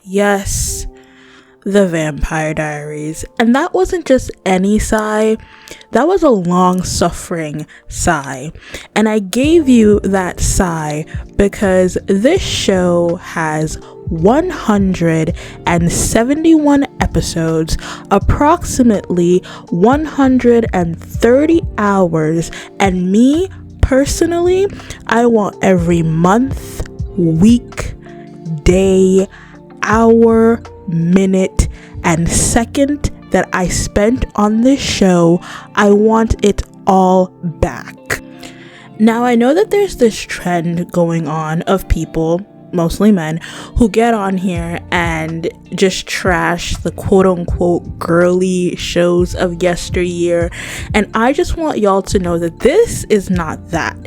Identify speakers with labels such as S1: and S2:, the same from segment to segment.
S1: Yes, the Vampire Diaries. And that wasn't just any sigh, that was a long-suffering sigh. And I gave you that sigh because this show has 171 episodes, approximately 130 hours, and me personally, I want every month, week, day, hour, minute, and second that I spent on this show, I want it all back. Now, I know that there's this trend going on of people, mostly men, who get on here and just trash the quote-unquote girly shows of yesteryear, and I just want y'all to know that this is not that.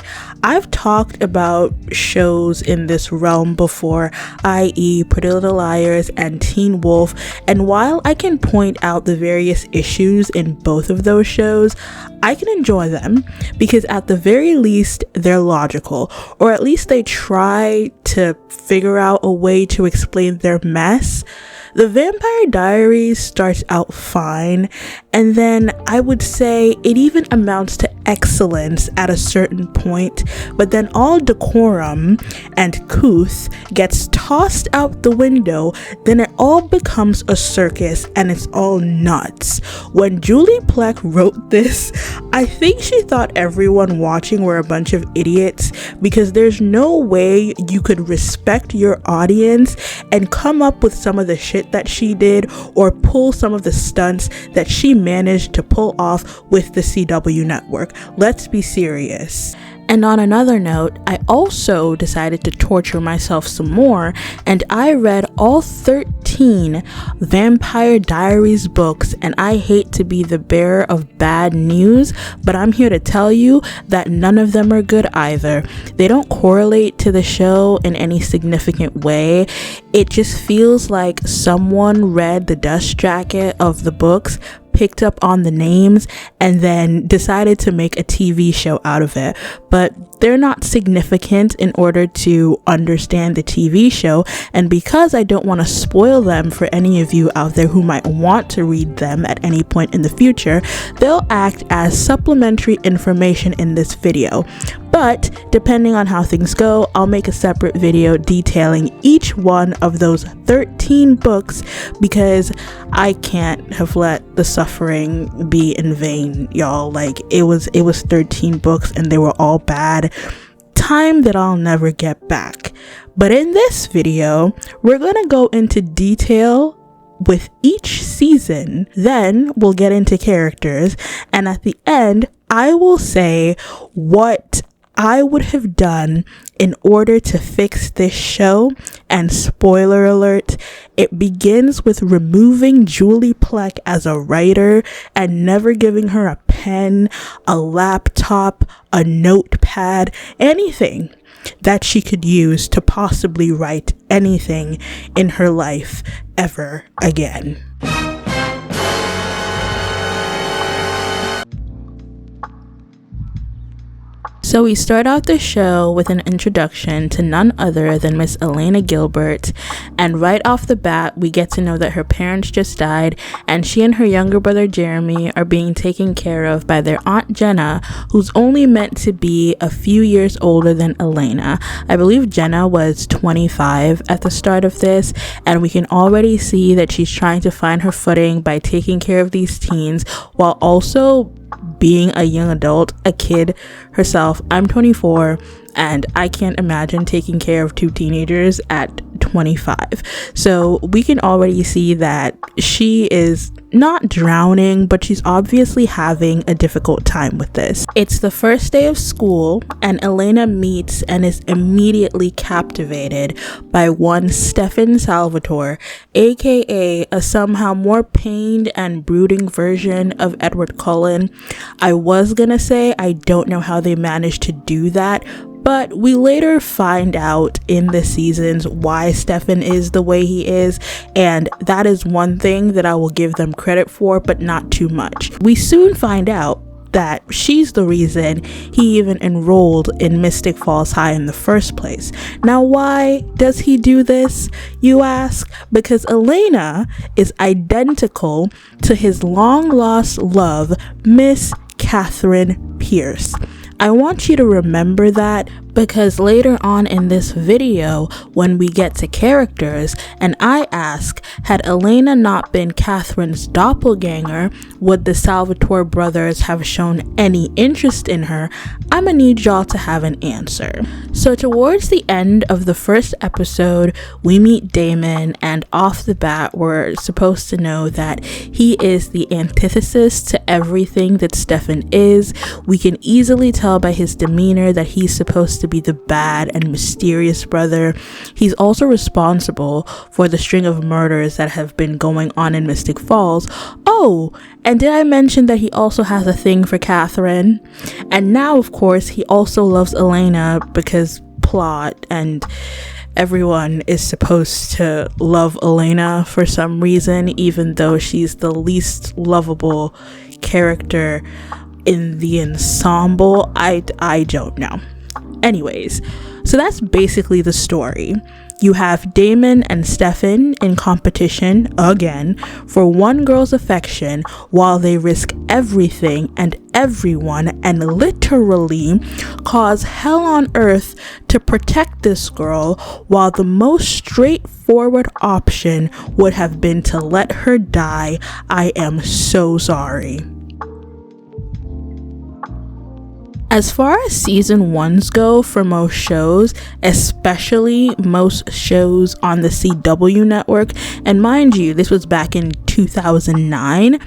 S1: I've talked about shows in this realm before, i.e. Pretty Little Liars and Teen Wolf, and while I can point out the various issues in both of those shows, I can enjoy them because at the very least they're logical, or at least they try to figure out a way to explain their mess. The Vampire Diaries starts out fine, and then I would say it even amounts to excellence at a certain point, but then all decorum and couth gets tossed out the window. Then it all becomes a circus and it's all nuts. When Julie Plec wrote this, I think she thought everyone watching were a bunch of idiots, because there's no way you could respect your audience and come up with some of the shit that she did or pull some of the stunts that she managed to pull off with the CW network. Let's be serious. And on another note, I also decided to torture myself some more, and I read all 13 Vampire Diaries books, and I hate to be the bearer of bad news, but I'm here to tell you that none of them are good either. They don't correlate to the show in any significant way. It just feels like someone read the dust jacket of the books, picked up on the names, and then decided to make a TV show out of it. But they're not significant in order to understand the TV show, and because I don't want to spoil them for any of you out there who might want to read them at any point in the future, they'll act as supplementary information in this video. But depending on how things go, I'll make a separate video detailing each one of those 13 books, because I can't have let the suffering be in vain, y'all. Like, it was 13 books and they were all bad. Time that I'll never get back. But in this video, we're gonna go into detail with each season, then we'll get into characters, and at the end I will say what I would have done in order to fix this show. And spoiler alert, it begins with removing Julie Plec as a writer and never giving her a pen, a laptop, a notepad, anything that she could use to possibly write anything in her life ever again. So we start out the show with an introduction to none other than Miss Elena Gilbert, and right off the bat we get to know that her parents just died, and she and her younger brother Jeremy are being taken care of by their Aunt Jenna, who's only meant to be a few years older than Elena. I believe Jenna was 25 at the start of this, and we can already see that she's trying to find her footing by taking care of these teens while also being a young adult, a kid herself. I'm 24 and I can't imagine taking care of two teenagers at 25. So we can already see that she is not drowning, but she's obviously having a difficult time with this. It's the first day of school, and Elena meets and is immediately captivated by one Stefan Salvatore, aka a somehow more pained and brooding version of Edward Cullen. I was gonna say I don't know how they managed to do that, but we later find out in the seasons why Stefan is the way he is, and that is one thing that I will give them credit for, but not too much. We soon find out that she's the reason he even enrolled in Mystic Falls High in the first place. Now, why does he do this, you ask? Because Elena is identical to his long-lost love, Miss Catherine Pierce. I want you to remember that, because later on in this video, when we get to characters and I ask, had Elena not been Catherine's doppelganger, would the Salvatore brothers have shown any interest in her? I'm gonna need y'all to have an answer. So towards the end of the first episode, we meet Damon, and off the bat, we're supposed to know that he is the antithesis to everything that Stefan is. We can easily tell by his demeanor that he's supposed to be the bad and mysterious brother. He's also responsible for the string of murders that have been going on in Mystic Falls. Oh, and did I mention that he also has a thing for Catherine? And now, of course, he also loves Elena, because plot, and everyone is supposed to love Elena for some reason, even though she's the least lovable character in the ensemble. I don't know. Anyways, so that's basically the story. You have Damon and Stefan in competition again for one girl's affection, while they risk everything and everyone and literally cause hell on earth to protect this girl, while the most straightforward option would have been to let her die. I am so sorry. As far as season ones go for most shows, especially most shows on the CW network, and mind you, this was back in 2009,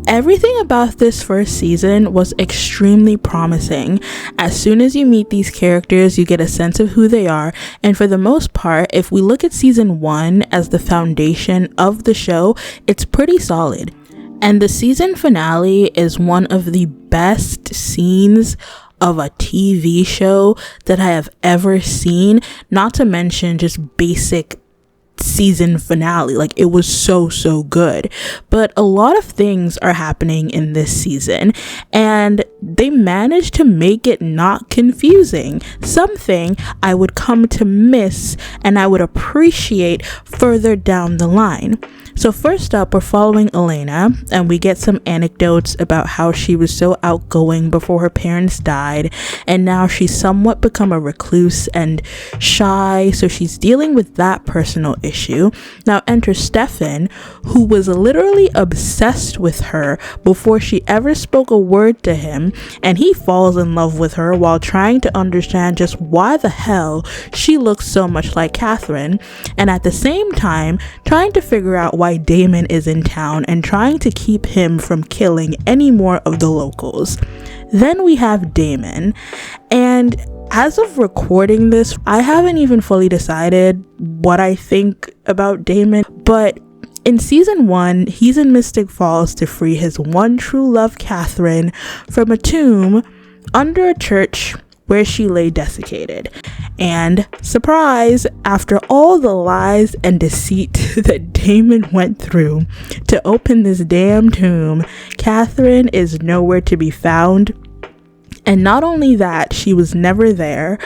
S1: everything about this first season was extremely promising. As soon as you meet these characters, you get a sense of who they are, and for the most part, if we look at season 1 as the foundation of the show, it's pretty solid. And the season finale is one of the best scenes of a TV show that I have ever seen, not to mention just basic season finale. Like, it was so good. But a lot of things are happening in this season, and they managed to make it not confusing, something I would come to miss and I would appreciate further down the line. So first up, we're following Elena, and we get some anecdotes about how she was so outgoing before her parents died, and now she's somewhat become a recluse and shy, so she's dealing with that personal issue. Now enter Stefan, who was literally obsessed with her before she ever spoke a word to him, and he falls in love with her while trying to understand just why the hell she looks so much like Catherine, and at the same time trying to figure out why Damon is in town and trying to keep him from killing any more of the locals. Then we have Damon, and as of recording this, I haven't even fully decided what I think about Damon, but in season 1, he's in Mystic Falls to free his one true love, Catherine, from a tomb under a church where she lay desiccated. And surprise, after all the lies and deceit that Damon went through to open this damn tomb, Catherine is nowhere to be found. And not only that, she was never there,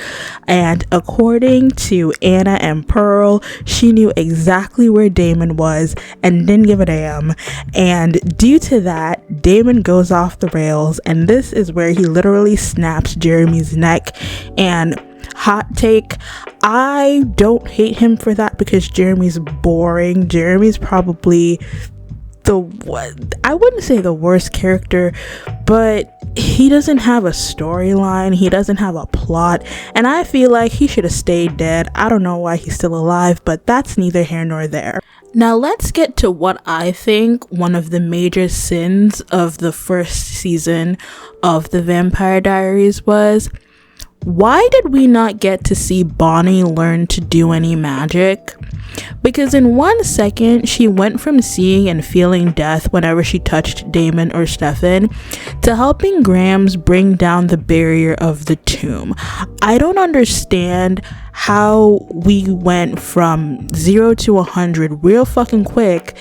S1: and according to Anna and Pearl, she knew exactly where Damon was and didn't give a damn. And due to that, Damon goes off the rails, and this is where he literally snaps Jeremy's neck. And hot take, I don't hate him for that, because Jeremy's boring. Jeremy's probably I wouldn't say the worst character, but he doesn't have a storyline, he doesn't have a plot, and I feel like he should have stayed dead. I don't know why he's still alive, but that's neither here nor there. Now let's get to what I think one of the major sins of the first season of the Vampire Diaries was. Why did we not get to see Bonnie learn to do any magic? Because in 1 second, she went from seeing and feeling death whenever she touched Damon or Stefan to helping Grams bring down the barrier of the tomb. I don't understand how we went from 0 to 100 real fucking quick,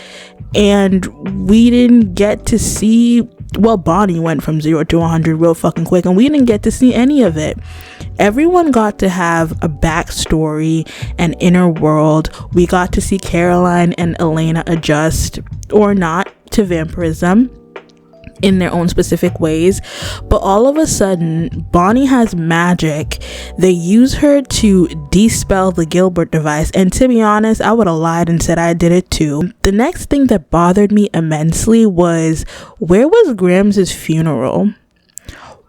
S1: and we didn't get to see well, Bonnie went from 0 to 100 real fucking quick, and we didn't get to see any of it. Everyone got to have a backstory, an inner world. We got to see Caroline and Elena adjust or not to vampirism in their own specific ways. But all of a sudden, Bonnie has magic. They use her to dispel the Gilbert device, and to be honest, I would have lied and said I did it too. The next thing that bothered me immensely was, where was Grams's funeral?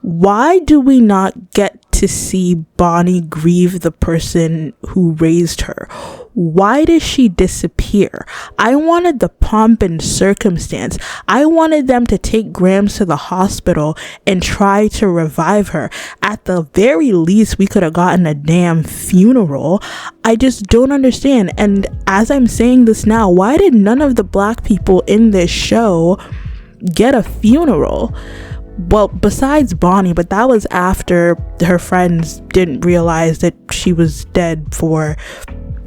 S1: Why do we not get to see Bonnie grieve the person who raised her? Why does she disappear? I wanted the pomp and circumstance. I wanted them to take Grams to the hospital and try to revive her. At the very least, we could have gotten a damn funeral. I just don't understand. And as I'm saying this now, why did none of the black people in this show get a funeral? Well, besides Bonnie, but that was after her friends didn't realize that she was dead for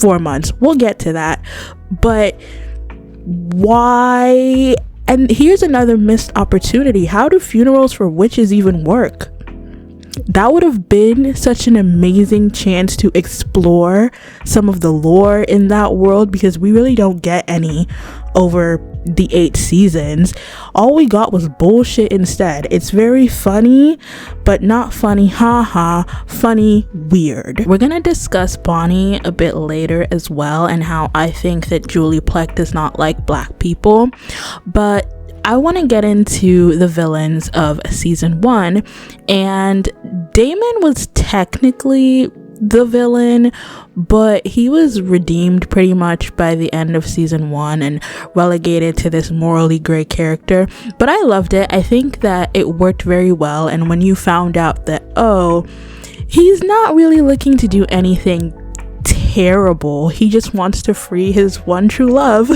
S1: 4 months. We'll get to that. But why? And here's another missed opportunity. How do funerals for witches even work? That would have been such an amazing chance to explore some of the lore in that world, because we really don't get any over the 8 seasons. All we got was bullshit instead. It's very funny, but not funny haha, funny weird. We're gonna discuss Bonnie a bit later as well, and how I think that Julie Plec does not like black people, but I want to get into the villains of season 1. And Damon was technically the villain, but he was redeemed pretty much by the end of season 1 and relegated to this morally gray character. But I loved it. I think that it worked very well. And when you found out that, oh, he's not really looking to do anything terrible, he just wants to free his one true love.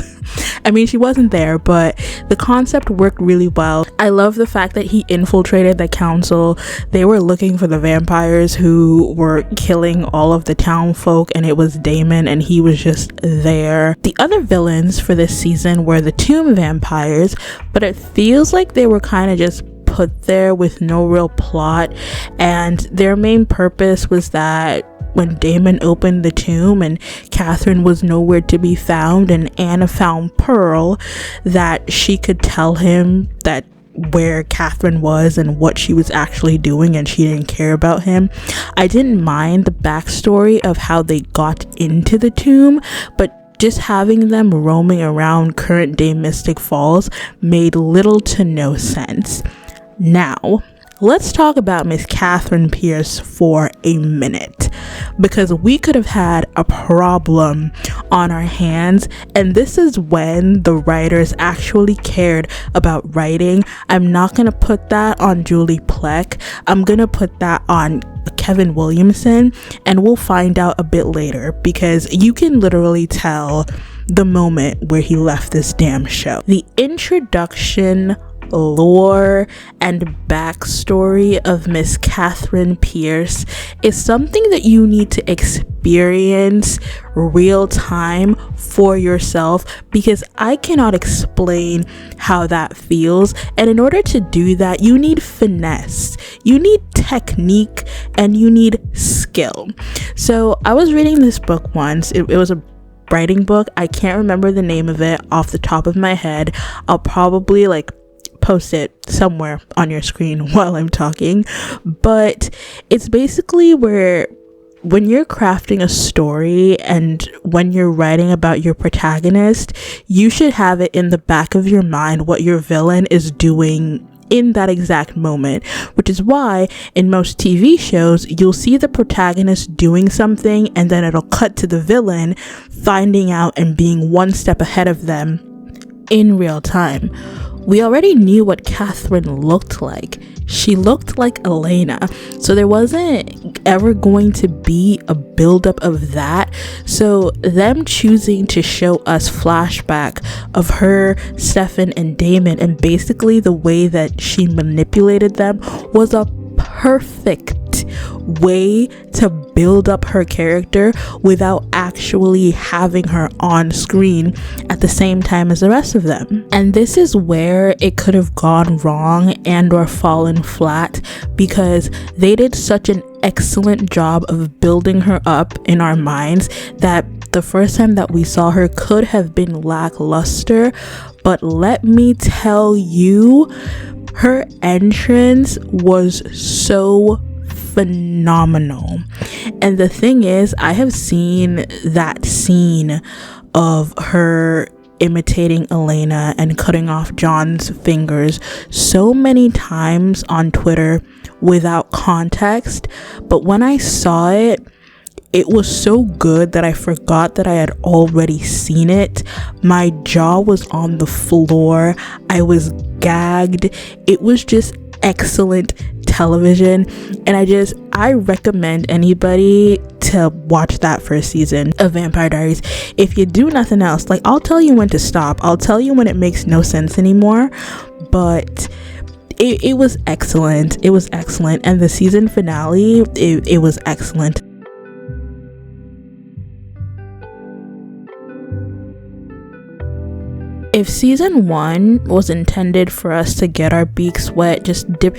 S1: I mean, she wasn't there, but the concept worked really well. I love the fact that he infiltrated the council. They were looking for the vampires who were killing all of the town folk, and it was Damon, and he was just there. The other villains for this season were the tomb vampires, but it feels like they were kind of just put there with no real plot, and their main purpose was that when Damon opened the tomb and Catherine was nowhere to be found, and Anna found Pearl, that she could tell him that where Catherine was and what she was actually doing, and she didn't care about him. I didn't mind the backstory of how they got into the tomb, but just having them roaming around current day Mystic Falls made little to no sense. Now, let's talk about Miss Catherine Pierce for a minute, because we could have had a problem on our hands, and this is when the writers actually cared about writing. I'm not gonna put that on Julie Plec. I'm gonna put that on Kevin Williamson, and we'll find out a bit later, because you can literally tell the moment where he left this damn show. The introduction, lore, and backstory of Miss Catherine Pierce is something that you need to experience real time for yourself, because I cannot explain how that feels. And in order to do that, you need finesse, you need technique, and you need skill. So I was reading this book once. It was a writing book. I can't remember the name of it off the top of my head. I'll probably post it somewhere on your screen while I'm talking, but it's basically where when you're crafting a story and when you're writing about your protagonist, you should have it in the back of your mind what your villain is doing in that exact moment, which is why in most TV shows you'll see the protagonist doing something and then it'll cut to the villain finding out and being one step ahead of them in real time. We already knew what Catherine looked like. She looked like Elena, so there wasn't ever going to be a buildup of that. So them choosing to show us flashback of her, Stefan, and Damon, and basically the way that she manipulated them, was a perfect way to build up her character without actually having her on screen at the same time as the rest of them. And this is where it could have gone wrong and or fallen flat, because they did such an excellent job of building her up in our minds that the first time that we saw her could have been lackluster. But let me tell you, her entrance was so phenomenal. And the thing is, I have seen that scene of her imitating Elena and cutting off John's fingers so many times on Twitter without context, but when I saw it, it was so good that I forgot that I had already seen it. My jaw was on the floor. I was gagged. It was just excellent television, and I recommend anybody to watch that first season of Vampire Diaries. If you do nothing else, like, I'll tell you when to stop. I'll tell you when it makes no sense anymore, but it was excellent. It was excellent. And the season finale, it was excellent. If season 1 was intended for us to get our beaks wet, just dip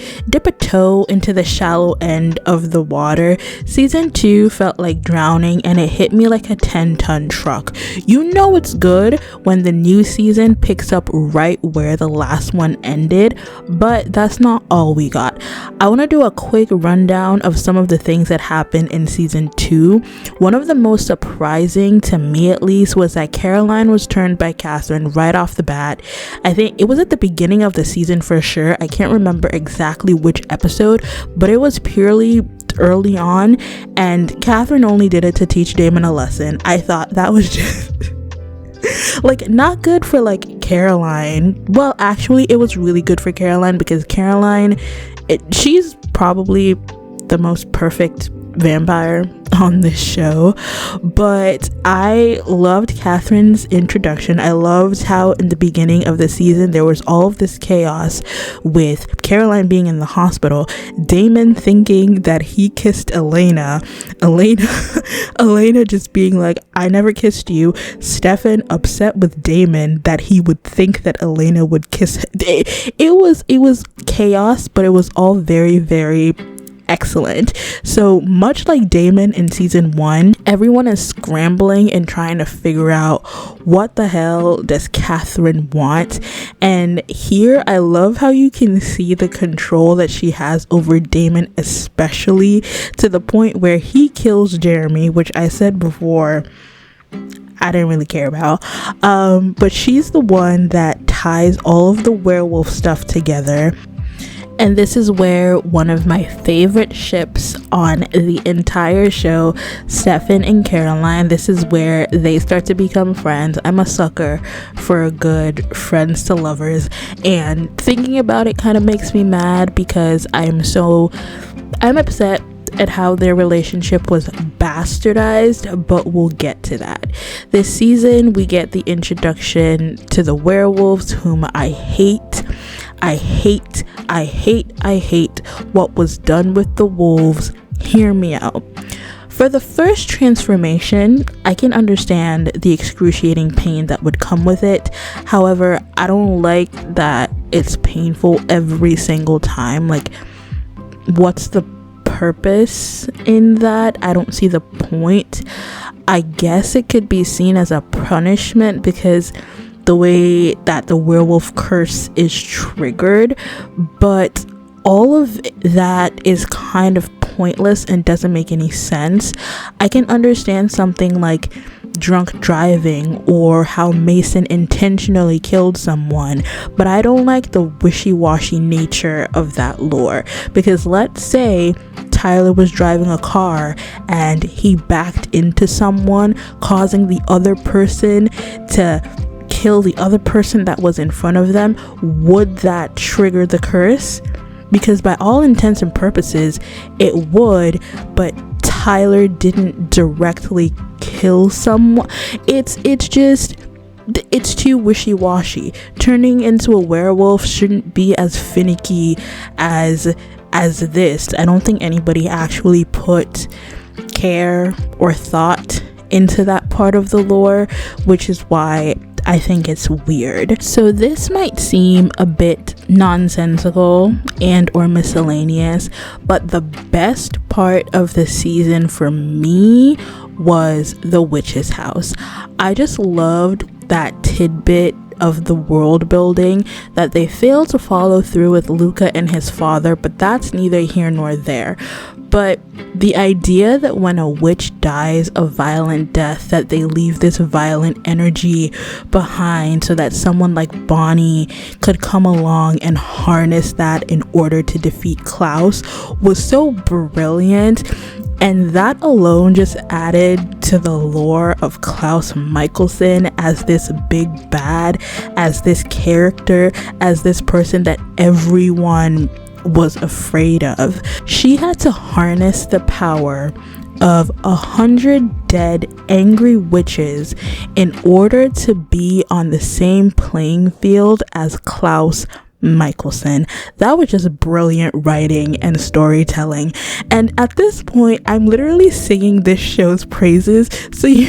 S1: a toe into the shallow end of the water, season 2 felt like drowning, and it hit me like a 10-ton truck. You know it's good when the new season picks up right where the last one ended, but that's not all we got. I want to do a quick rundown of some of the things that happened in season 2. One of the most surprising, to me at least, was that Caroline was turned by Catherine right off the bat. I think it was at the beginning of the season for sure. I can't remember exactly which episode, but it was purely early on, and Catherine only did it to teach Damon a lesson. I thought that was just like not good for like Caroline. Well, actually it was really good for Caroline, because Caroline, she's probably the most perfect vampire on this show, but I loved Catherine's introduction. I loved how in the beginning of the season there was all of this chaos with Caroline being in the hospital, Damon thinking that he kissed Elena just being like, I never kissed you, Stefan upset with Damon that he would think that Elena would kiss him. It was chaos, but it was all very, very excellent. So much like Damon in season 1, everyone is scrambling and trying to figure out what the hell does Catherine want. And here I love how you can see the control that she has over Damon, especially to the point where he kills Jeremy, which I said before I didn't really care about, but she's the one that ties all of the werewolf stuff together. And this is where one of my favorite ships on the entire show, Stefan and Caroline, this is where they start to become friends. I'm a sucker for a good friends to lovers, and thinking about it kind of makes me mad because I'm upset at how their relationship was bastardized, but we'll get to that. This season we get the introduction to the werewolves, whom I hate what was done with the wolves. Hear me out. For the first transformation, I can understand the excruciating pain that would come with it. However, I don't like that it's painful every single time. Like, what's the purpose in that? I don't see the point. I guess it could be seen as a punishment because the way that the werewolf curse is triggered, but all of that is kind of pointless and doesn't make any sense. I can understand something like drunk driving or how Mason intentionally killed someone, but I don't like the wishy-washy nature of that lore, because let's say Tyler was driving a car and he backed into someone, causing the other person to kill the other person that was in front of them. Would that trigger the curse? Because by all intents and purposes it would, but Tyler didn't directly kill someone. It's too wishy-washy. Turning into a werewolf shouldn't be as finicky as this. I don't think anybody actually put care or thought into that part of the lore, which is why I think it's weird. So this might seem a bit nonsensical and or miscellaneous, but the best part of the season for me was the witch's house. I just loved that tidbit of the world building that they failed to follow through with Luca and his father, but that's neither here nor there. But the idea that when a witch dies a violent death, that they leave this violent energy behind so that someone like Bonnie could come along and harness that in order to defeat Klaus was so brilliant. And that alone just added to the lore of Klaus Mikaelson as this big bad, as this character, as this person that everyone was afraid of. She had to harness the power of 100 dead angry witches in order to be on the same playing field as Klaus Mikaelson. That was just brilliant writing and storytelling. And at this point, I'm literally singing this show's praises, so you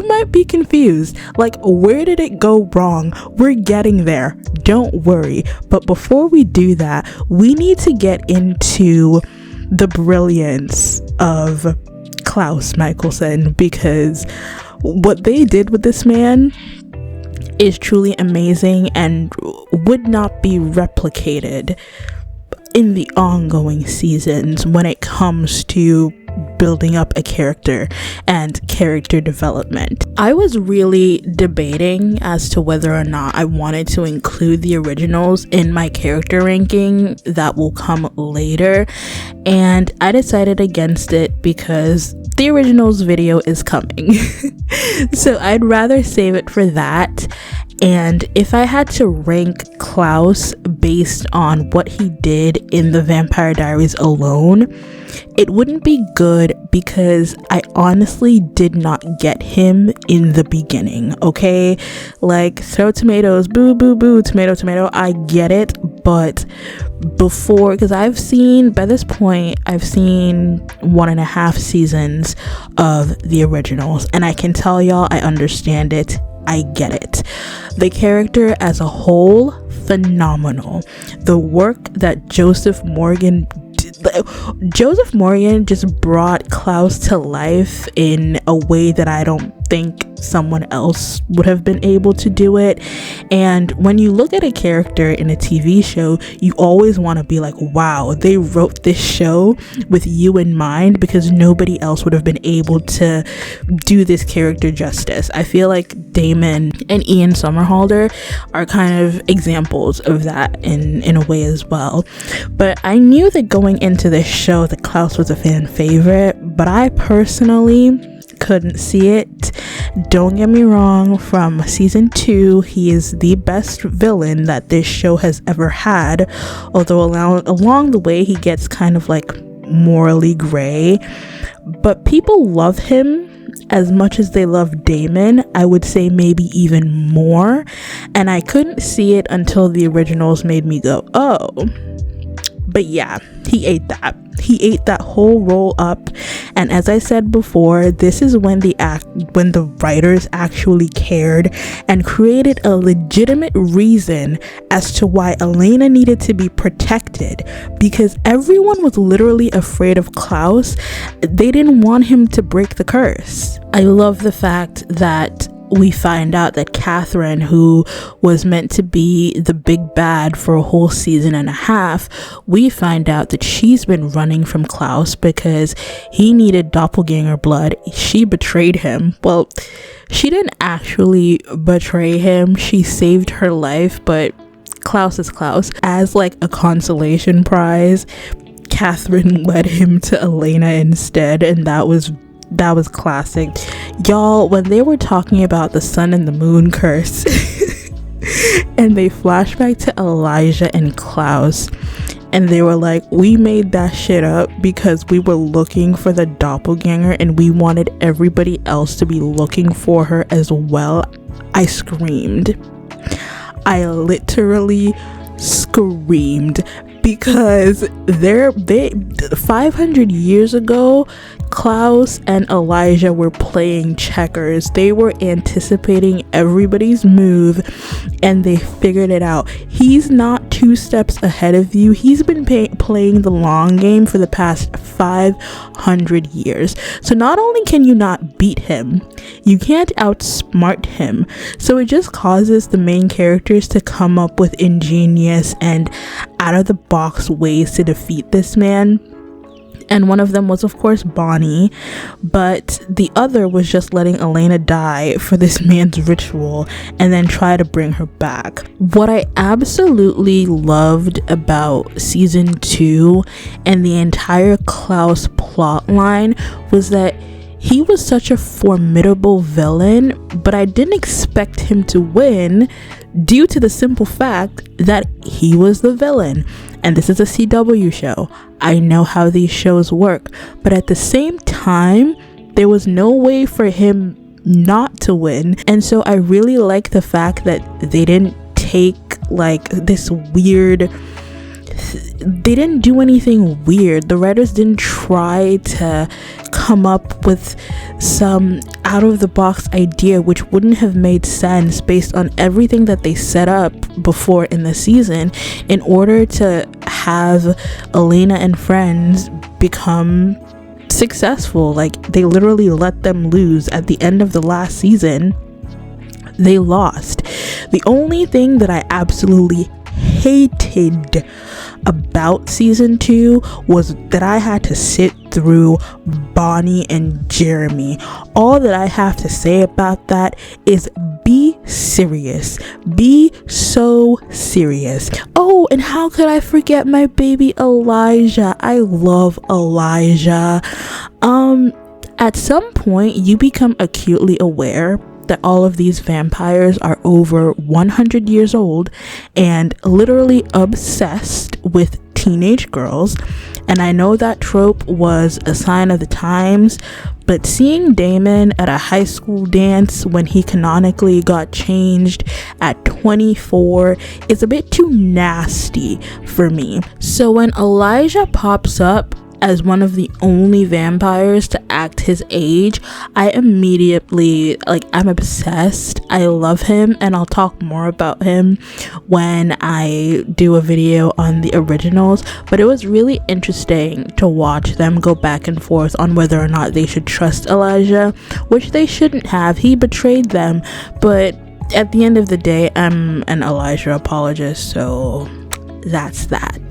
S1: might be confused, like, where did it go wrong? We're getting there, don't worry. But before we do that, we need to get into the brilliance of Klaus Mikaelson, because what they did with this man is truly amazing and would not be replicated in the ongoing seasons when it comes to building up a character and character development. I was really debating as to whether or not I wanted to include the originals in my character ranking that will come later, and I decided against it because the originals video is coming. So I'd rather save it for that. And if I had to rank Klaus based on what he did in the Vampire Diaries alone, it wouldn't be good because I honestly did not get him in the beginning, okay? Like, throw tomatoes, boo, boo, boo, tomato, tomato, I get it. But before, because by this point, I've seen 1.5 seasons of the originals, and I can tell y'all I understand it. I get it. The character as a whole, phenomenal. The work that Joseph Morgan just brought Klaus to life in a way that I don't think someone else would have been able to do it. And when you look at a character in a TV show, you always want to be like, wow, they wrote this show with you in mind, because nobody else would have been able to do this character justice. I feel like Damon and Ian Somerhalder are kind of examples of that in a way as well. But I knew that going into this show that Klaus was a fan favorite, but I personally couldn't see it. Don't get me wrong, from season 2 he is the best villain that this show has ever had, although along the way he gets kind of like morally gray. But people love him as much as they love Damon, I would say maybe even more, and I couldn't see it until the originals made me go, oh. But yeah, he ate that whole roll up. And as I said before, this is when the writers actually cared and created a legitimate reason as to why Elena needed to be protected, because everyone was literally afraid of Klaus. They didn't want him to break the curse. I love the fact that we find out that Catherine, who was meant to be the big bad for a whole season and a half, we find out that she's been running from Klaus because he needed doppelganger blood. She betrayed him. Well, she didn't actually betray him. She saved her life, but Klaus is Klaus. As like a consolation prize, Catherine led him to Elena instead, and that was classic. Y'all, when they were talking about the sun and the moon curse and they flash back to Elijah and Klaus, and they were like, we made that shit up because we were looking for the doppelganger and we wanted everybody else to be looking for her as well. I screamed. I literally screamed, because 500 years ago, Klaus and Elijah were playing checkers. They were anticipating everybody's move and they figured it out. He's not 2 steps ahead of you. He's been playing the long game for the past 500 years. So not only can you not beat him, you can't outsmart him. So it just causes the main characters to come up with ingenious and out of the box ways to defeat this man. And one of them was, of course, Bonnie, but the other was just letting Elena die for this man's ritual and then try to bring her back. What I absolutely loved about season 2 and the entire Klaus plotline was that he was such a formidable villain, but I didn't expect him to win due to the simple fact that he was the villain. And this is a CW show. I know how these shows work, but at the same time, there was no way for him not to win. And so I really like the fact that they didn't take like this weird, they didn't do anything weird. The writers didn't try to come up with some out of the box idea which wouldn't have made sense based on everything that they set up before in the season in order to have Elena and friends become successful. Like, they literally let them lose at the end of the last season. They lost. The only thing that I absolutely hated about season 2 was that I had to sit through Bonnie and Jeremy. All that I have to say about that is be serious. Be so serious. Oh, and how could I forget my baby Elijah? I love Elijah. At some point you become acutely aware that all of these vampires are over 100 years old and literally obsessed with teenage girls. And I know that trope was a sign of the times, but seeing Damon at a high school dance when he canonically got changed at 24 is a bit too nasty for me. So when Elijah pops up as one of the only vampires to act his age, I immediately, I'm obsessed. I love him, and I'll talk more about him when I do a video on the originals. But it was really interesting to watch them go back and forth on whether or not they should trust Elijah, which they shouldn't have. He betrayed them, but at the end of the day, I'm an Elijah apologist, so that's that.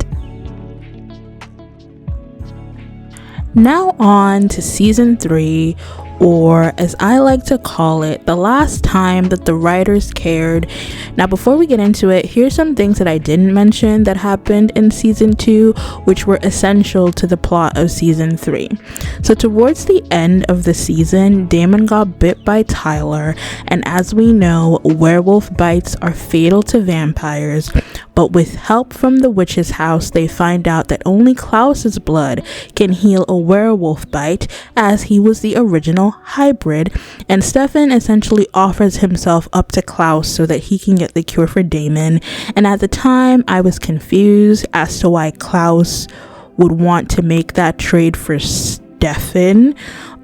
S1: Now on to season 3, or as I like to call it, the last time that the writers cared. Now, before we get into it, here's some things that I didn't mention that happened in season 2, which were essential to the plot of season 3. So towards the end of the season, Damon got bit by Tyler, and as we know, werewolf bites are fatal to vampires. But with help from the witch's house, they find out that only Klaus's blood can heal a werewolf bite, as he was the original hybrid, and Stefan essentially offers himself up to Klaus so that he can get the cure for Damon. And at the time, I was confused as to why Klaus would want to make that trade for Stefan,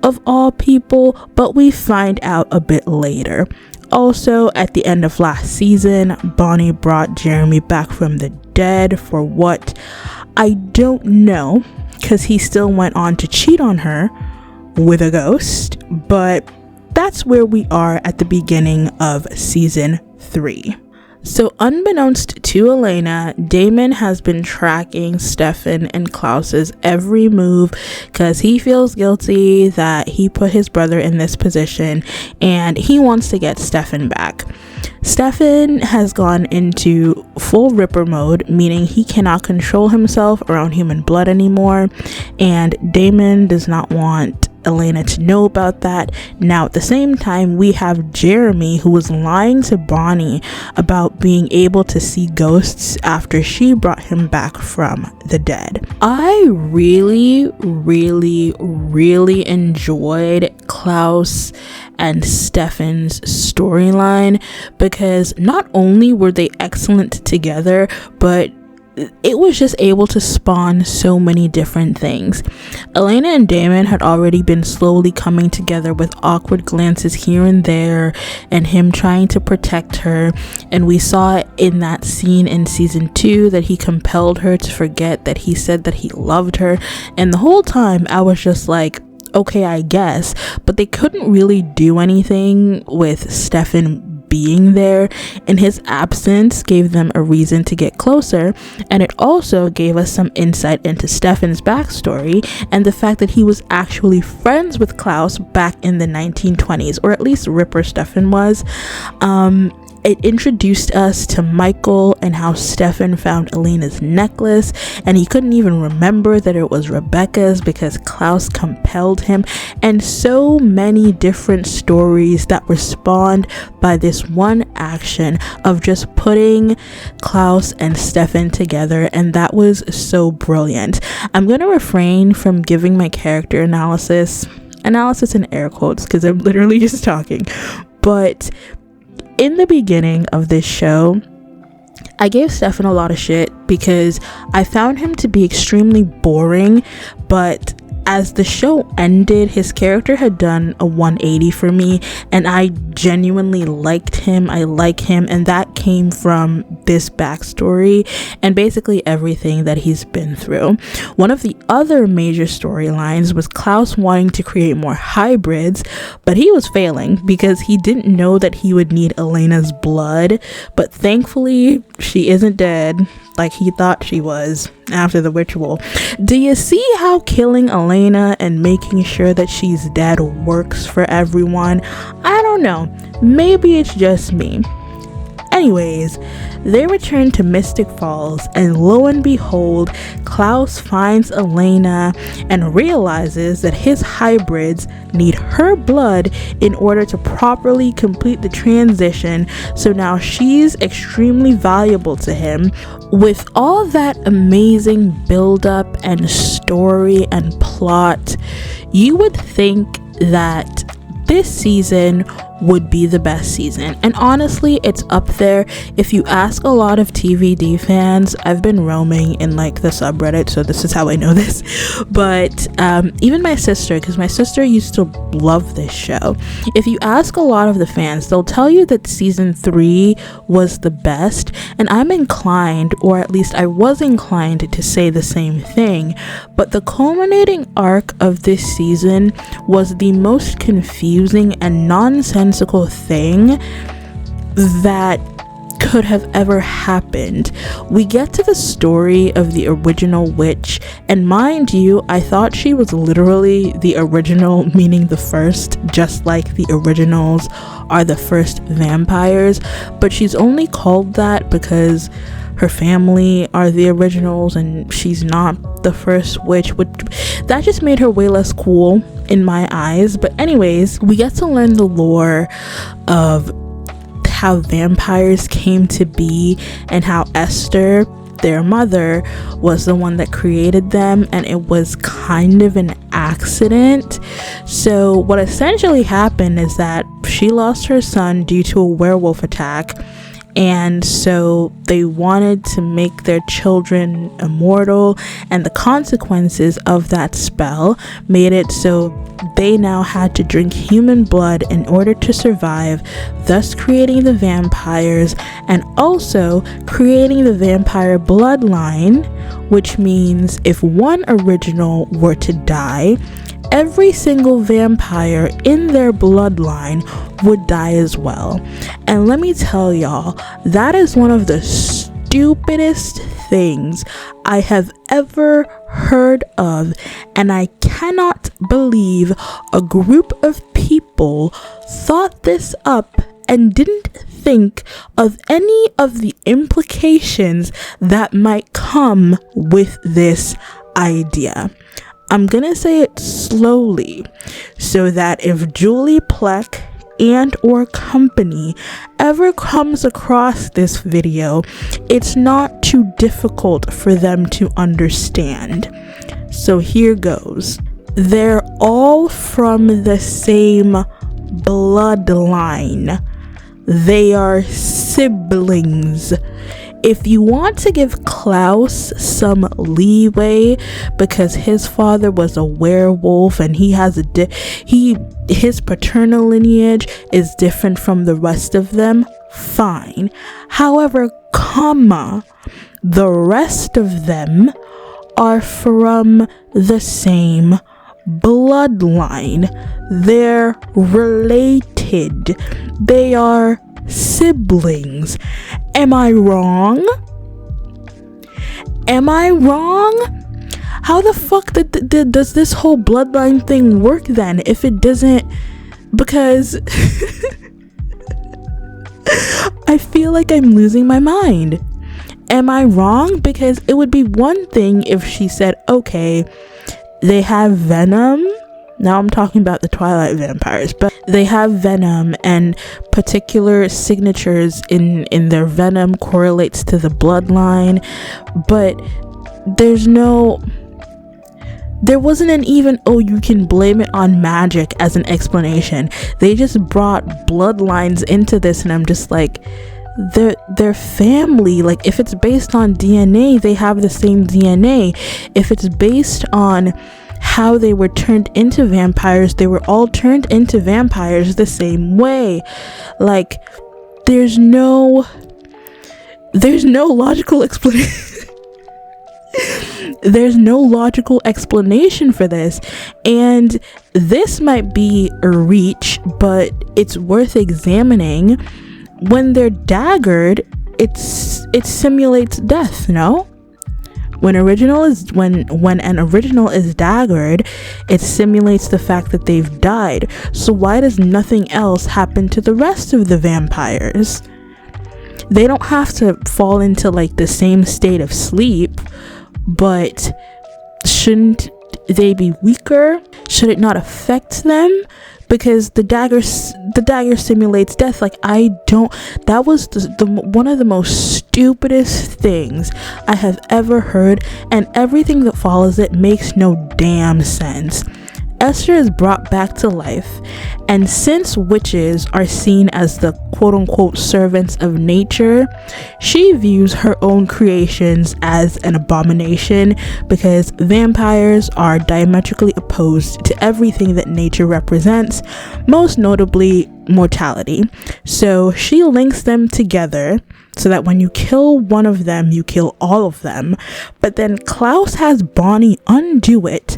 S1: of all people, but we find out a bit later. Also, at the end of last season, Bonnie brought Jeremy back from the dead for what? I don't know, because he still went on to cheat on her with a ghost, but that's where we are at the beginning of season 3. So unbeknownst to Elena, Damon has been tracking Stefan and Klaus's every move because he feels guilty that he put his brother in this position and he wants to get Stefan back. Stefan has gone into full Ripper mode, meaning he cannot control himself around human blood anymore, and Damon does not want Elena to know about that. Now at the same time, we have Jeremy, who was lying to Bonnie about being able to see ghosts after she brought him back from the dead. I really enjoyed Klaus and Stefan's storyline because not only were they excellent together, but it was just able to spawn so many different things. Elena and Damon had already been slowly coming together with awkward glances here and there, and him trying to protect her. And we saw in that scene in season 2 that he compelled her to forget that he said that he loved her. And the whole time I was just like, okay, I guess. But they couldn't really do anything with Stefan being there, and his absence gave them a reason to get closer. And it also gave us some insight into Stefan's backstory and the fact that he was actually friends with Klaus back in the 1920s, or at least Ripper Stefan was. It introduced us to Michael and how Stefan found Elena's necklace, and he couldn't even remember that it was Rebecca's because Klaus compelled him, and so many different stories that were spawned by this one action of just putting Klaus and Stefan together, and that was so brilliant. I'm going to refrain from giving my character analysis in air quotes because I'm literally just talking, but in the beginning of this show, I gave Stefan a lot of shit because I found him to be extremely boring, but as the show ended, his character had done a 180 for me, and I genuinely liked him. I like him, and that came from this backstory and basically everything that he's been through. One of the other major storylines was Klaus wanting to create more hybrids, but he was failing because he didn't know that he would need Elena's blood, but thankfully she isn't dead like he thought she was after the ritual. Do you see how killing Elena and making sure that she's dead works for everyone? I don't know. Maybe it's just me. Anyways, they return to Mystic Falls, and lo and behold, Klaus finds Elena and realizes that his hybrids need her blood in order to properly complete the transition, so now she's extremely valuable to him. With all that amazing build-up and story and plot, you would think that this season would be the best season, and honestly it's up there. If you ask a lot of TVD fans, I've been roaming in like the subreddit, so this is how I know this, but even my sister, because my sister used to love this show, if you ask a lot of the fans, they'll tell you that season 3 was the best, and I'm inclined, or at least I was inclined, to say the same thing. But the culminating arc of this season was the most confusing and nonsensical thing that could have ever happened. We get to the story of the original witch, and mind you, I thought she was literally the original, meaning the first, just like the originals are the first vampires, but she's only called that because her family are the originals and she's not the first witch, which that just made her way less cool in my eyes. But anyways, we get to learn the lore of how vampires came to be and how Esther, their mother, was the one that created them, and it was kind of an accident. So what essentially happened is that she lost her son due to a werewolf attack, and so they wanted to make their children immortal, and the consequences of that spell made it so they now had to drink human blood in order to survive, thus creating the vampires and also creating the vampire bloodline, which means if one original were to die, every single vampire in their bloodline would die as well. And let me tell y'all, that is one of the stupidest things I have ever heard of, and I cannot believe a group of people thought this up and didn't think of any of the implications that might come with this idea. I'm gonna say it slowly so that if Julie Plec and or company ever comes across this video, it's not too difficult for them to understand. So here goes. They're all from the same bloodline. They are siblings. if you want to give Klaus some leeway because his father was a werewolf and he has his paternal lineage is different from the rest of them, fine. However, the rest of them are from the same bloodline. They're related. They are siblings. Am I wrong? How the fuck does this whole bloodline thing work then if it doesn't? Because I feel like I'm losing my mind. Am I wrong? Because it would be one thing if she said, okay, they have venom. Now I'm talking about the Twilight vampires, but they have venom and particular signatures in their venom correlates to the bloodline. But there wasn't an even, oh, you can blame it on magic as an explanation. They just brought bloodlines into this, and I'm just like, they're family. Like, if it's based on DNA, they have the same DNA. If it's based on how they were turned into vampires, they were all turned into vampires the same way. Like, there's no logical explanation. There's no logical explanation for this, and this might be a reach, but it's worth examining. When they're daggered, it simulates death, no? When an original is daggered, it simulates the fact that they've died. So why does nothing else happen to the rest of the vampires? They don't have to fall into like the same state of sleep, but shouldn't they be weaker? Should it not affect them? Because the dagger simulates death. Like, that was one of the most stupidest things I have ever heard, and everything that follows it makes no damn sense. Esther is brought back to life, and since witches are seen as the quote-unquote servants of nature, she views her own creations as an abomination because vampires are diametrically opposed to everything that nature represents, most notably mortality. So she links them together so that when you kill one of them, you kill all of them. But then Klaus has Bonnie undo it,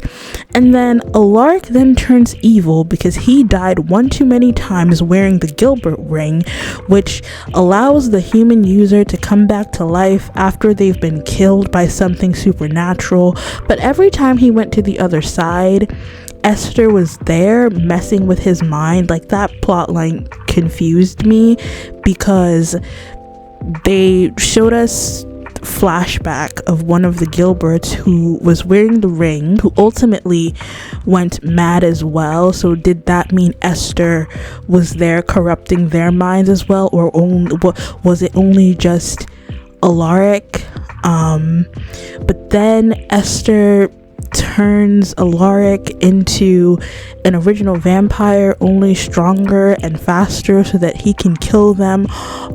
S1: and then Alaric then turns evil because he died one too many times wearing the Gilbert ring, which allows the human user to come back to life after they've been killed by something supernatural. But every time he went to the other side, Esther was there messing with his mind. Like, that plotline confused me because they showed us flashback of one of the Gilberts who was wearing the ring, who ultimately went mad as well. So did that mean Esther was there corrupting their minds as well, or was it only just Alaric? But then Esther turns Alaric into an original vampire, only stronger and faster so that he can kill them,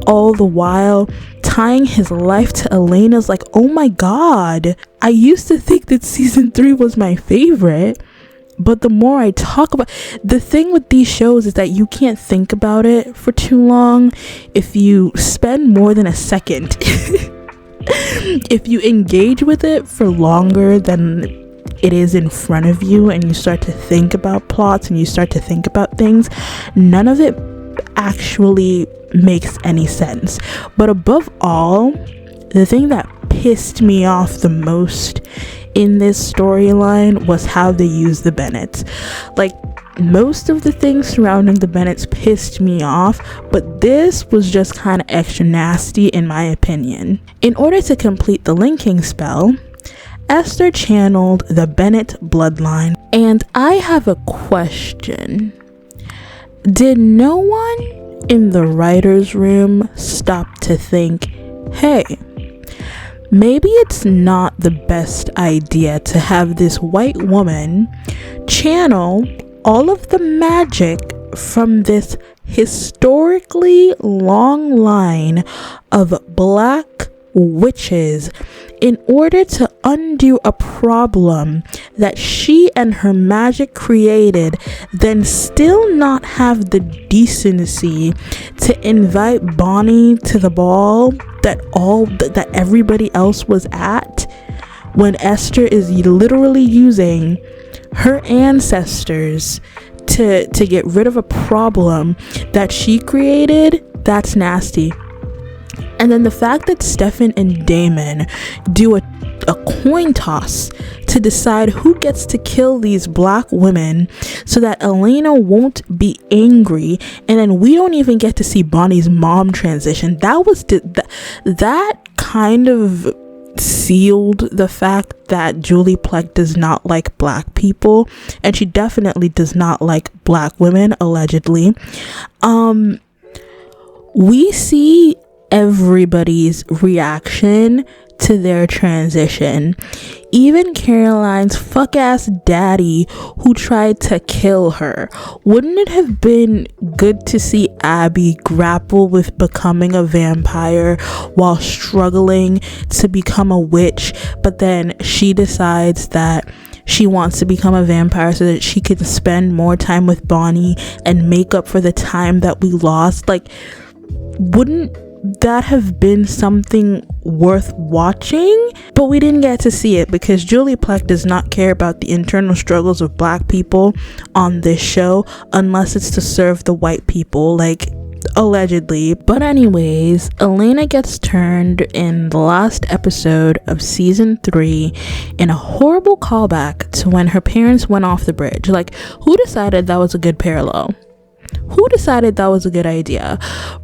S1: all the while tying his life to Elena's. Like, oh my god, I used to think that season 3 was my favorite, but the more I talk about the thing with these shows is that you can't think about it for too long. If you spend more than a second if you engage with it for longer than it is in front of you, and you start to think about plots and you start to think about things, none of it actually makes any sense. But above all, the thing that pissed me off the most in this storyline was how they used the Bennetts. Like, most of the things surrounding the Bennetts pissed me off, but this was just kind of extra nasty in my opinion. In order to complete the linking spell, Esther channeled the Bennett bloodline, and I have a question. Did no one in the writer's room stop to think, hey, maybe it's not the best idea to have this white woman channel all of the magic from this historically long line of black witches in order to undo a problem that she and her magic created, then still not have the decency to invite Bonnie to the ball that everybody else was at, when Esther is literally using her ancestors to get rid of a problem that she created. That's nasty. And then the fact that Stefan and Damon do a coin toss to decide who gets to kill these black women so that Elena won't be angry, and then we don't even get to see Bonnie's mom transition. That kind of sealed the fact that Julie Plec does not like black people, and she definitely does not like black women, allegedly. We see everybody's reaction to their transition. Even Caroline's fuck ass daddy who tried to kill her. Wouldn't it have been good to see Abby grapple with becoming a vampire while struggling to become a witch, but then she decides that she wants to become a vampire so that she can spend more time with Bonnie and make up for the time that we lost? Like, wouldn't that have been something worth watching? But we didn't get to see it because Julie Plec does not care about the internal struggles of black people on this show unless it's to serve the white people, like, allegedly. But anyways, Elena gets turned in the last episode of season 3 in a horrible callback to when her parents went off the bridge. Like, who decided that was a good parallel? Who decided that was a good idea?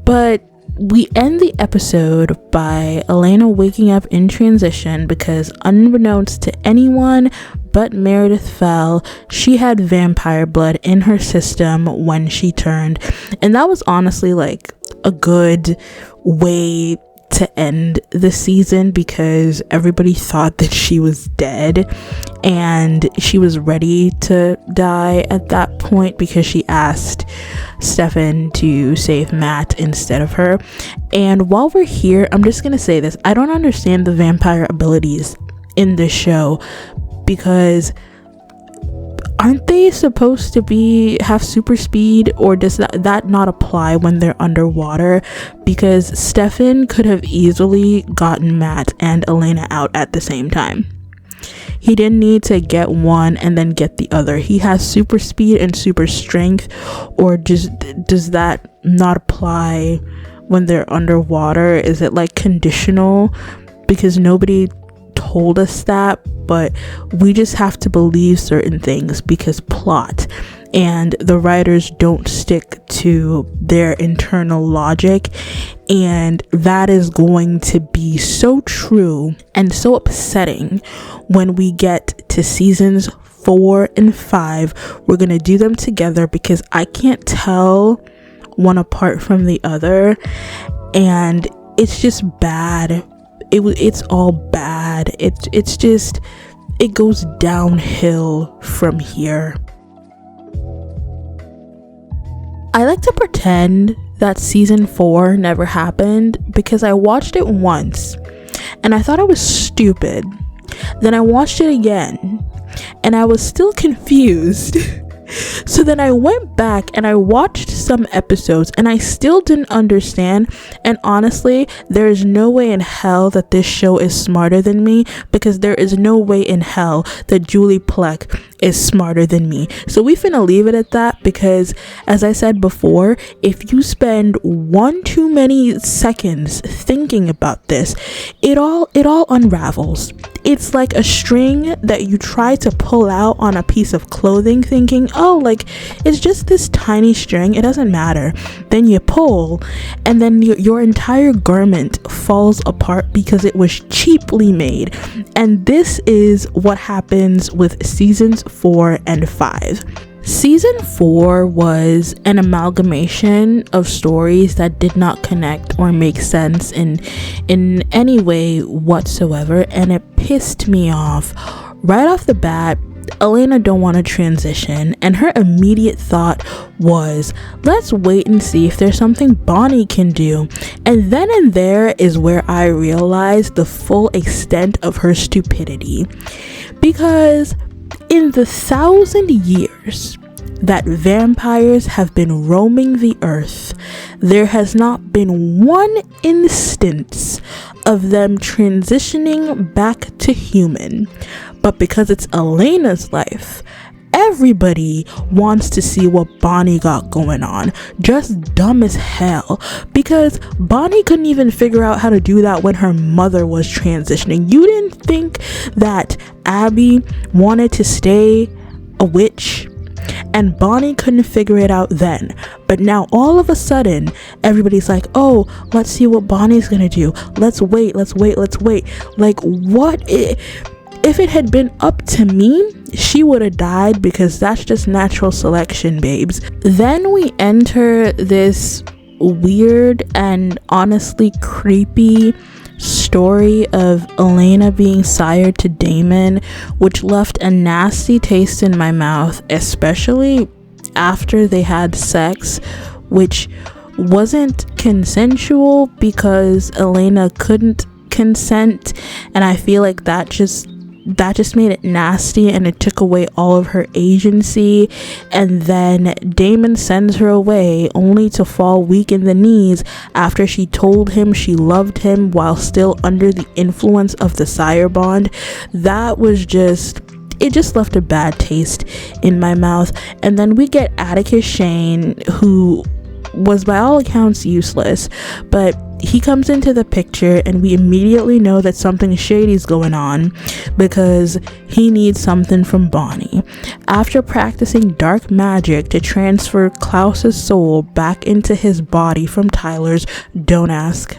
S1: But we end the episode by Elena waking up in transition because, unbeknownst to anyone but Meredith Fell, she had vampire blood in her system when she turned. And that was honestly like a good way to end the season because everybody thought that she was dead and she was ready to die at that point because she asked Stefan to save Matt instead of her. And while we're here, I'm just gonna say this: I don't understand the vampire abilities in this show, because aren't they supposed to have super speed, or does that not apply when they're underwater? Because Stefan could have easily gotten Matt and Elena out at the same time. He didn't need to get one and then get the other. He has super speed and super strength, or just does that not apply when they're underwater? Is it like conditional? Because nobody told us that, but we just have to believe certain things because plot, and the writers don't stick to their internal logic, and that is going to be so true and so upsetting when we get to seasons 4 and 5. We're gonna do them together because I can't tell one apart from the other, and it's just bad. It's all bad. It's just, it goes downhill from here. I like to pretend that season 4 never happened because I watched it once and I thought it was stupid. Then I watched it again and I was still confused. So then I went back and I watched some episodes and I still didn't understand. And honestly, there is no way in hell that this show is smarter than me, because there is no way in hell that Julie Plec is smarter than me. So we finna leave it at that, because as I said before, if you spend one too many seconds thinking about this, it all unravels. It's like a string that you try to pull out on a piece of clothing thinking, oh, like it's just this tiny string, it doesn't matter. Then you pull and then your entire garment falls apart because it was cheaply made. And this is what happens with seasons 4 and 5. Season 4 was an amalgamation of stories that did not connect or make sense in any way whatsoever, and it pissed me off right off the bat. Elena don't want to transition, and her immediate thought was, let's wait and see if there's something Bonnie can do. And then and there is where I realized the full extent of her stupidity. Because in the 1,000 years that vampires have been roaming the earth, there has not been one instance of them transitioning back to human. But because it's Elena's life, everybody wants to see what Bonnie got going on. Just dumb as hell. Because Bonnie couldn't even figure out how to do that when her mother was transitioning. You didn't think that Abby wanted to stay a witch? And Bonnie couldn't figure it out then. But now all of a sudden, everybody's like, oh, let's see what Bonnie's gonna do. Let's wait. Like, what? If it had been up to me, she would have died, because that's just natural selection, babes. Then we enter this weird and honestly creepy story of Elena being sired to Damon, which left a nasty taste in my mouth, especially after they had sex, which wasn't consensual because Elena couldn't consent, and I feel like that just made it nasty, and it took away all of her agency. And then Damon sends her away only to fall weak in the knees after she told him she loved him while still under the influence of the sire bond. That was just, it just left a bad taste in my mouth. And then we get Atticus Shane, who was by all accounts useless, but he comes into the picture and we immediately know that something shady's going on, because he needs something from Bonnie. After practicing dark magic to transfer Klaus's soul back into his body from Tyler's, don't ask,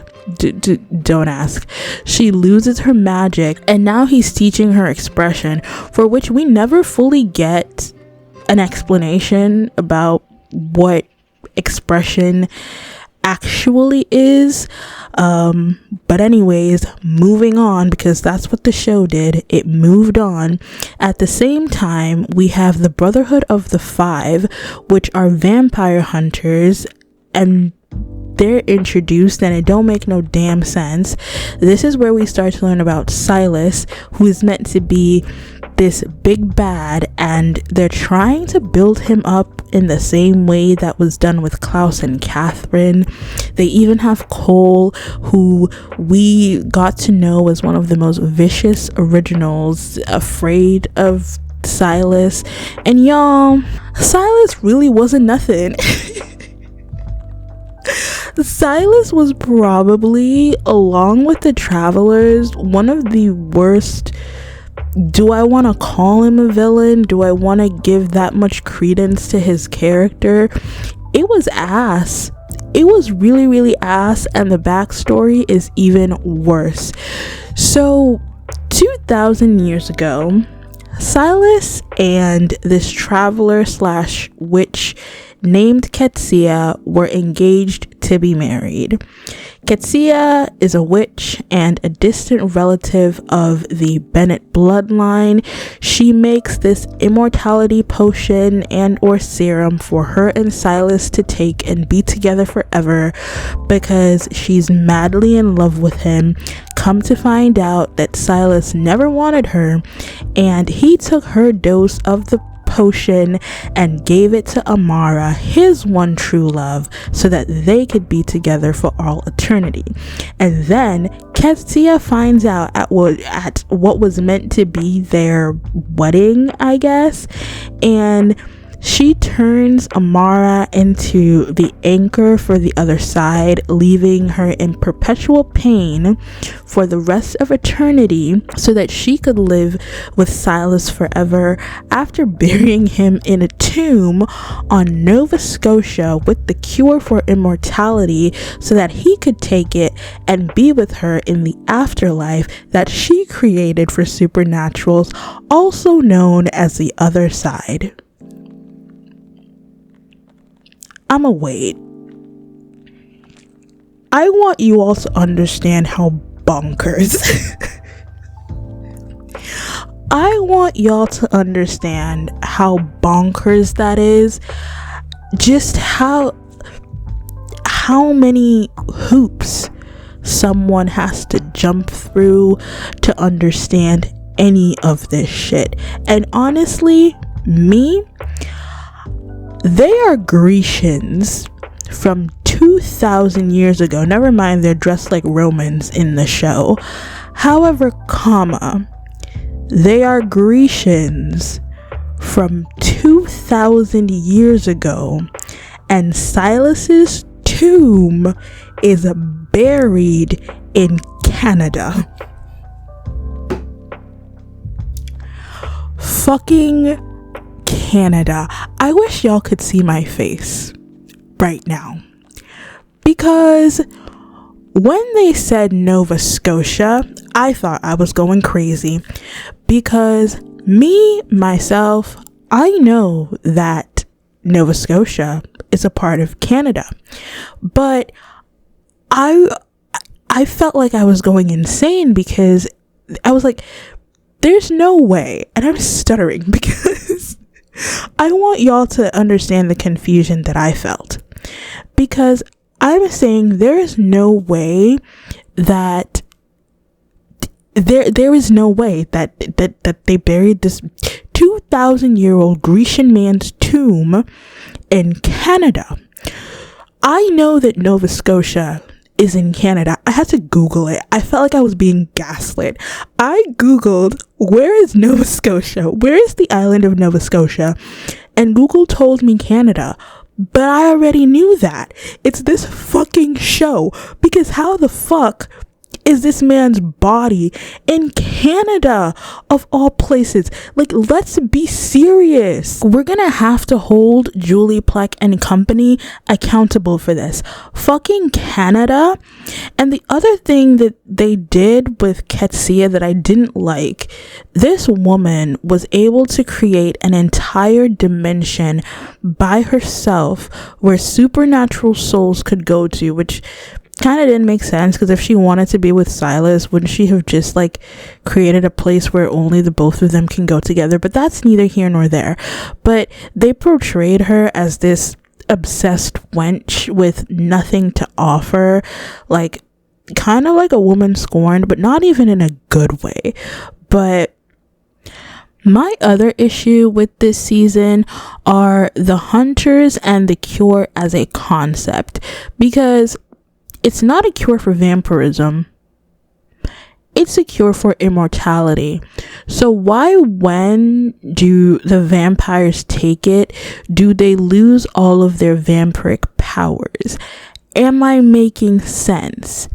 S1: she loses her magic, and now he's teaching her expression, for which we never fully get an explanation about what expression actually is. But anyways, moving on, because that's what the show did. It moved on. At the same time, we have the Brotherhood of the Five, which are vampire hunters, and they're introduced, and it don't make no damn sense. This is where we start to learn about Silas, who is meant to be this big bad, and they're trying to build him up in the same way that was done with Klaus and Catherine. They even have Cole, who we got to know as one of the most vicious originals, afraid of Silas. And y'all, Silas really wasn't nothing. Silas was probably, along with the Travelers, one of the worst. Do I want to call him a villain? Do I want to give that much credence to his character? It was ass. It was really, really ass, and the backstory is even worse. So, 2,000 years ago, Silas and this traveler slash witch named Ketsia were engaged to be married. Ketsia is a witch and a distant relative of the Bennett bloodline. She makes this immortality potion and or serum for her and Silas to take and be together forever, because she's madly in love with him. Come to find out that Silas never wanted her, and he took her dose of the potion and gave it to Amara, his one true love, so that they could be together for all eternity. And then Ketsia finds out at what was meant to be their wedding, I guess, and she turns Amara into the anchor for the other side, leaving her in perpetual pain for the rest of eternity so that she could live with Silas forever, after burying him in a tomb on Nova Scotia with the cure for immortality so that he could take it and be with her in the afterlife that she created for supernaturals, also known as the other side. I'ma wait. I want you all to understand how bonkers I want y'all to understand how bonkers that is. Just how many hoops someone has to jump through to understand any of this shit. And honestly, they are Grecians from 2,000 years ago. Never mind, they're dressed like Romans in the show. However, they are Grecians from 2,000 years ago, and Silas's tomb is buried in Canada. Fucking Canada. I wish y'all could see my face right now, because when they said Nova Scotia, I thought I was going crazy, because myself, I know that Nova Scotia is a part of Canada, but I felt like I was going insane, because I was like, there's no way, and I'm stuttering because I want y'all to understand the confusion that I felt, because I'm saying there is no way that there is no way that they buried this 2,000-year-old Grecian man's tomb in Canada. I know that Nova Scotia is in Canada. I had to Google it. I felt like I was being gaslit. I Googled, where is Nova Scotia? Where is the island of Nova Scotia? And Google told me Canada. But I already knew that. It's this fucking show. Because how the fuck is this man's body in Canada, of all places? Like, let's be serious. We're gonna have to hold Julie Plec and company accountable for this. Fucking Canada. And the other thing that they did with Ketsia that I didn't like, this woman was able to create an entire dimension by herself where supernatural souls could go to, which kind of didn't make sense, because if she wanted to be with Silas, wouldn't she have just like created a place where only the both of them can go together? But that's neither here nor there. But they portrayed her as this obsessed wench with nothing to offer, like kind of like a woman scorned, but not even in a good way. But my other issue with this season are the hunters and the cure as a concept, because it's not a cure for vampirism. It's a cure for immortality. So why, when do the vampires take it, do they lose all of their vampiric powers? Am I making sense?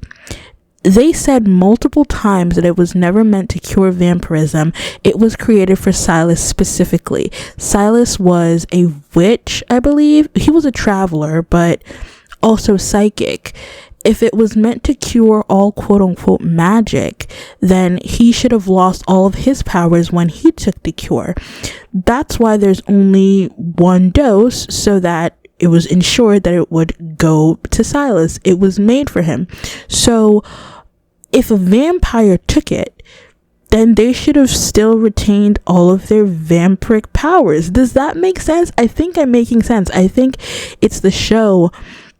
S1: They said multiple times that it was never meant to cure vampirism. It was created for Silas specifically. Silas was a witch, I believe. He was a traveler, but also psychic. If it was meant to cure all quote-unquote magic, then he should have lost all of his powers when he took the cure. That's why there's only one dose, so that it was ensured that it would go to Silas. It was made for him. So if a vampire took it, then they should have still retained all of their vampiric powers. Does that make sense? I think I'm making sense. I think it's the show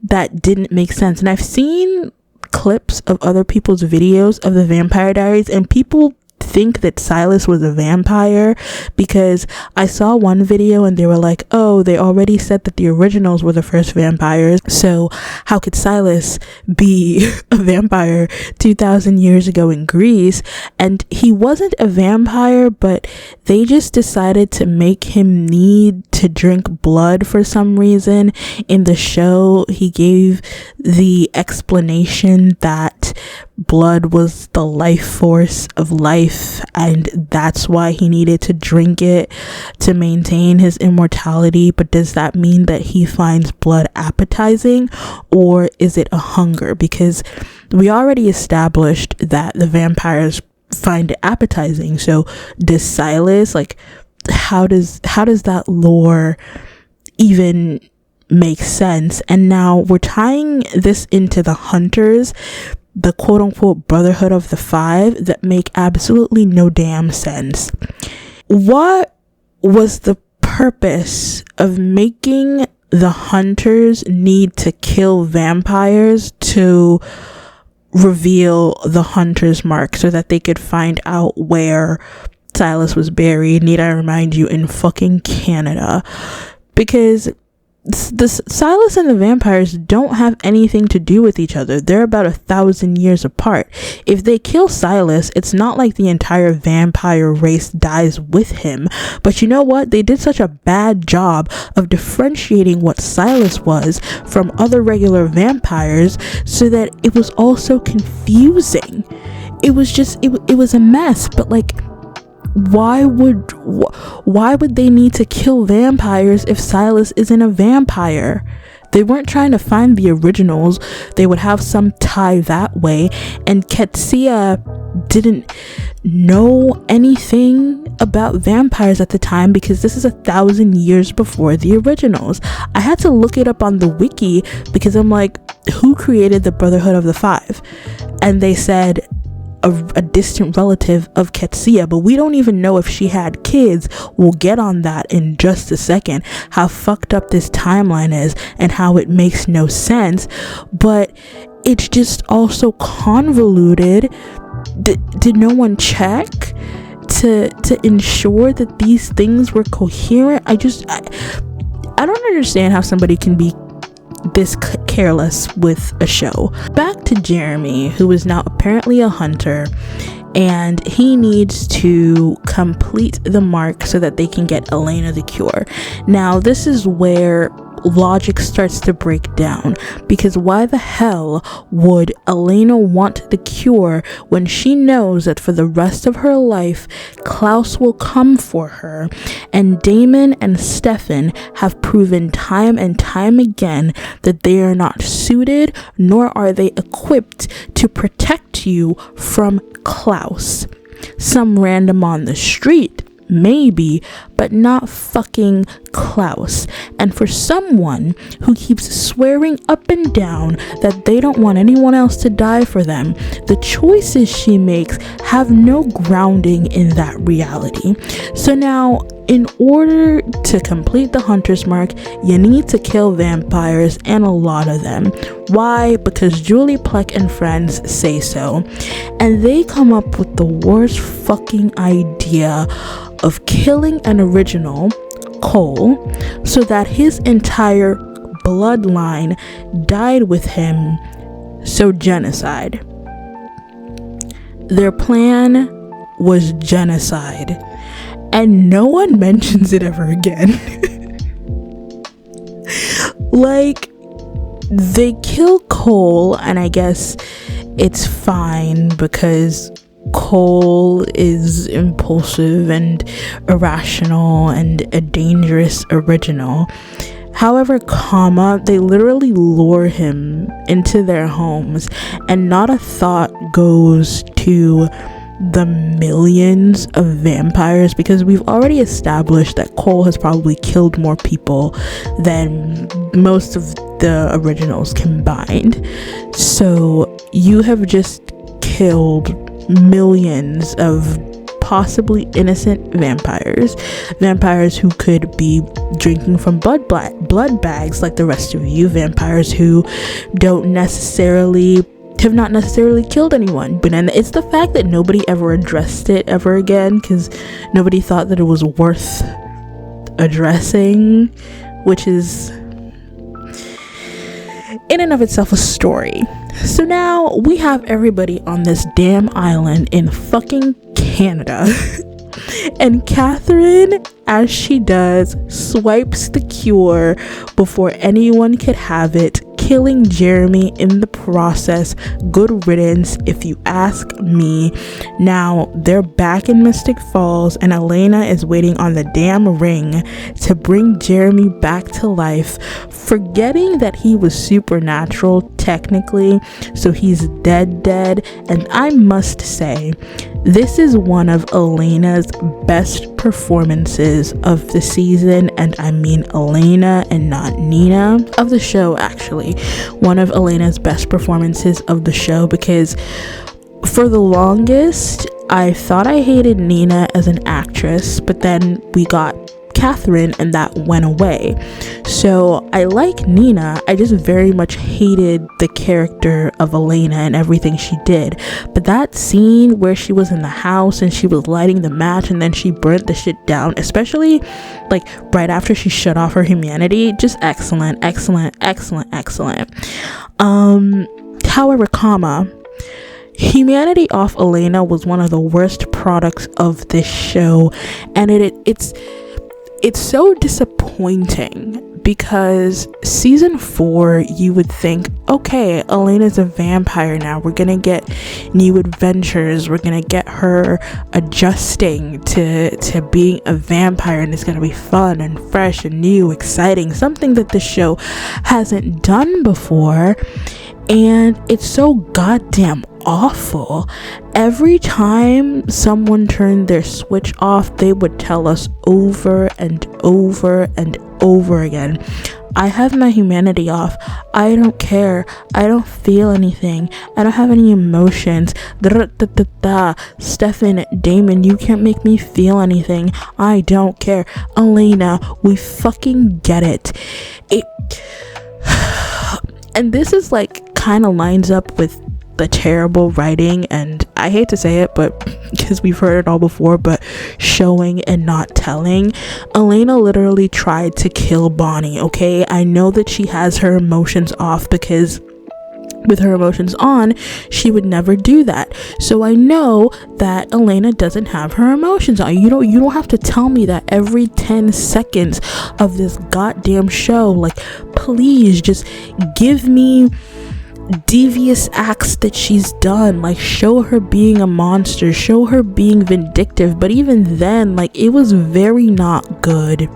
S1: that didn't make sense. And I've seen clips of other people's videos of the Vampire Diaries, and people think that Silas was a vampire, because I saw one video and they were like, oh, they already said that the originals were the first vampires, so how could Silas be a vampire 2,000 years ago in Greece? And he wasn't a vampire, but they just decided to make him need to drink blood for some reason. In the show, he gave the explanation that blood was the life force of life, and that's why he needed to drink it to maintain his immortality. But does that mean that he finds blood appetizing, or is it a hunger? Because we already established that the vampires find it appetizing. So does Silas, like, how does that lore even make sense? And now we're tying this into the hunters, the quote-unquote Brotherhood of the Five that make absolutely no damn sense. What was the purpose of making the hunters need to kill vampires to reveal the hunter's mark so that they could find out where Silas was buried? Need I remind you, in fucking Canada? Because Silas and the vampires don't have anything to do with each other. They're about 1,000 years apart. If they kill Silas, it's not like the entire vampire race dies with him. But you know what? They did such a bad job of differentiating what Silas was from other regular vampires so that it was also confusing. It was just, it was a mess. But like, why would they need to kill vampires if Silas isn't a vampire? They weren't trying to find the originals. They would have some tie that way. And Ketsia didn't know anything about vampires at the time because this is 1,000 years before the originals. I had to look it up on the wiki because I'm like, who created the Brotherhood of the Five? And they said a distant relative of Ketsia, but we don't even know if she had kids. We'll get on that in just a second, how fucked up this timeline is and how it makes no sense. But it's just also convoluted. Did no one check to ensure that these things were coherent? I don't understand how somebody can be this careless with a show. Back to Jeremy, who is now apparently a hunter, and he needs to complete the mark so that they can get Elena the cure. Now, this is where logic starts to break down, because why the hell would Elena want the cure when she knows that for the rest of her life Klaus will come for her, and Damon and Stefan have proven time and time again that they are not suited nor are they equipped to protect you from Klaus. Some random on the street, maybe, but not fucking Klaus. And for someone who keeps swearing up and down that they don't want anyone else to die for them, the choices she makes have no grounding in that reality. So now, in order to complete the hunter's mark, you need to kill vampires, and a lot of them. Why? Because Julie Plec and friends say so. And they come up with the worst fucking idea of killing an original, Cole, so that his entire bloodline died with him. So genocide. Their plan was genocide. And no one mentions it ever again. Like, they kill Cole, and I guess it's fine because Cole is impulsive and irrational and a dangerous original. However, they literally lure him into their homes, and not a thought goes to the millions of vampires, because we've already established that Cole has probably killed more people than most of the originals combined. So you have just killed millions of possibly innocent vampires who could be drinking from blood bags like the rest of you, vampires who have not necessarily killed anyone. But then it's the fact that nobody ever addressed it ever again, because nobody thought that it was worth addressing, which is in and of itself a story. So now we have everybody on this damn island in fucking Canada. And Catherine, as she does, swipes the cure before anyone could have it, killing Jeremy in the process. Good riddance, if you ask me. Now they're back in Mystic Falls, and Elena is waiting on the damn ring to bring Jeremy back to life, forgetting that he was supernatural technically, so he's dead. And I must say, this is one of Elena's best performances of the season, and I mean Elena and not Nina, of the show actually. One of Elena's best performances of the show, because for the longest I thought I hated Nina as an actress, but then we got Catherine and that went away. So I like Nina, I just very much hated the character of Elena and everything she did. But that scene where she was in the house and she was lighting the match and then she burnt the shit down, especially like right after she shut off her humanity, just excellent. However, humanity off Elena was one of the worst products of this show, and it's so disappointing, because season 4 you would think, okay, Elena's a vampire now, we're gonna get new adventures, we're gonna get her adjusting to being a vampire, and it's gonna be fun and fresh and new, exciting, something that the show hasn't done before. And it's so goddamn awful. Every time someone turned their switch off, they would tell us over and over and over again, I have my humanity off, I don't care, I don't feel anything, I don't have any emotions, Stefan, Damon, you can't make me feel anything, I don't care. Elena, we fucking get it. And this is like kind of lines up with the terrible writing, and I hate to say it, but because we've heard it all before, but showing and not telling. Elena literally tried to kill Bonnie, okay? I know that she has her emotions off, because with her emotions on, she would never do that. So I know that Elena doesn't have her emotions on. You don't have to tell me that every 10 seconds of this goddamn show. Like, please just give me devious acts that she's done, like show her being a monster, show her being vindictive. But even then, like, it was very not good.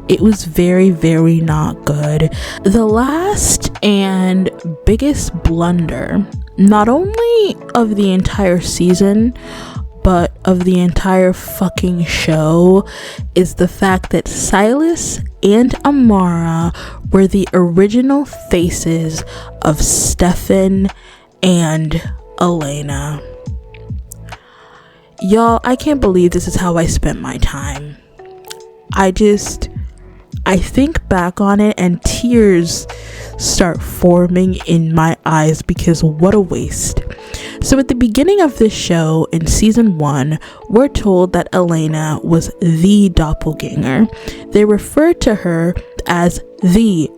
S1: It was very, very not good. The last and biggest blunder, not only of the entire season, but of the entire fucking show, is the fact that Silas and Amara were the original faces of Stefan and Elena. Y'all, I can't believe this is how I spent my time. I think back on it and tears start forming in my eyes, because what a waste. So at the beginning of this show, in season 1, we're told that Elena was the doppelganger. They refer to her as the,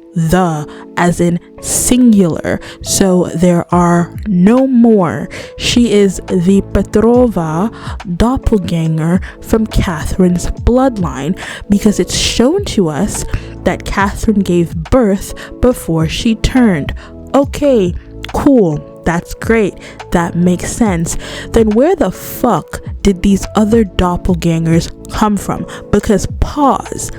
S1: as in singular, so there are no more. She is the Petrova doppelganger from Catherine's bloodline, because it's shown to us that Catherine gave birth before she turned. Okay, cool. That's great. That makes sense. Then where the fuck did these other doppelgangers come from? Because pause.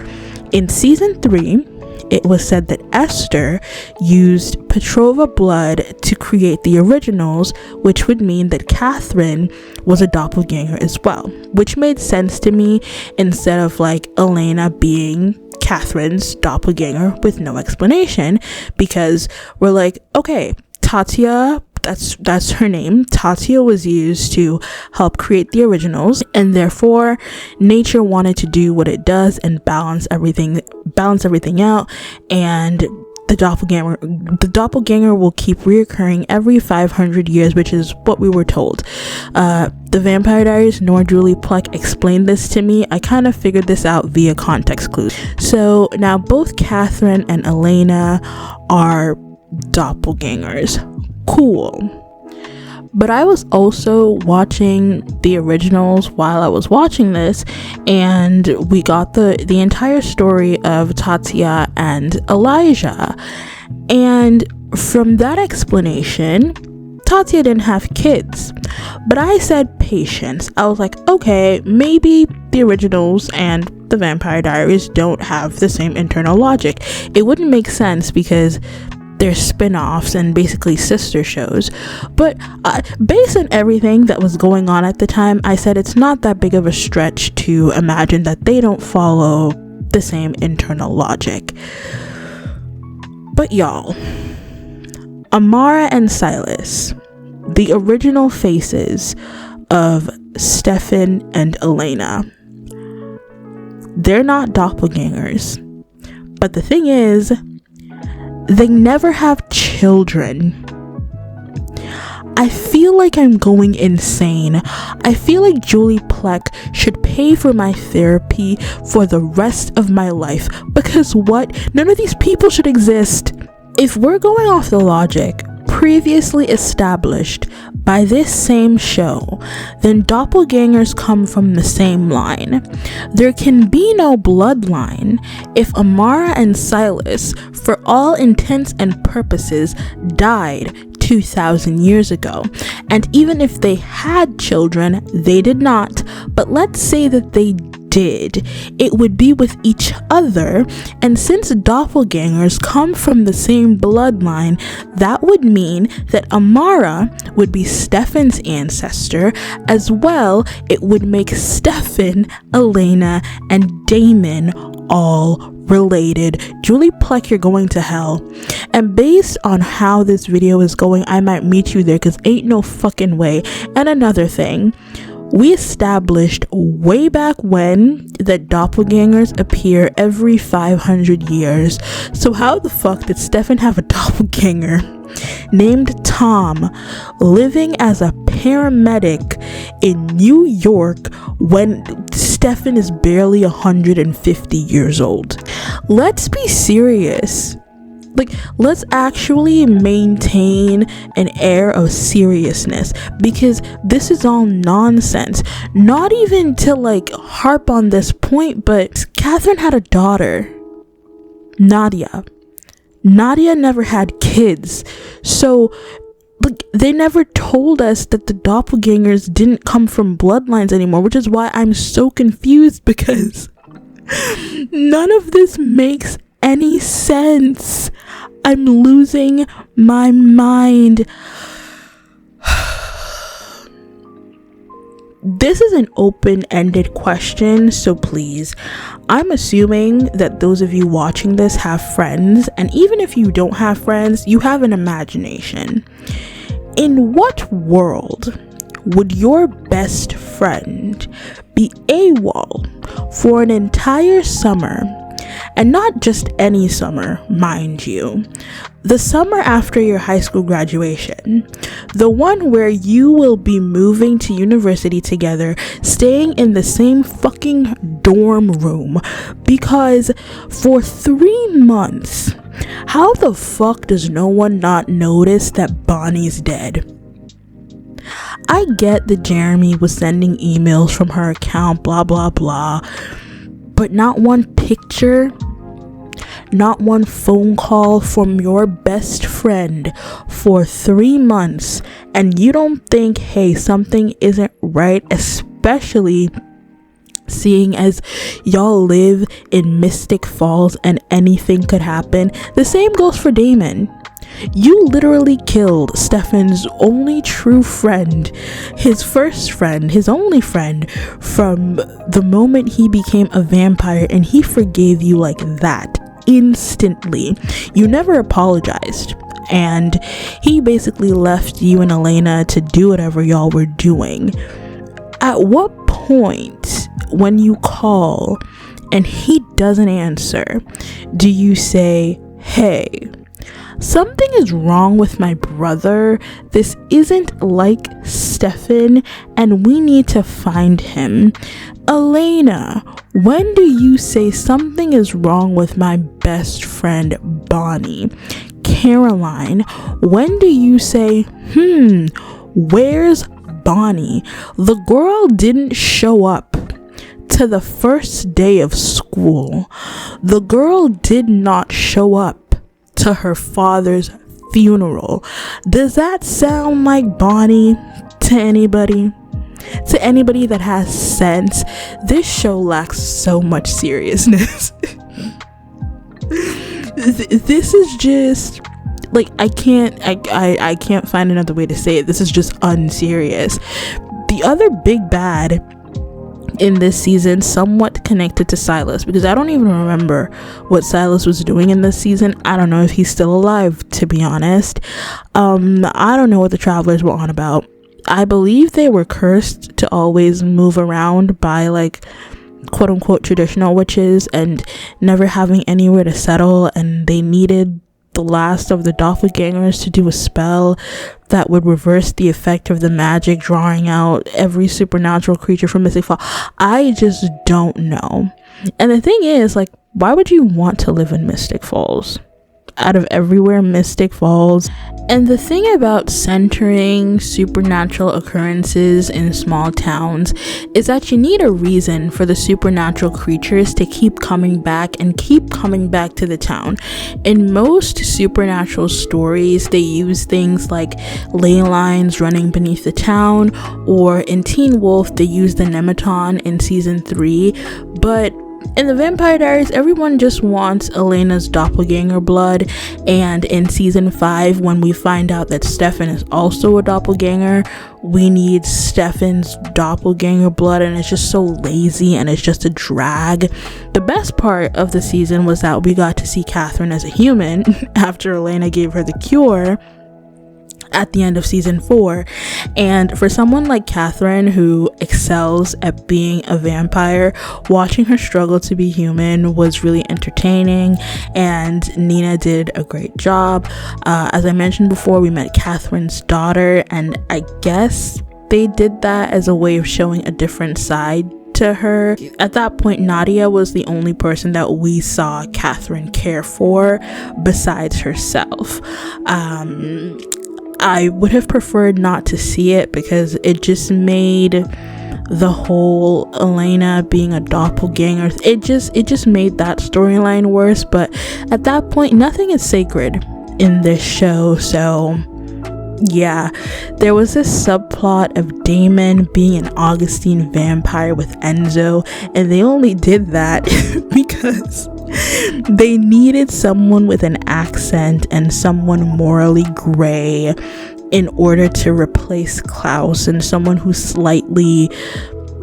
S1: In season 3, it was said that Esther used Petrova blood to create the originals, which would mean that Catherine was a doppelganger as well, which made sense to me, instead of like Elena being Catherine's doppelganger with no explanation, because we're like, okay, Tatia, that's her name. Tatia was used to help create the originals, and therefore nature wanted to do what it does and balance everything out, and the doppelganger will keep reoccurring every 500 years, which is what we were told. The Vampire Diaries nor Julie Plec explained this to me. I kind of figured this out via context clues. So now both Catherine and Elena are doppelgangers. Cool. But I was also watching the originals while I was watching this, and we got the entire story of Tatia and Elijah. And from that explanation, Tatia didn't have kids. But I said patience. I was like, okay, maybe the originals and the Vampire Diaries don't have the same internal logic. It wouldn't make sense, because their spin-offs and basically sister shows. But based on everything that was going on at the time, I said it's not that big of a stretch to imagine that they don't follow the same internal logic. But y'all, Amara and Silas, the original faces of Stefan and Elena, they're not doppelgangers. But the thing is, they never have children. I feel like I'm going insane. I feel like Julie Plec should pay for my therapy for the rest of my life. Because what? None of these people should exist. If we're going off the logic previously established by this same show, then doppelgangers come from the same line. There can be no bloodline if Amara and Silas, for all intents and purposes, died 2,000 years ago. And even if they had children, they did not. But let's say that they did, it would be with each other, and since doppelgangers come from the same bloodline, that would mean that Amara would be Stefan's ancestor. As well, it would make Stefan, Elena, and Damon all related. Julie Plec, you're going to hell. And based on how this video is going, I might meet you there, because ain't no fucking way. And another thing, we established way back when that doppelgangers appear every 500 years. So how the fuck did Stefan have a doppelganger named Tom living as a paramedic in New York when Stefan is barely 150 years old? Let's be serious. Like, let's actually maintain an air of seriousness, because this is all nonsense. Not even to like harp on this point, but Catherine had a daughter, Nadia. Nadia never had kids, so like they never told us that the doppelgangers didn't come from bloodlines anymore, which is why I'm so confused, because none of this makes any sense. I'm losing my mind. This is an open-ended question, so please, I'm assuming that those of you watching this have friends, and even if you don't have friends, you have an imagination. In what world would your best friend be AWOL for an entire summer? And not just any summer, mind you. The summer after your high school graduation. The one where you will be moving to university together, staying in the same fucking dorm room. Because for 3 months, how the fuck does no one not notice that Bonnie's dead? I get that Jeremy was sending emails from her account, blah blah blah. But not one picture, not one phone call from your best friend for 3 months, and you don't think, hey, something isn't right, especially seeing as y'all live in Mystic Falls and anything could happen. The same goes for Damon. You literally killed Stefan's only true friend, his first friend, his only friend, from the moment he became a vampire, and he forgave you like that instantly. You never apologized, and he basically left you and Elena to do whatever y'all were doing. At what point, when you call and he doesn't answer, do you say, hey, something is wrong with my brother, this isn't like Stefan, and we need to find him? Elena, when do you say something is wrong with my best friend Bonnie? Caroline, when do you say, where's Bonnie? The girl didn't show up to the first day of school. The girl did not show up to her father's funeral. Does that sound like Bonnie to anybody? To anybody that has sense? This show lacks so much seriousness. This is just like, I can't find another way to say it. This is just unserious. The other big bad in this season, somewhat connected to Silas, because I don't even remember what Silas was doing in this season. I don't know if he's still alive, to be honest. I don't know what the travelers were on about. I believe they were cursed to always move around by, like, quote unquote traditional witches and never having anywhere to settle, and they needed the last of the doppelgangers to do a spell that would reverse the effect of the magic, drawing out every supernatural creature from Mystic Falls. I just don't know. And the thing is, like, why would you want to live in Mystic Falls? Out of everywhere, Mystic Falls. And the thing about centering supernatural occurrences in small towns is that you need a reason for the supernatural creatures to keep coming back and keep coming back to the town. In most supernatural stories, they use things like ley lines running beneath the town, or in Teen Wolf, they use the Nematon in season 3, but in the Vampire Diaries, everyone just wants Elena's doppelganger blood, and in season 5, when we find out that Stefan is also a doppelganger, we need Stefan's doppelganger blood, and it's just so lazy and it's just a drag. The best part of the season was that we got to see Catherine as a human after Elena gave her the cure at the end of season 4. And for someone like Catherine, who excels at being a vampire, watching her struggle to be human was really entertaining, and Nina did a great job. As I mentioned before, we met Catherine's daughter, and I guess they did that as a way of showing a different side to her. At that point, Nadia was the only person that we saw Catherine care for besides herself. I would have preferred not to see it, because it just made the whole Elena being a doppelganger, it just made that storyline worse. But at that point, nothing is sacred in this show, so yeah. There was this subplot of Damon being an Augustine vampire with Enzo, and they only did that because they needed someone with an accent and someone morally gray in order to replace Klaus, and someone who slightly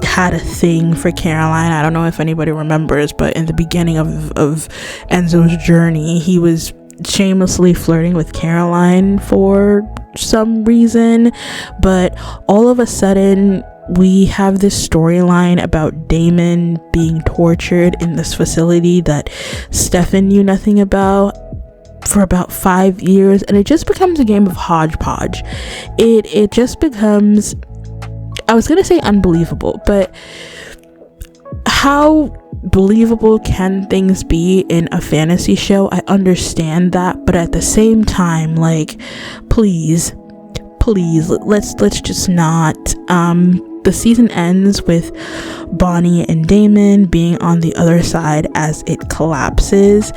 S1: had a thing for Caroline. I don't know if anybody remembers, but in the beginning of Enzo's journey, he was shamelessly flirting with Caroline for some reason. But all of a sudden, we have this storyline about Damon being tortured in this facility that Stefan knew nothing about for about 5 years, and it just becomes a game of hodgepodge. It just becomes, I was gonna say unbelievable, but how believable can things be in a fantasy show? I understand that, but at the same time, like, please, let's just not. The season ends with Bonnie and Damon being on the other side as it collapses,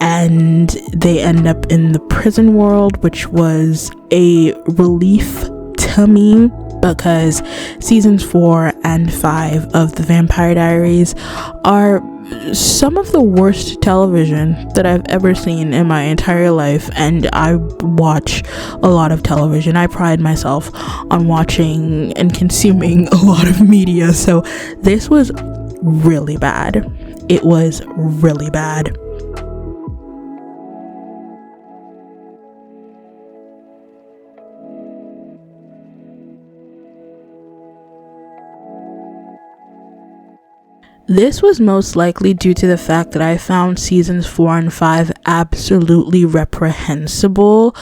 S1: and they end up in the prison world, which was a relief to me, because seasons 4 and 5 of the Vampire Diaries are some of the worst television that I've ever seen in my entire life. And I watch a lot of television. I pride myself on watching and consuming a lot of media, so this was really bad. It was really bad. This was most likely due to the fact that I found seasons 4 and 5 absolutely reprehensible,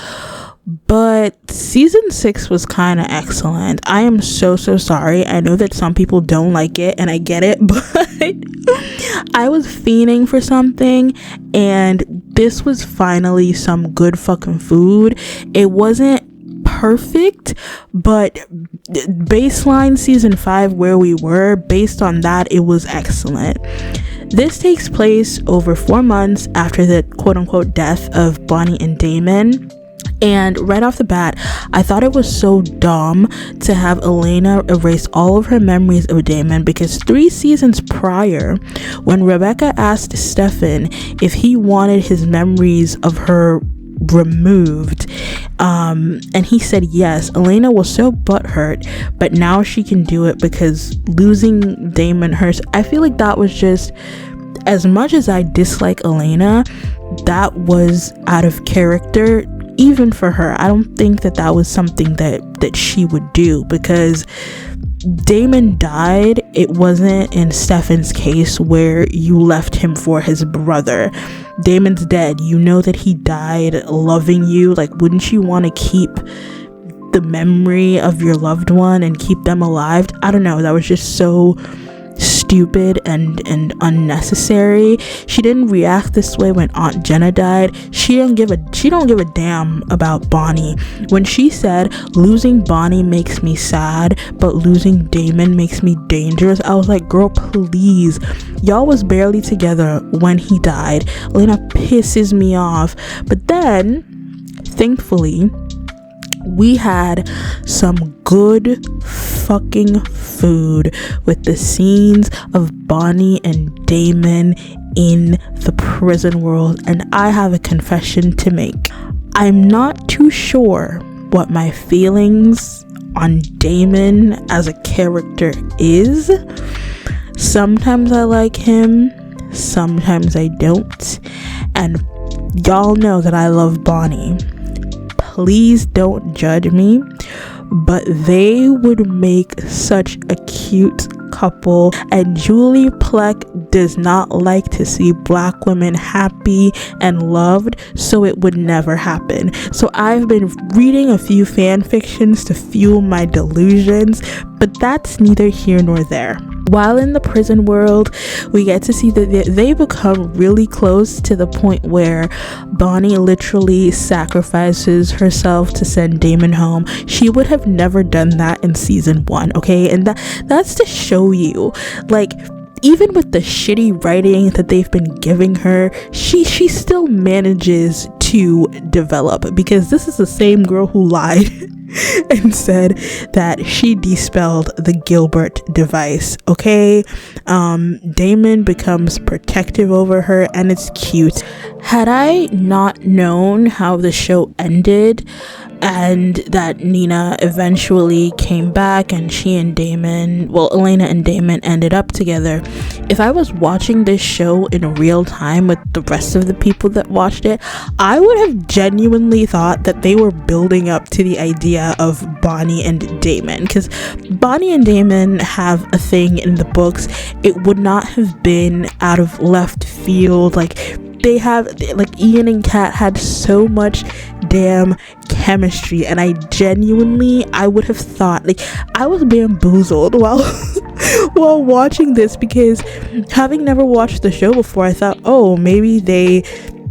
S1: but season 6 was kind of excellent. I am so sorry. I know that some people don't like it, and I get it, but I was fiending for something, and this was finally some good fucking food. It wasn't perfect, but baseline season 5 where we were, based on that, it was excellent. This takes place over 4 months after the quote-unquote death of Bonnie and Damon. And right off the bat, I thought it was so dumb to have Elena erase all of her memories of Damon, because 3 seasons prior, when Rebecca asked Stefan if he wanted his memories of her removed. And he said yes. Elena was so butthurt, but now she can do it because losing Damon hurts. I feel like that was just, as much as I dislike Elena, that was out of character even for her. I don't think that was something that she would do, because Damon died. It wasn't in Stefan's case where you left him for his brother. Damon's dead. You know that he died loving you. Like, wouldn't you want to keep the memory of your loved one and keep them alive? I don't know. That was just so stupid and unnecessary. She didn't react this way when Aunt Jenna died. She don't give a damn about Bonnie. When she said losing Bonnie makes me sad, but losing Damon makes me dangerous, I was like, girl, please. Y'all was barely together when he died. Elena pisses me off. But then, thankfully, we had some good fucking food with the scenes of Bonnie and Damon in the prison world, and I have a confession to make. I'm not too sure what my feelings on Damon as a character is. Sometimes I like him, sometimes I don't, and y'all know that I love Bonnie. Please don't judge me, but they would make such a cute couple, and Julie Plec does not like to see black women happy and loved, so it would never happen. So I've been reading a few fan fictions to fuel my delusions, but that's neither here nor there. While in the prison world, we get to see that they become really close, to the point where Bonnie literally sacrifices herself to send Damon home. She would have never done that in season 1, okay? And that's to show you, like, even with the shitty writing that they've been giving her, she still manages to develop, because this is the same girl who lied and said that she dispelled the Gilbert device, okay? Damon becomes protective over her, and it's cute. Had I not known how the show ended, and that Nina eventually came back and she and Damon, well, Elena and Damon ended up together, if I was watching this show in real time with the rest of the people that watched it, I would have genuinely thought that they were building up to the idea of Bonnie and Damon, because Bonnie and Damon have a thing in the books. It would not have been out of left field. Like, they have, like, Ian and Kat had so much damn chemistry, and I would have thought, like, I was bamboozled while watching this, because having never watched the show before, I thought, oh, maybe they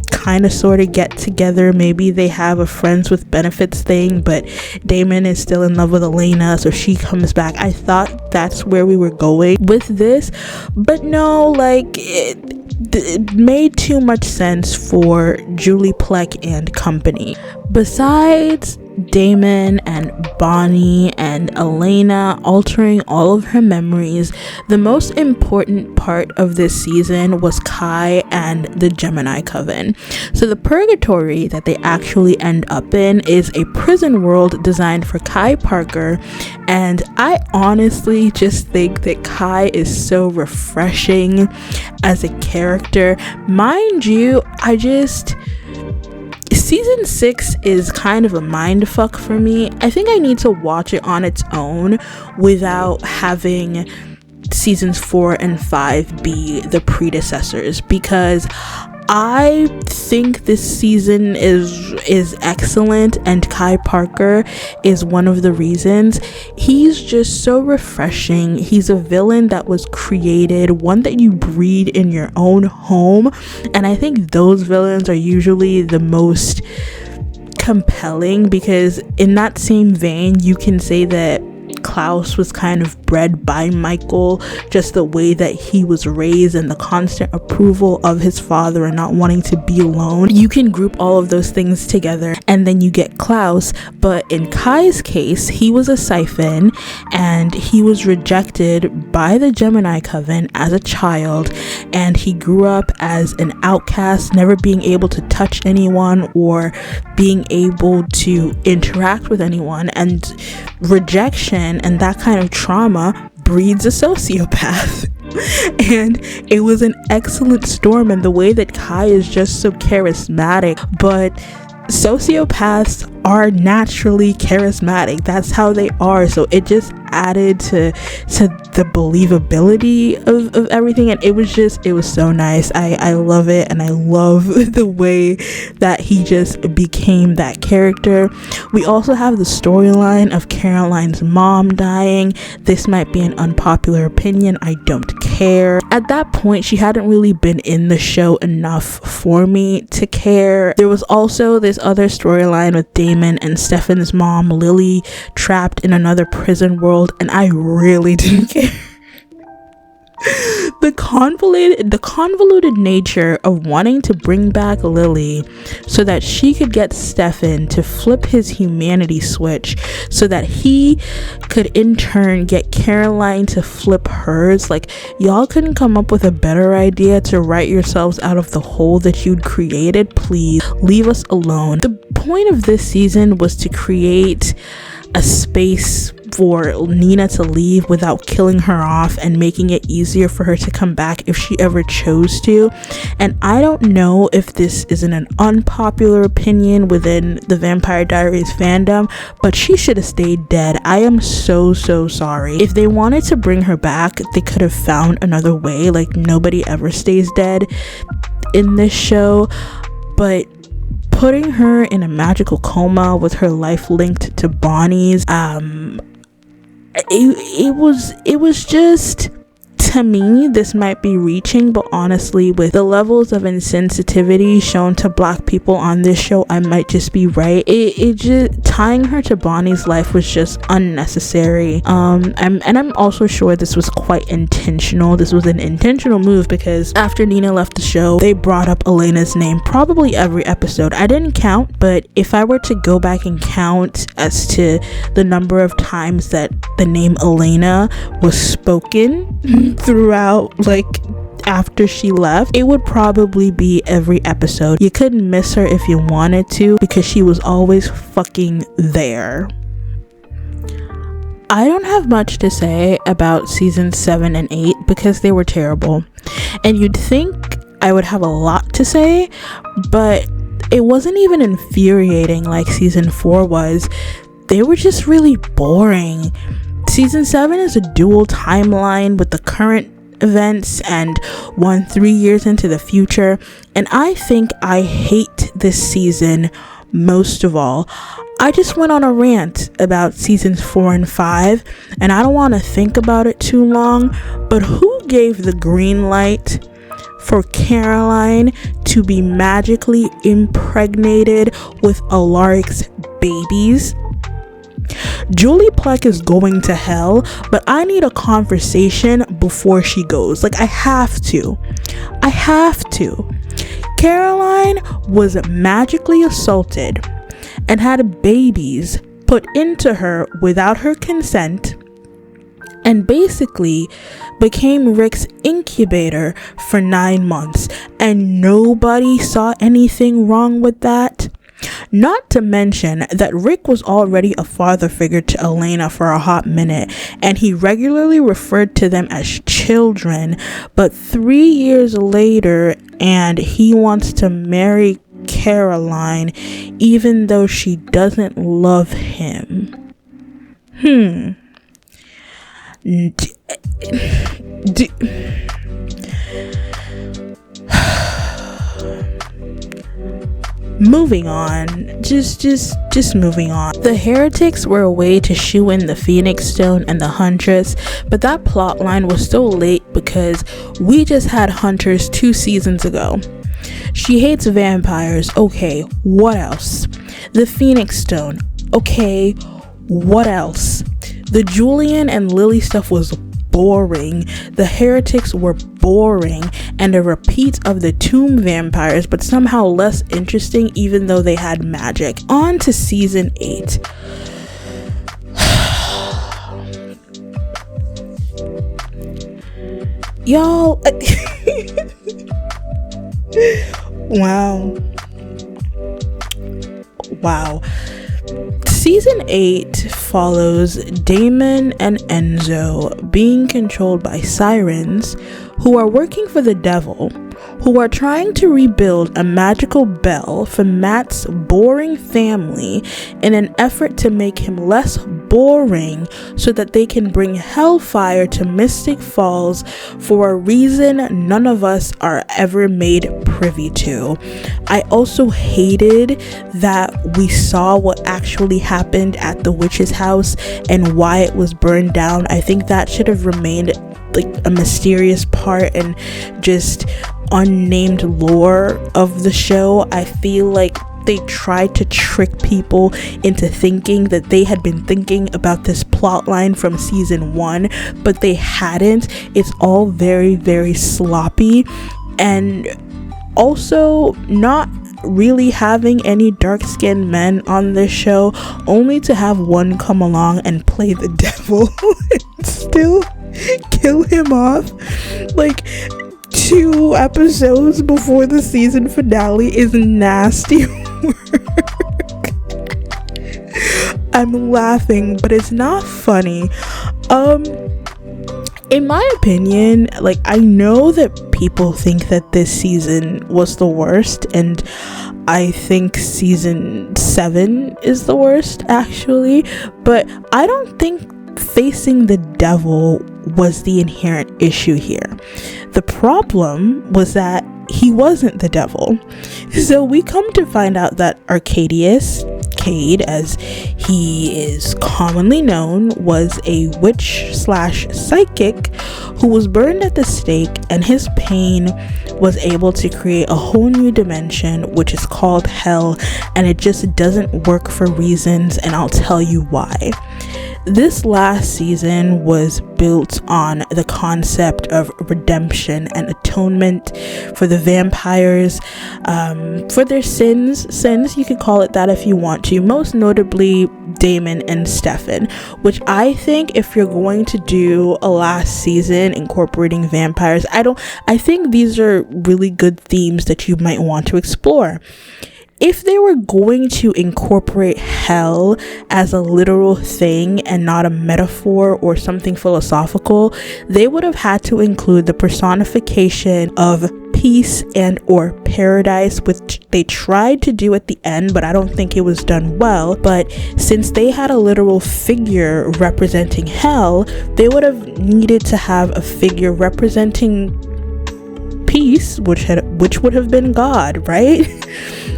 S1: kind of sort of get together, maybe they have a friends with benefits thing, but Damon is still in love with Elena, so she comes back. I thought that's where we were going with this, but no, like, it made too much sense for Julie Plec and company. Besides Damon and Bonnie and Elena altering all of her memories, the most important part of this season was Kai and the Gemini Coven. So the purgatory that they actually end up in is a prison world designed for Kai Parker, and I honestly just think that Kai is so refreshing as a character. Mind you, season 6 is kind of a mind fuck for me. I think I need to watch it on its own without having seasons 4 and 5 be the predecessors, because I think this season is excellent, and Kai Parker is one of the reasons. He's just so refreshing. He's a villain that was created, one that you breed in your own home, and I think those villains are usually the most compelling, because in that same vein, you can say that Klaus was kind of bred by Michael, just the way that he was raised and the constant approval of his father and not wanting to be alone. You can group all of those things together and then you get Klaus. But in Kai's case, he was a siphon and he was rejected by the Gemini Coven as a child, and he grew up as an outcast, never being able to touch anyone or being able to interact with anyone. And rejection and that kind of trauma breeds a sociopath. And it was an excellent storm, and the way that Kai is just so charismatic. But sociopaths are naturally charismatic. That's how they are. So it just added to the believability of everything, and it was so nice. I love it, and I love the way that he just became that character. We also have the storyline of Caroline's mom dying. This might be an unpopular opinion, I don't care. At that point, she hadn't really been in the show enough for me to care. There was also this other storyline with Damon and Stefan's mom, Lily, trapped in another prison world, and I really didn't care. The convoluted nature of wanting to bring back Lily so that she could get Stefan to flip his humanity switch so that he could in turn get Caroline to flip hers. Like, y'all couldn't come up with a better idea to write yourselves out of the hole that you'd created? Please leave us alone. The point of this season was to create a space for Nina to leave without killing her off and making it easier for her to come back if she ever chose to. And I don't know if this isn't an unpopular opinion within the Vampire Diaries fandom, but she should have stayed dead. I am so sorry. If they wanted to bring her back, they could have found another way. Like, nobody ever stays dead in this show, but putting her in a magical coma with her life linked to Bonnie's, it was just, to me, this might be reaching, but honestly, with the levels of insensitivity shown to Black people on this show, I might just be right. It just, tying her to Bonnie's life was just unnecessary. I'm also sure this was quite intentional. This was an intentional move, because after Nina left the show, they brought up Elena's name probably every episode. I didn't count, but if I were to go back and count as to the number of times that the name Elena was spoken throughout, like, after she left, it would probably be every episode. You couldn't miss her if you wanted to, because she was always fucking there. I don't have much to say about seasons 7 and 8 because they were terrible, and you'd think I would have a lot to say, but it wasn't even infuriating like season 4 was. They were just really boring. Season 7 is a dual timeline with the current events and one 3 years into the future, and I think I hate this season most of all. I just went on a rant about seasons 4 and 5, and I don't want to think about it too long, but who gave the green light for Caroline to be magically impregnated with Alaric's babies? Julie Plec is going to hell, but I need a conversation before she goes. Like, I have to. Caroline was magically assaulted and had babies put into her without her consent, and basically became Rick's incubator for 9 months, and nobody saw anything wrong with that. Not to mention that Rick was already a father figure to Elena for a hot minute, and he regularly referred to them as children. But 3 years later, and he wants to marry Caroline even though she doesn't love him. Moving on, just moving on. The heretics were a way to shoo in the Phoenix Stone and the Huntress, but that plot line was so late because we just had Hunters 2 seasons ago. She hates vampires, okay, what else? The Phoenix Stone, okay, what else? The Julian and Lily stuff was boring. The heretics were boring and a repeat of the tomb vampires, but somehow less interesting even though they had magic. On to season 8. Y'all, wow. Season 8 follows Damon and Enzo being controlled by sirens who are working for the devil, who are trying to rebuild a magical bell for Matt's boring family in an effort to make him less boring so that they can bring hellfire to Mystic Falls for a reason none of us are ever made privy to. I also hated that we saw what actually happened at the witch's house and why it was burned down. I think that should have remained like a mysterious part and just unnamed lore of the show. I feel like they tried to trick people into thinking that they had been thinking about this plot line from season 1, but they hadn't. It's all very, very sloppy, and also not really having any dark-skinned men on this show, only to have one come along and play the devil and still kill him off like 2 episodes before the season finale is nasty work. I'm laughing, but it's not funny. In my opinion, like, I know that people think that this season was the worst, and I think season 7 is the worst actually, but I don't think facing the devil was the inherent issue here. The problem was that he wasn't the devil. So we come to find out that Arcadius, Cade as he is commonly known, was a witch/psychic who was burned at the stake, and his pain was able to create a whole new dimension which is called hell, and it just doesn't work for reasons, and I'll tell you why. This last season was built on the concept of redemption and atonement for the vampires, for their sins, you could call it that if you want to, most notably Damon and Stefan, which I think if you're going to do a last season incorporating vampires, I think these are really good themes that you might want to explore. If they were going to incorporate hell as a literal thing and not a metaphor or something philosophical, they would have had to include the personification of peace and or paradise, which they tried to do at the end, but I don't think it was done well. But since they had a literal figure representing hell, they would have needed to have a figure representing peace, which would have been God, right?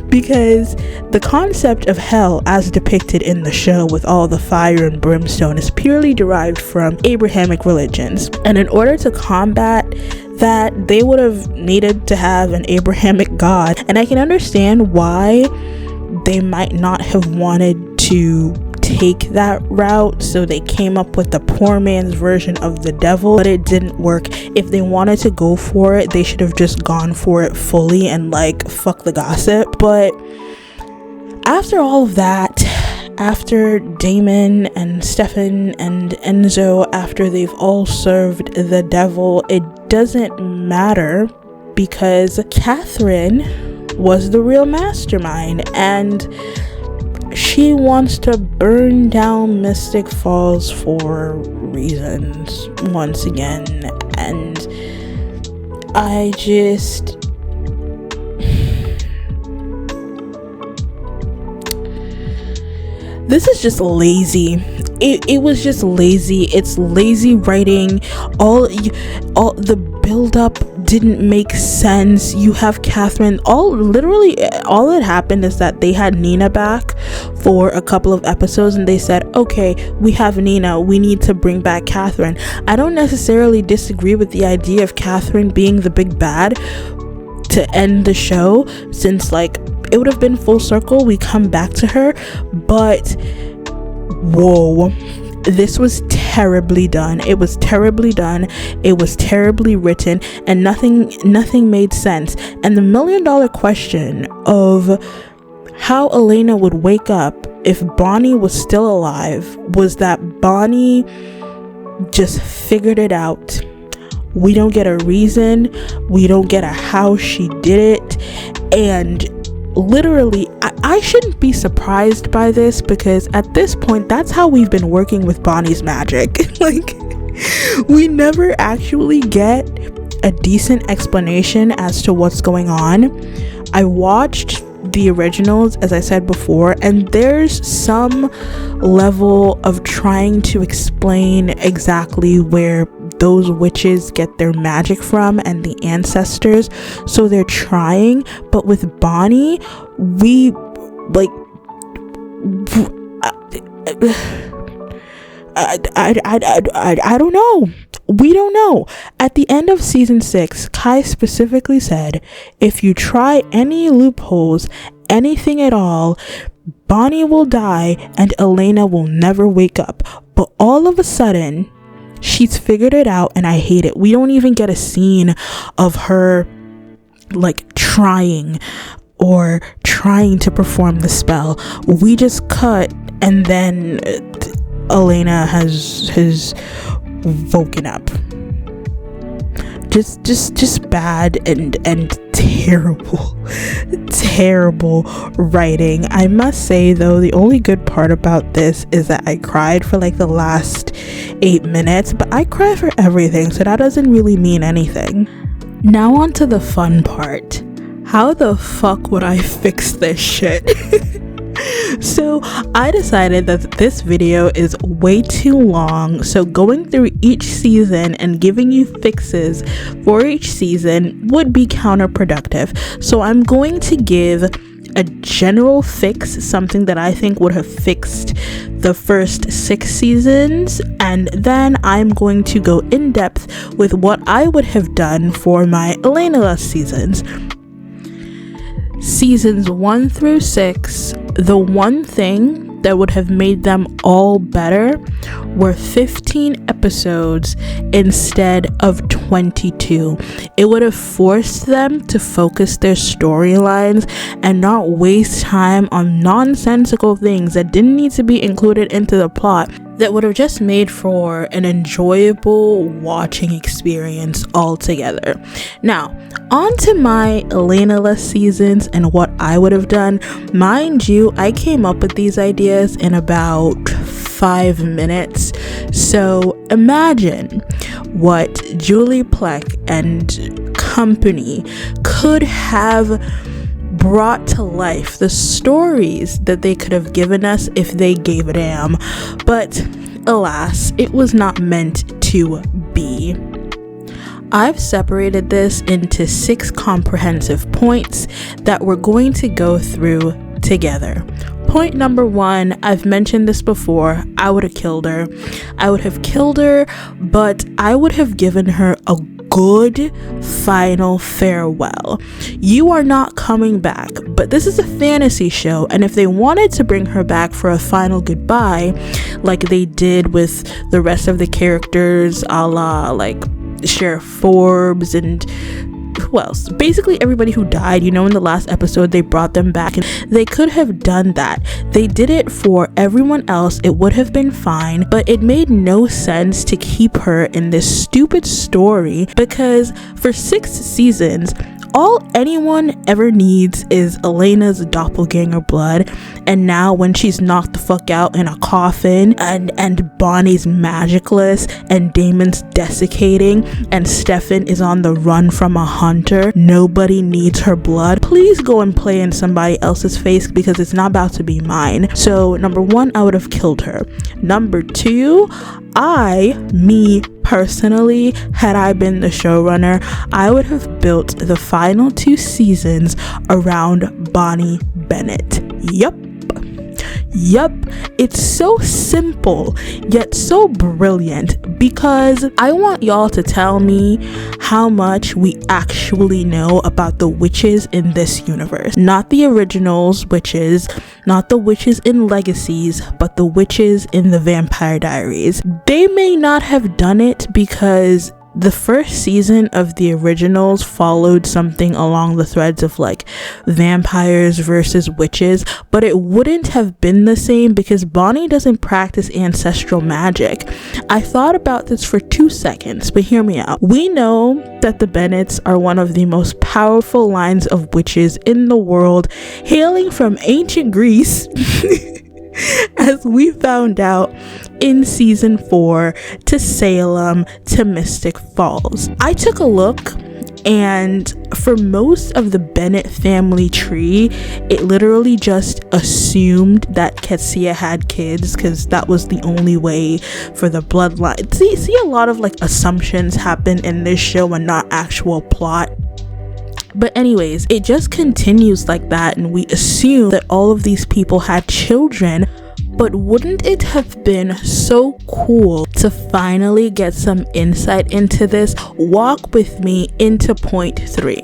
S1: Because the concept of hell as depicted in the show with all the fire and brimstone is purely derived from Abrahamic religions, and in order to combat that, they would have needed to have an Abrahamic God. And I can understand why they might not have wanted to take that route, so they came up with the poor man's version of the devil, but it didn't work. If they wanted to go for it, they should have just gone for it fully and like fuck the gossip. But after all of that, after Damon and Stefan and Enzo, after they've all served the devil, it doesn't matter because Catherine was the real mastermind, and she wants to burn down Mystic Falls for reasons once again. And I just this is just lazy. It was just lazy. It's lazy writing. All the build up didn't make sense. You have Catherine, all that happened is that they had Nina back for a couple of episodes and they said, okay, we have Nina, we need to bring back Catherine. I don't necessarily disagree with the idea of Catherine being the big bad to end the show, since like it would have been full circle, we come back to her. But whoa, this was terribly done. It was terribly done. It was terribly written, and nothing made sense. And the $1,000,000 question of how Elena would wake up if Bonnie was still alive was that Bonnie just figured it out. We don't get a reason. We don't get a how she did it. And literally, I shouldn't be surprised by this, because at this point, that's how we've been working with Bonnie's magic. Like, we never actually get a decent explanation as to what's going on. I watched the originals, as I said before, and there's some level of trying to explain exactly where those witches get their magic from and the ancestors, so they're trying. But with Bonnie, we like I don't know. We don't know. At the end of season 6, Kai specifically said, if you try any loopholes, anything at all, Bonnie will die and Elena will never wake up. But all of a sudden, she's figured it out, and I hate it. We don't even get a scene of her like trying to perform the spell. We just cut, and then Elena has woken up. Just bad and terrible writing. I must say, though, the only good part about this is that I cried for like the last 8 minutes, but I cry for everything, so that doesn't really mean anything. Now on to the fun part. How the fuck would I fix this shit? So I decided that this video is way too long, so going through each season and giving you fixes for each season would be counterproductive. So I'm going to give a general fix, something that I think would have fixed the first 6 seasons, and then I'm going to go in depth with what I would have done for my Elena seasons. Seasons 1 through 6, the one thing that would have made them all better were 15 episodes instead of 22. It would have forced them to focus their storylines and not waste time on nonsensical things that didn't need to be included into the plot, that would have just made for an enjoyable watching experience altogether. Now, on to my Elena-less seasons and what I would have done. Mind you, I came up with these ideas in about 5 minutes. So imagine what Julie Plec and company could have brought to life, the stories that they could have given us if they gave a damn. But alas, it was not meant to be. I've separated this into 6 comprehensive points that we're going to go through together. Point number 1, I've mentioned this before, I would have killed her. I would have killed her, but I would have given her a good final farewell. You are not coming back, but this is a fantasy show, and if they wanted to bring her back for a final goodbye, like they did with the rest of the characters, a la like Sheriff Forbes and who else? Basically everybody who died, in the last episode they brought them back, and they could have done that. They did it for everyone else, it would have been fine, but it made no sense to keep her in this stupid story, because for 6 seasons all anyone ever needs is Elena's doppelganger blood, and now when she's knocked the fuck out in a coffin, and Bonnie's magicless, and Damon's desiccating, and Stefan is on the run from a hunter, nobody needs her blood. Please go and play in somebody else's face, because it's not about to be mine. So number 1, I would have killed her. Number 2, me personally, had I been the showrunner, I would have built the final 2 seasons around Bonnie Bennett. Yup, Yup, it's so simple yet so brilliant, because I want y'all to tell me how much we actually know about the witches in this universe. Not the originals witches, not the witches in Legacies, but the witches in the Vampire Diaries. They may not have done it because the first season of the originals followed something along the threads of like vampires versus witches, but it wouldn't have been the same because Bonnie doesn't practice ancestral magic. I thought about this for 2 seconds, but hear me out. We know that the Bennetts are one of the most powerful lines of witches in the world, hailing from ancient Greece. As we found out in season 4, to Salem, to Mystic Falls. I took a look, and for most of the Bennett family tree, it literally just assumed that Ketsia had kids because that was the only way for the bloodline. See a lot of like assumptions happen in this show and not actual plot. But anyways, it just continues like that, and we assume that all of these people had children. But wouldn't it have been so cool to finally get some insight into this? Walk with me into point 3.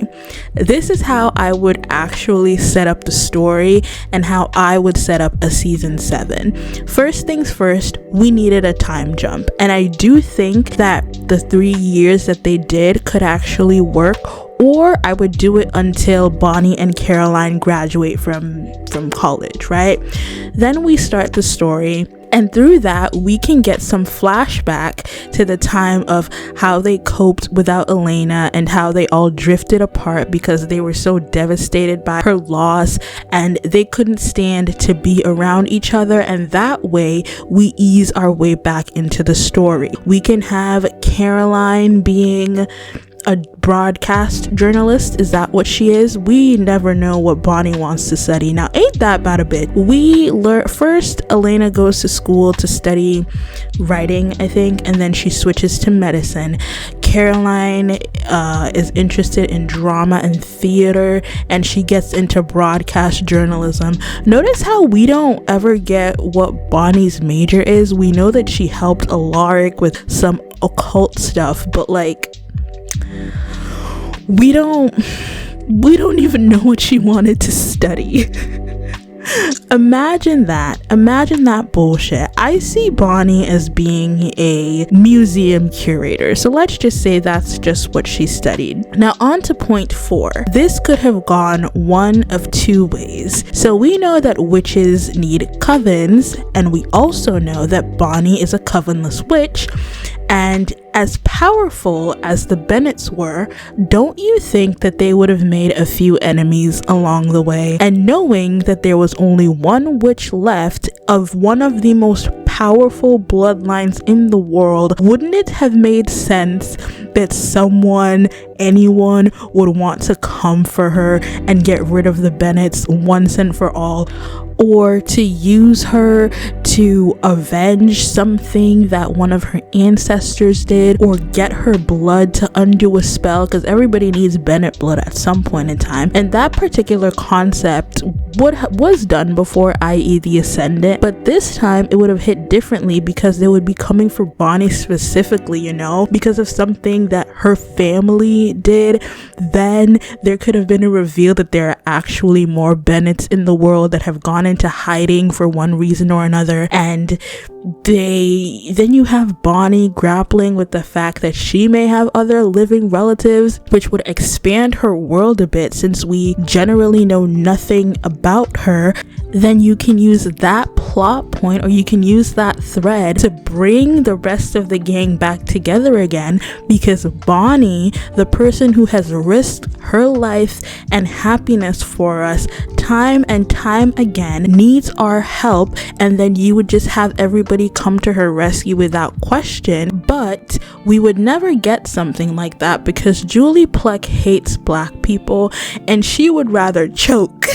S1: This is how I would actually set up the story and how I would set up a season 7. First things first, we needed a time jump. And I do think that the 3 years that they did could actually work. Or I would do it until Bonnie and Caroline graduate from college, right? Then we start the story, and through that we can get some flashback to the time of how they coped without Elena and how they all drifted apart because they were so devastated by her loss and they couldn't stand to be around each other. And that way we ease our way back into the story. We can have Caroline being a broadcast journalist. Is that what she is? We never know what Bonnie wants to study. Now, ain't that bad a bit? We learn first, Elena goes to school to study writing, I think, and then she switches to medicine. Caroline is interested in drama and theater, and she gets into broadcast journalism. Notice how we don't ever get what Bonnie's major is. We know that she helped Alaric with some occult stuff, but like, we don't even know what she wanted to study. Imagine that bullshit. I see Bonnie as being a museum curator, so let's just say that's just what she studied. Now on to point 4. This could have gone one of 2 ways. So we know that witches need covens, and we also know that Bonnie is a covenless witch. And as powerful as the Bennetts were, don't you think that they would have made a few enemies along the way? And knowing that there was only one witch left of one of the most powerful bloodlines in the world, wouldn't it have made sense that anyone would want to come for her and get rid of the Bennetts once and for all? Or to use her to avenge something that one of her ancestors did, or get her blood to undo a spell, because everybody needs Bennett blood at some point in time. And that particular concept was done before, i.e. the Ascendant, but this time it would have hit differently because they would be coming for Bonnie specifically, you know, because of something that her family did. Then there could have been a reveal that there are actually more Bennetts in the world that have gone into hiding for one reason or another, and then you have Bonnie grappling with the fact that she may have other living relatives, which would expand her world a bit since we generally know nothing about her. Then you can use that plot point, or you can use that thread to bring the rest of the gang back together again, because Bonnie, the person who has risked her life and happiness for us time and time again, needs our help. And then you would just have everybody come to her rescue without question. But we would never get something like that because Julie Plec hates black people, and she would rather choke.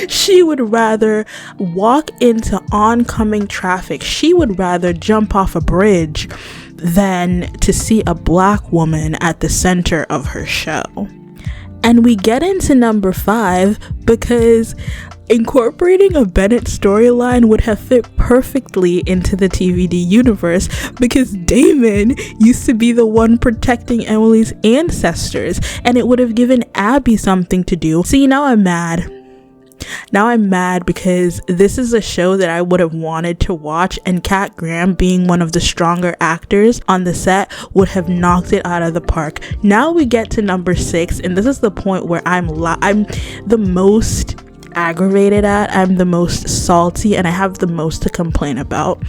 S1: She would rather walk into oncoming traffic. She would rather jump off a bridge than to see a black woman at the center of her show. And we get into number 5 because incorporating a Bennett storyline would have fit perfectly into the TVD universe, because Damon used to be the one protecting Emily's ancestors, and it would have given Abby something to do. See, now I'm mad. Now I'm mad because this is a show that I would have wanted to watch, and Kat Graham, being one of the stronger actors on the set, would have knocked it out of the park. Now we get to number 6, and this is the point where I'm the most aggravated at, I'm the most salty, and I have the most to complain about.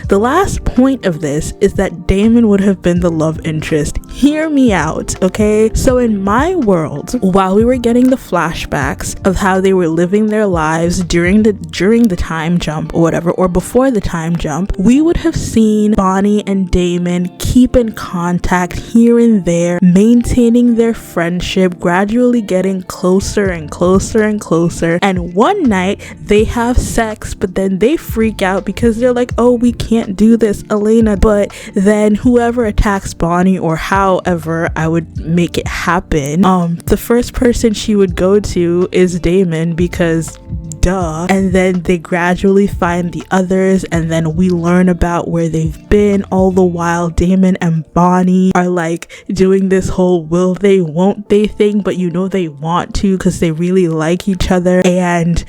S1: The last point of this is that Damon would have been the love interest. Hear me out, okay? So in my world, while we were getting the flashbacks of how they were living their lives during the time jump or whatever, or before the time jump, we would have seen Bonnie and Damon keep in contact here and there, maintaining their friendship, gradually getting closer and closer and closer. And one night they have sex, but then they freak out because they're like, oh, we can't do this, Elena. But then whoever attacks Bonnie, or however I would make it happen, the first person she would go to is Damon, because duh. And then they gradually find the others, and then we learn about where they've been. All the while Damon and Bonnie are like doing this whole will they won't they thing, but you know they want to because they really like each other. And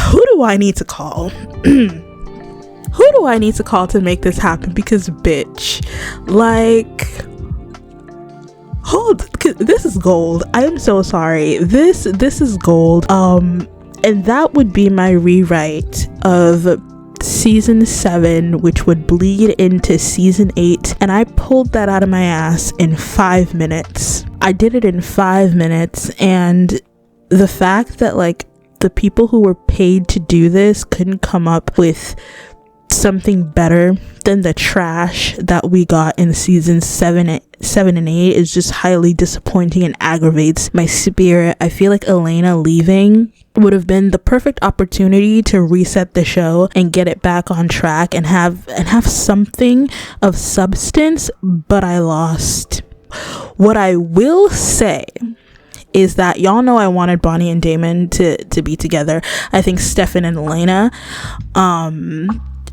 S1: who do I need to call? Who do I need to call to make this happen? Because bitch, like, this is gold. I am so sorry. This is gold. And that would be my rewrite of season 7, which would bleed into season 8, and I pulled that out of my ass in 5 minutes. I did it in 5 minutes, and the fact that like the people who were paid to do this couldn't come up with something better than the trash that we got in season 7 and 8 is just highly disappointing and aggravates my spirit. I feel like Elena leaving would have been the perfect opportunity to reset the show and get it back on track and have something of substance, but I lost. What I will say is that y'all know I wanted Bonnie and Damon to be together. I think Stefan and Elena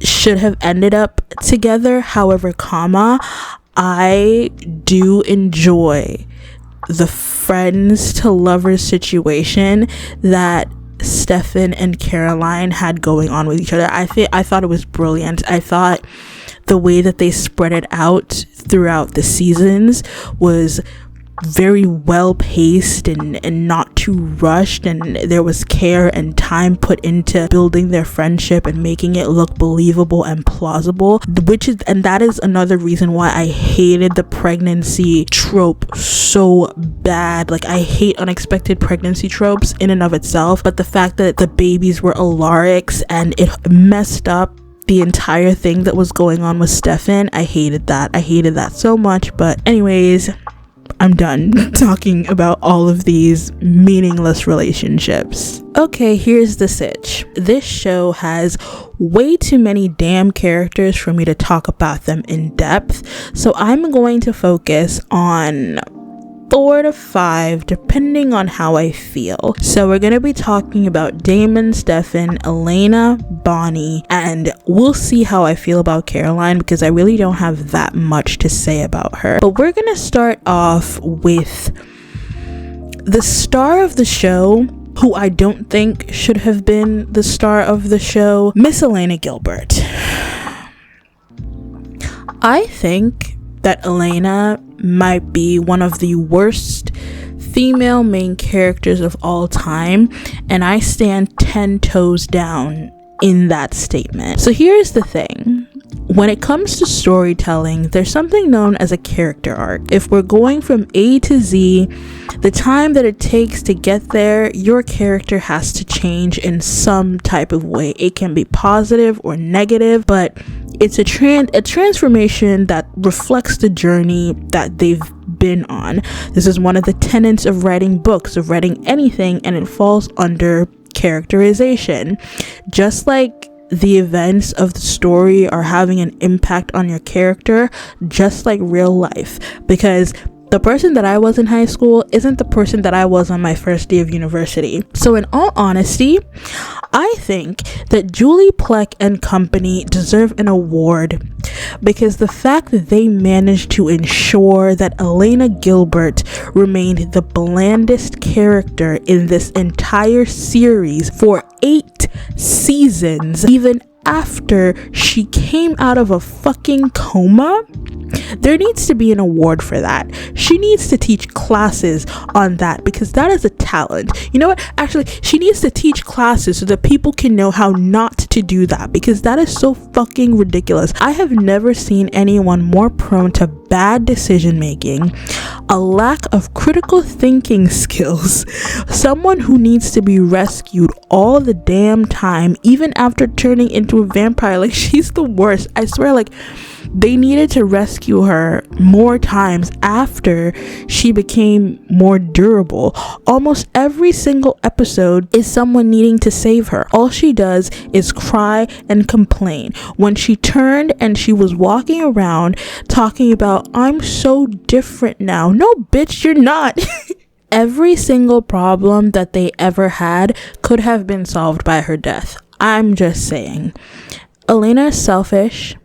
S1: should have ended up together. However, I do enjoy the friends to lovers situation that Stefan and Caroline had going on with each other. I thought it was brilliant. I thought the way that they spread it out throughout the seasons was very well paced and not too rushed, and there was care and time put into building their friendship and making it look believable and plausible, and that is another reason why I hated the pregnancy trope so bad. Like, I hate unexpected pregnancy tropes in and of itself, but the fact that the babies were Alarics and it messed up the entire thing that was going on with Stefan, I hated that so much. But anyways, I'm done talking about all of these meaningless relationships. Okay, here's the sitch. This show has way too many damn characters for me to talk about them in depth, so I'm going to focus on 4 to 5 depending on how I feel. So we're gonna be talking about Damon, Stefan, Elena, Bonnie, and we'll see how I feel about Caroline because I really don't have that much to say about her. But we're gonna start off with the star of the show, who I don't think should have been the star of the show, Miss Elena Gilbert. I think that Elena might be one of the worst female main characters of all time, and I stand 10 toes down in that statement. So here's the thing. When it comes to storytelling, there's something known as a character arc. If we're going from A to Z, the time that it takes to get there, your character has to change in some type of way. It can be positive or negative, but it's a transformation that reflects the journey that they've been on. This is one of the tenets of writing books, of writing anything, and it falls under characterization. Just like the events of the story are having an impact on your character, just like real life, because The person that I was in high school isn't the person that I was on my first day of university. So in all honesty, I think that Julie Plec and company deserve an award because the fact that they managed to ensure that Elena Gilbert remained the blandest character in this entire series for 8 seasons, even after she came out of a fucking coma, there needs to be an award for that. She needs to teach classes on that because that is a talent. You know what? Actually, she needs to teach classes so that people can know how not to do that because that is so fucking ridiculous. I have never seen anyone more prone to bad decision making, a lack of critical thinking skills, someone who needs to be rescued all the damn time, even after turning into a vampire. Like, she's the worst. I swear, like, they needed to rescue her more times after she became more durable. Almost every single episode is someone needing to save her. All she does is cry and complain. When she turned and she was walking around talking about, I'm so different now. No, bitch, you're not. Every single problem that they ever had could have been solved by her death. I'm just saying. Elena is selfish,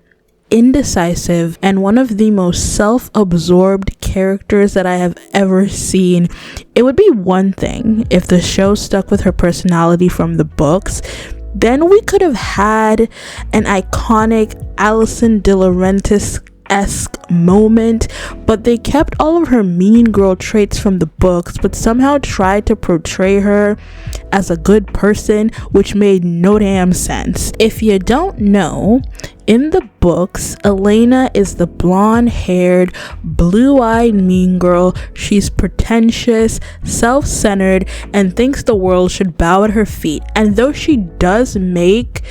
S1: indecisive, and one of the most self-absorbed characters that I have ever seen. It would be one thing if the show stuck with her personality from the books. Then we could have had an iconic Alison De Laurentiis-esque moment, but they kept all of her mean girl traits from the books but somehow tried to portray her as a good person, which made no damn sense. If you don't know, in the books, Elena is the blonde-haired, blue-eyed mean girl. She's pretentious, self-centered, and thinks the world should bow at her feet. And though she does make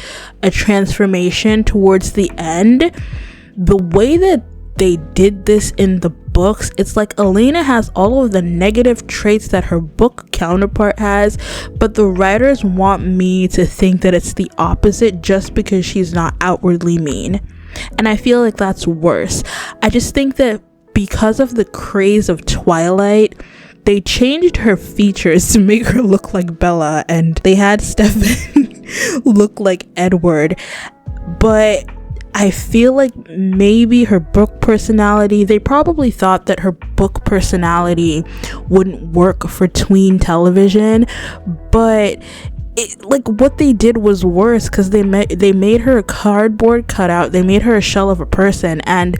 S1: a transformation towards the end, the way that they did this in the books, it's like Elena has all of the negative traits that her book counterpart has, but the writers want me to think that it's the opposite just because she's not outwardly mean. And I feel like that's worse. I just think that because of the craze of Twilight, they changed her features to make her look like Bella, and they had Stefan look like Edward. But I feel like maybe her book personality, they probably thought that her book personality wouldn't work for tween television, but like what they did was worse because they made her a cardboard cutout. They made her a shell of a person. And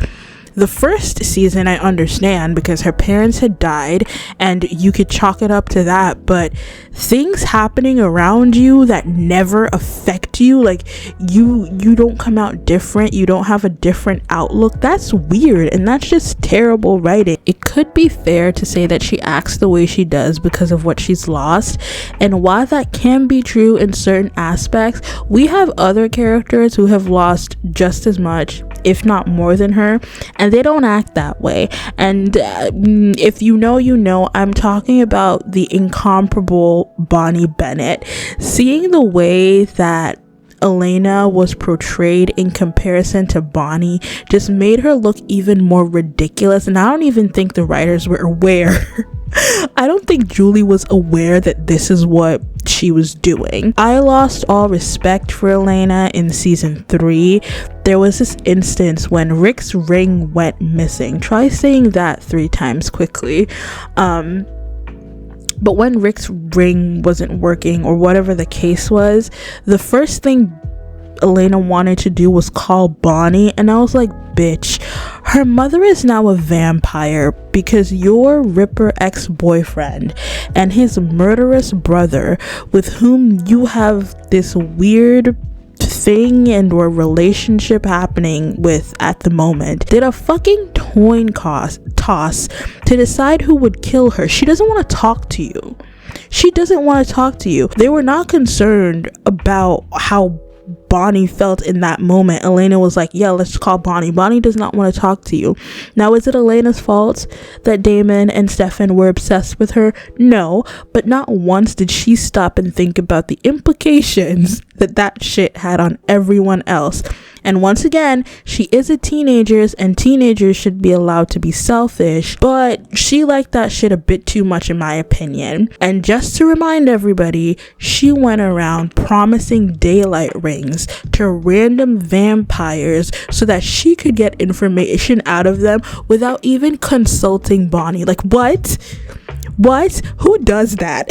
S1: the first season I understand because her parents had died and you could chalk it up to that, but things happening around you that never affect you, like you don't come out different, you don't have a different outlook, that's weird and that's just terrible writing. It could be fair to say that she acts the way she does because of what she's lost, and while that can be true in certain aspects, we have other characters who have lost just as much, if not more than her, and they don't act that way. And if you know, you know, I'm talking about the incomparable Bonnie Bennett. Seeing the way that Elena was portrayed in comparison to Bonnie just made her look even more ridiculous, and I don't even think the writers were aware. I don't think Julie was aware that this is what she was doing. I lost all respect for Elena in season 3. There was this instance when Rick's ring went missing. Try saying that 3 times quickly. But when Rick's ring wasn't working or whatever the case was, the first thing Elena wanted to do was call Bonnie, and I was like, bitch, her mother is now a vampire because your Ripper ex-boyfriend and his murderous brother, with whom you have this weird thing and or relationship happening with at the moment, did a fucking coin toss to decide who would kill her. She doesn't want to talk to you. She doesn't want to talk to you. They were not concerned about how Bonnie felt in that moment. Elena was like, yeah, let's call Bonnie. Bonnie does not want to talk to you. Now, is it Elena's fault that Damon and Stefan were obsessed with her? No, but not once did she stop and think about the implications that shit had on everyone else. And once again, she is a teenager, and teenagers should be allowed to be selfish, but she liked that shit a bit too much in my opinion. And just to remind everybody, she went around promising daylight rings to random vampires so that she could get information out of them without even consulting Bonnie. Like, what? Who does that?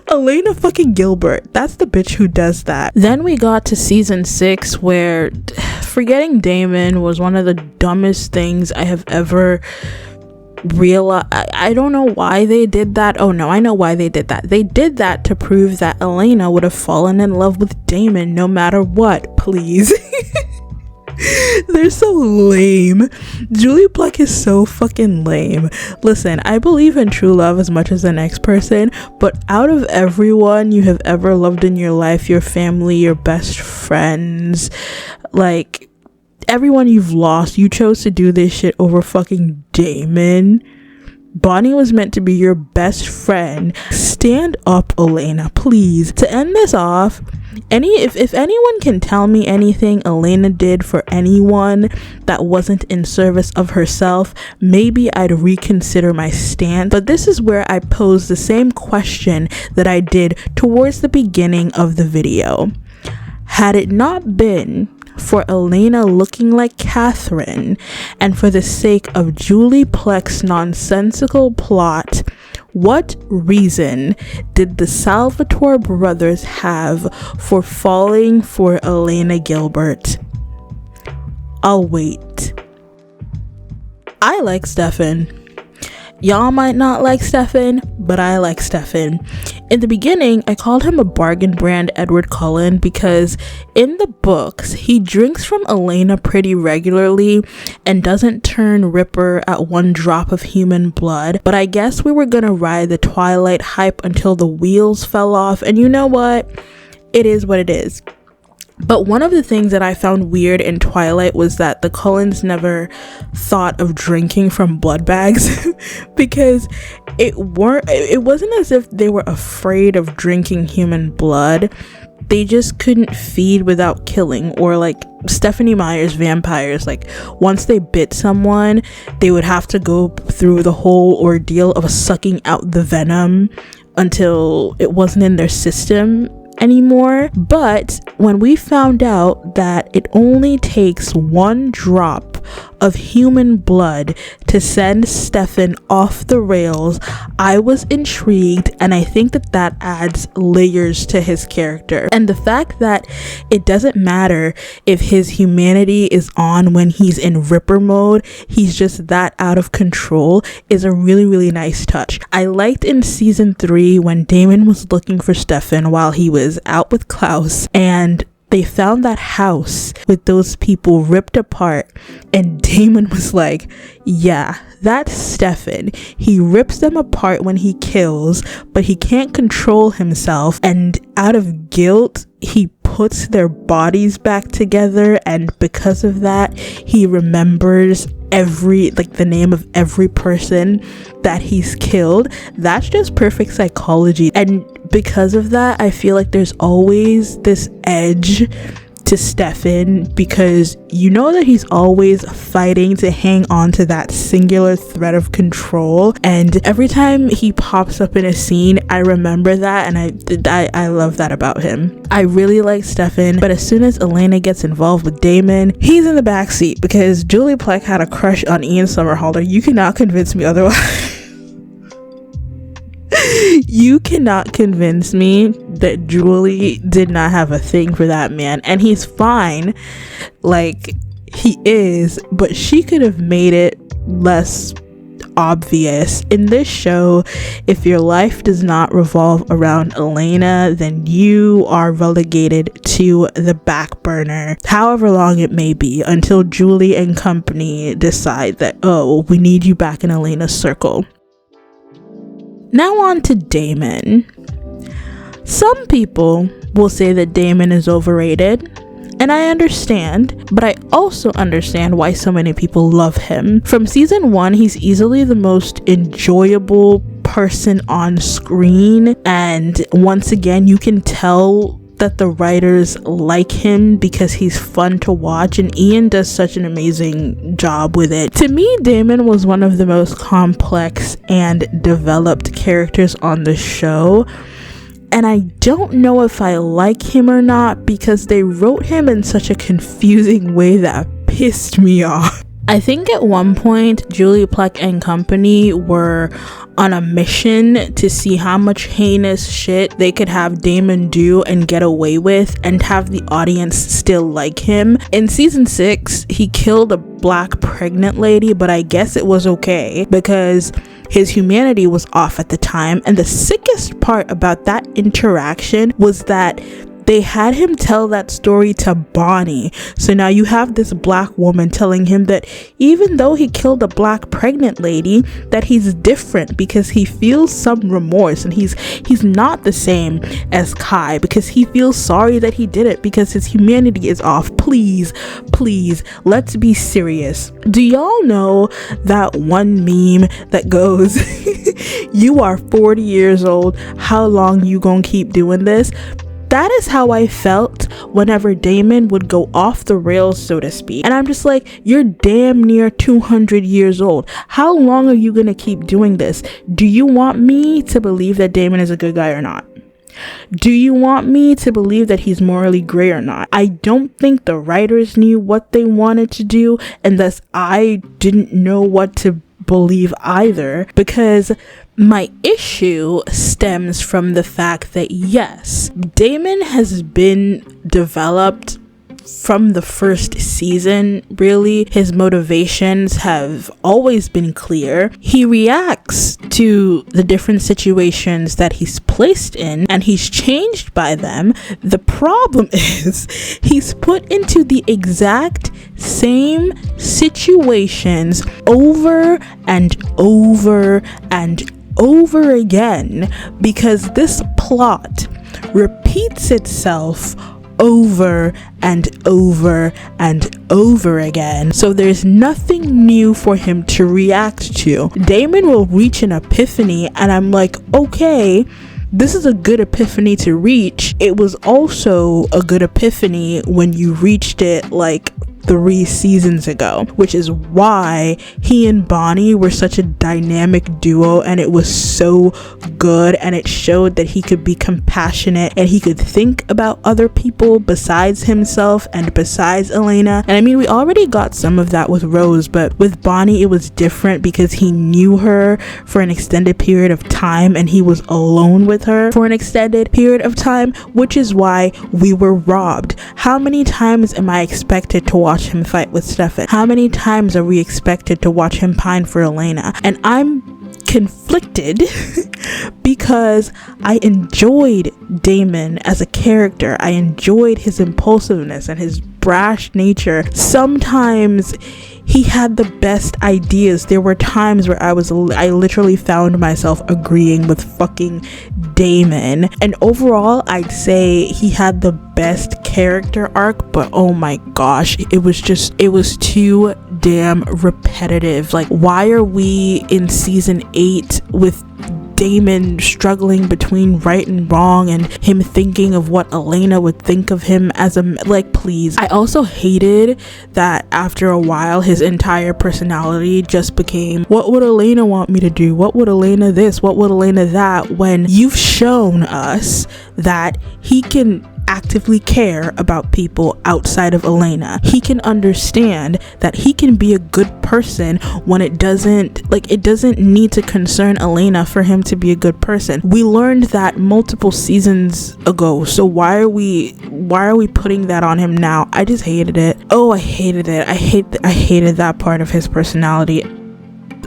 S1: Elena fucking Gilbert, that's the bitch who does that. Then we got to season 6, where forgetting Damon was one of the dumbest things I have ever realized. I don't know why they did that. Oh no, I know why they did that. They did that to prove that Elena would have fallen in love with Damon no matter what. Please. They're so lame. Julie Plec is so fucking lame. Listen, I believe in true love as much as the next person, but out of everyone you have ever loved in your life, your family, your best friends, like everyone you've lost, you chose to do this shit over fucking Damon. Bonnie was meant to be your best friend. Stand up, Elena, please. To end this off, if anyone can tell me anything Elena did for anyone that wasn't in service of herself, maybe I'd reconsider my stance. But this is where I pose the same question that I did towards the beginning of the video. Had it not been for Elena looking like Catherine, and for the sake of Julie Plec's nonsensical plot, what reason did the Salvatore brothers have for falling for Elena Gilbert? I'll wait. I like Stefan. Y'all might not like Stefan, but I like Stefan. In the beginning, I called him a bargain brand Edward Cullen because in the books, he drinks from Elena pretty regularly and doesn't turn Ripper at one drop of human blood. But I guess we were gonna ride the Twilight hype until the wheels fell off, and you know what? It is what it is. But one of the things that I found weird in Twilight was that the Cullens never thought of drinking from blood bags because it wasn't as if they were afraid of drinking human blood. They just couldn't feed without killing, or like Stephenie Meyer's vampires, like once they bit someone, they would have to go through the whole ordeal of sucking out the venom until it wasn't in their system anymore. But when we found out that it only takes one drop of human blood to send Stefan off the rails, I was intrigued, and I think that adds layers to his character. And the fact that it doesn't matter if his humanity is on when he's in Ripper mode, he's just that out of control, is a really, really nice touch. I liked in season 3 when Damon was looking for Stefan while he was out with Klaus, and they found that house with those people ripped apart, and Damon was like, yeah, that's Stefan. He rips them apart when he kills, but he can't control himself, and out of guilt, he puts their bodies back together, and because of that, he remembers the name of every person that he's killed. That's just perfect psychology. And because of that, I feel like there's always this edge to Stefan, because you know that he's always fighting to hang on to that singular thread of control, and every time he pops up in a scene, I remember that, and I love that about him. I really like Stefan, but as soon as Elena gets involved with Damon, he's in the backseat, because Julie Plec had a crush on Ian Somerhalder. You cannot convince me otherwise. You cannot convince me that Julie did not have a thing for that man, and he's fine, like he is, but she could have made it less obvious. In this show, if your life does not revolve around Elena, then you are relegated to the back burner, however long it may be, until Julie and company decide that, oh, we need you back in Elena's circle. Now on to Damon. Some people will say that Damon is overrated, and I understand, but I also understand why so many people love him. From season 1, he's easily the most enjoyable person on screen, and once again, you can tell that the writers like him because he's fun to watch, and Ian does such an amazing job with it. To me, Damon was one of the most complex and developed characters on the show, and I don't know if I like him or not because they wrote him in such a confusing way that pissed me off. I think at one point Julie Plec and company were on a mission to see how much heinous shit they could have Damon do and get away with and have the audience still like him. In season 6, he killed a black pregnant lady, but I guess it was okay because his humanity was off at the time. And the sickest part about that interaction was that they had him tell that story to Bonnie. So now you have this black woman telling him that even though he killed a black pregnant lady, that he's different because he feels some remorse, and he's not the same as Kai because he feels sorry that he did it because his humanity is off. Please, let's be serious. Do y'all know that one meme that goes, you are 40 years old, how long you gonna keep doing this? That is how I felt whenever Damon would go off the rails, so to speak. And I'm just like, you're damn near 200 years old. How long are you going to keep doing this? Do you want me to believe that Damon is a good guy or not? Do you want me to believe that he's morally gray or not? I don't think the writers knew what they wanted to do, and thus I didn't know what to believe either, because my issue stems from the fact that yes, Damon has been developed from the first season. Really, his motivations have always been clear. He reacts to the different situations that he's placed in and he's changed by them. The problem is he's put into the exact same situations over and over and over again because this plot repeats itself over and over and over again. So there's nothing new for him to react to. Damon will reach an epiphany and I'm like, okay, this is a good epiphany to reach. It was also a good epiphany when you reached it like 3 seasons ago, which is why he and Bonnie were such a dynamic duo, and it was so good, and it showed that he could be compassionate and he could think about other people besides himself and besides Elena. And I mean, we already got some of that with Rose, but with Bonnie it was different because he knew her for an extended period of time and he was alone with her for an extended period of time, which is why we were robbed. How many times am I expected to watch him fight with Stefan? How many times are we expected to watch him pine for Elena? And I'm conflicted because I enjoyed Damon as a character. I enjoyed his impulsiveness and his brash nature. Sometimes he had the best ideas. There were times where I literally found myself agreeing with fucking Damon. And overall, I'd say he had the best character arc, but oh my gosh, it was too damn repetitive. Like, why are we in season 8 with Damon struggling between right and wrong and him thinking of what Elena would think of him as a, like, please. I also hated that after a while his entire personality just became, what would Elena want me to do? What would Elena this? What would Elena that? When you've shown us that he can actively care about people outside of Elena. He can understand that he can be a good person when it doesn't need to concern Elena for him to be a good person. We learned that multiple seasons ago, so why are we putting that on him now? I just hated it. Oh, I hated it. I hated that part of his personality.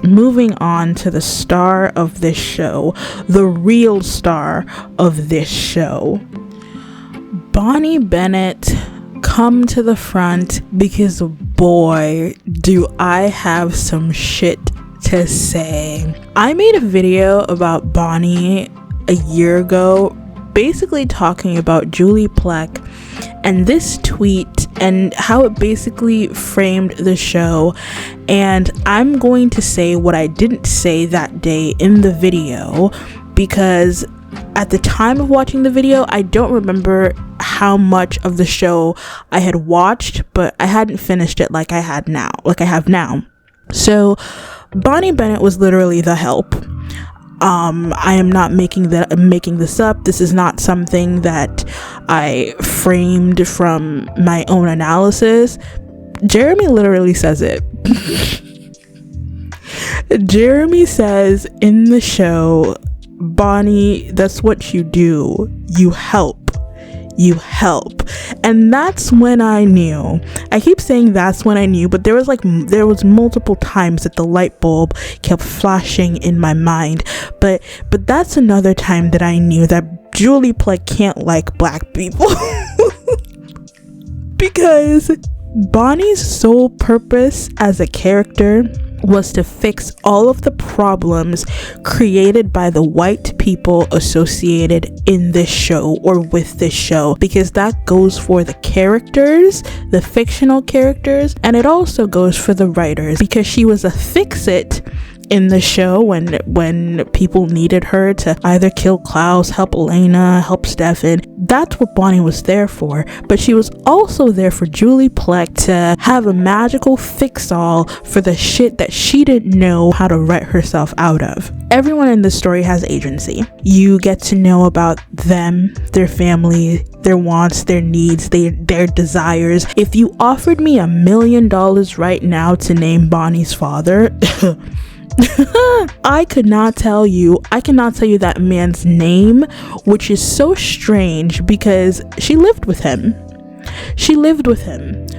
S1: Moving on to the star of this show, the real star of this show. Bonnie Bennett, come to the front because boy, do I have some shit to say. I made a video about Bonnie a year ago, basically talking about Julie Plec and this tweet and how it basically framed the show. And I'm going to say what I didn't say that day in the video because at the time of watching the video, I don't remember how much of the show I had watched, but I hadn't finished it like I have now. So Bonnie Bennett was literally the help. I am not making this up. This is not something that I framed from my own analysis. Jeremy literally says it. Jeremy says in the show, Bonnie, that's what you do. You help. And that's when I knew. I keep saying that's when I knew, but there was multiple times that the light bulb kept flashing in my mind. But that's another time that I knew that Julie Plec can't like black people. Because Bonnie's sole purpose as a character was to fix all of the problems created by the white people associated in this show or with this show, because that goes for the characters, the fictional characters, and it also goes for the writers, because she was a fix-it in the show when people needed her to either kill Klaus, help Elena, help Stefan. That's what Bonnie was there for. But she was also there for Julie Plec to have a magical fix-all for the shit that she didn't know how to write herself out of. Everyone in this story has agency. You get to know about them, their family, their wants, their needs, their desires. If you offered me $1 million right now to name Bonnie's father, I cannot tell you that man's name, which is so strange because she lived with him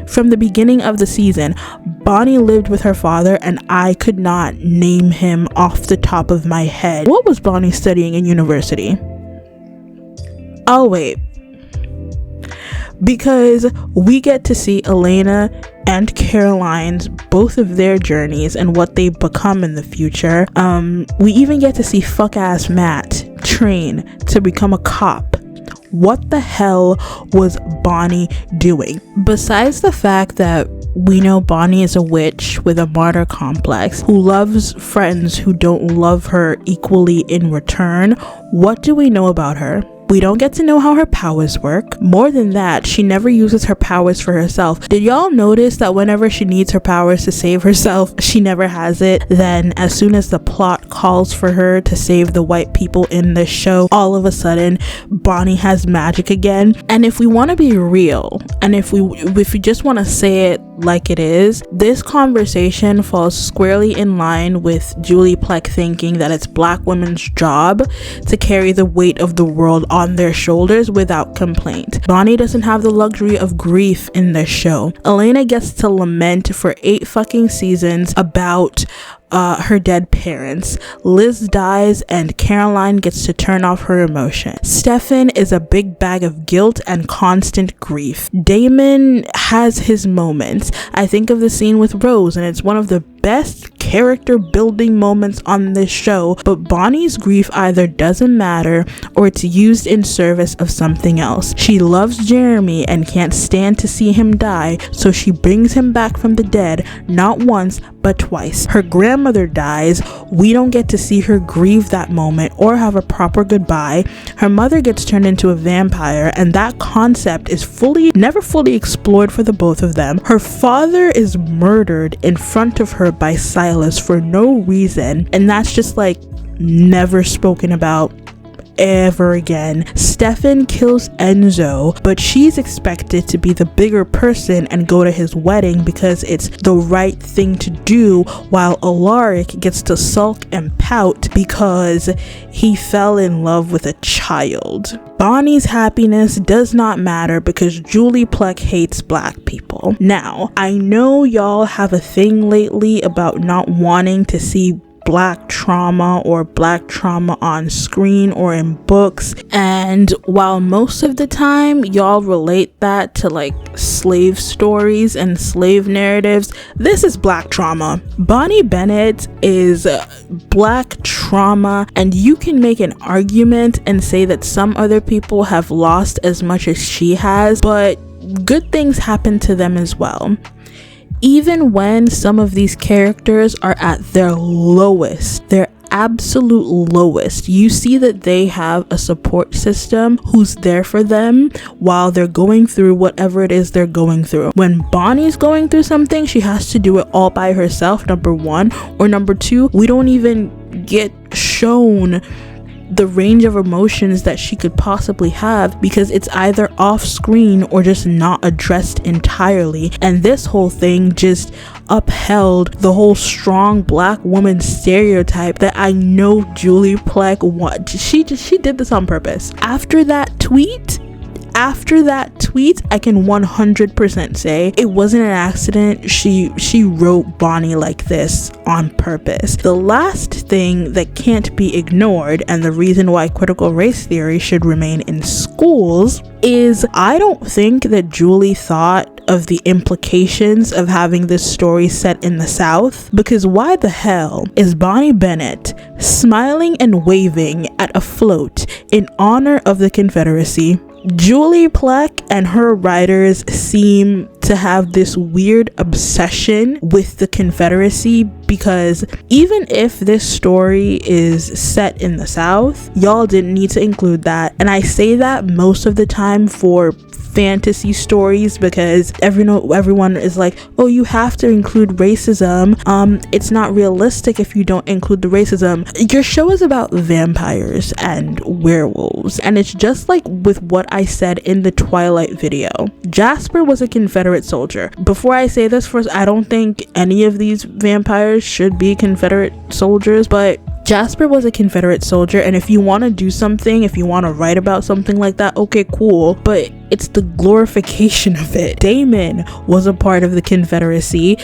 S1: from the beginning of the season. Bonnie lived with her father, and I could not name him off the top of my head. What was Bonnie studying in university? Oh wait, because we get to see Elena and Caroline's, both of their journeys and what they become in the future. We even get to see fuck ass Matt train to become a cop. What the hell was Bonnie doing? Besides the fact that we know Bonnie is a witch with a martyr complex who loves friends who don't love her equally in return, what do we know about her? We don't get to know how her powers work. More than that, she never uses her powers for herself. Did y'all notice that whenever she needs her powers to save herself, she never has it? Then as soon as the plot calls for her to save the white people in this show, all of a sudden Bonnie has magic again. And if we want to be real, and if we just want to say it like it is, this conversation falls squarely in line with Julie Plec thinking that it's black women's job to carry the weight of the world on their shoulders without complaint. Bonnie doesn't have the luxury of grief in this show. Elena gets to lament for 8 fucking seasons about her dead parents. Liz dies and Caroline gets to turn off her emotion. Stefan is a big bag of guilt and constant grief. Damon has his moments. I think of the scene with Rose, and it's one of the best character building moments on this show, but Bonnie's grief either doesn't matter or it's used in service of something else. She loves Jeremy and can't stand to see him die, so she brings him back from the dead, not once but twice. Her grandmother dies. We don't get to see her grieve that moment or have a proper goodbye. Her mother gets turned into a vampire, and that concept is never fully explored for the both of them. Her father is murdered in front of her by Silas for no reason, and that's just like never spoken about ever again. Stefan kills Enzo, but she's expected to be the bigger person and go to his wedding because it's the right thing to do, while Alaric gets to sulk and pout because he fell in love with a child. Bonnie's happiness does not matter because Julie Plec hates black people. Now, I know y'all have a thing lately about not wanting to see black trauma on screen or in books, and while most of the time y'all relate that to like slave stories and slave narratives, this is black trauma. Bonnie Bennett is black trauma, and you can make an argument and say that some other people have lost as much as she has, but good things happen to them as well. Even when some of these characters are at their lowest, their absolute lowest, you see that they have a support system who's there for them while they're going through whatever it is they're going through. When Bonnie's going through something, she has to do it all by herself, number one, or number two, we don't even get shown the range of emotions that she could possibly have because it's either off screen or just not addressed entirely. And this whole thing just upheld the whole strong black woman stereotype that I know Julie Plec she did this on purpose. After that tweet, I can 100% say it wasn't an accident. She wrote Bonnie like this on purpose. The last thing that can't be ignored, and the reason why critical race theory should remain in schools, is I don't think that Julie thought of the implications of having this story set in the South, because why the hell is Bonnie Bennett smiling and waving at a float in honor of the Confederacy? Julie Plec and her writers seem to have this weird obsession with the Confederacy, because even if this story is set in the South, y'all didn't need to include that. And I say that most of the time for fantasy stories because everyone is like, oh, you have to include racism, it's not realistic if you don't include the racism. Your show is about vampires and werewolves, and it's just like with what I said in the Twilight video. Jasper was a Confederate soldier. Before I say this, first, I don't think any of these vampires should be Confederate soldiers, but Jasper was a Confederate soldier, and if you want to do something, if you want to write about something like that, okay, cool, but it's the glorification of it. Damon was a part of the Confederacy,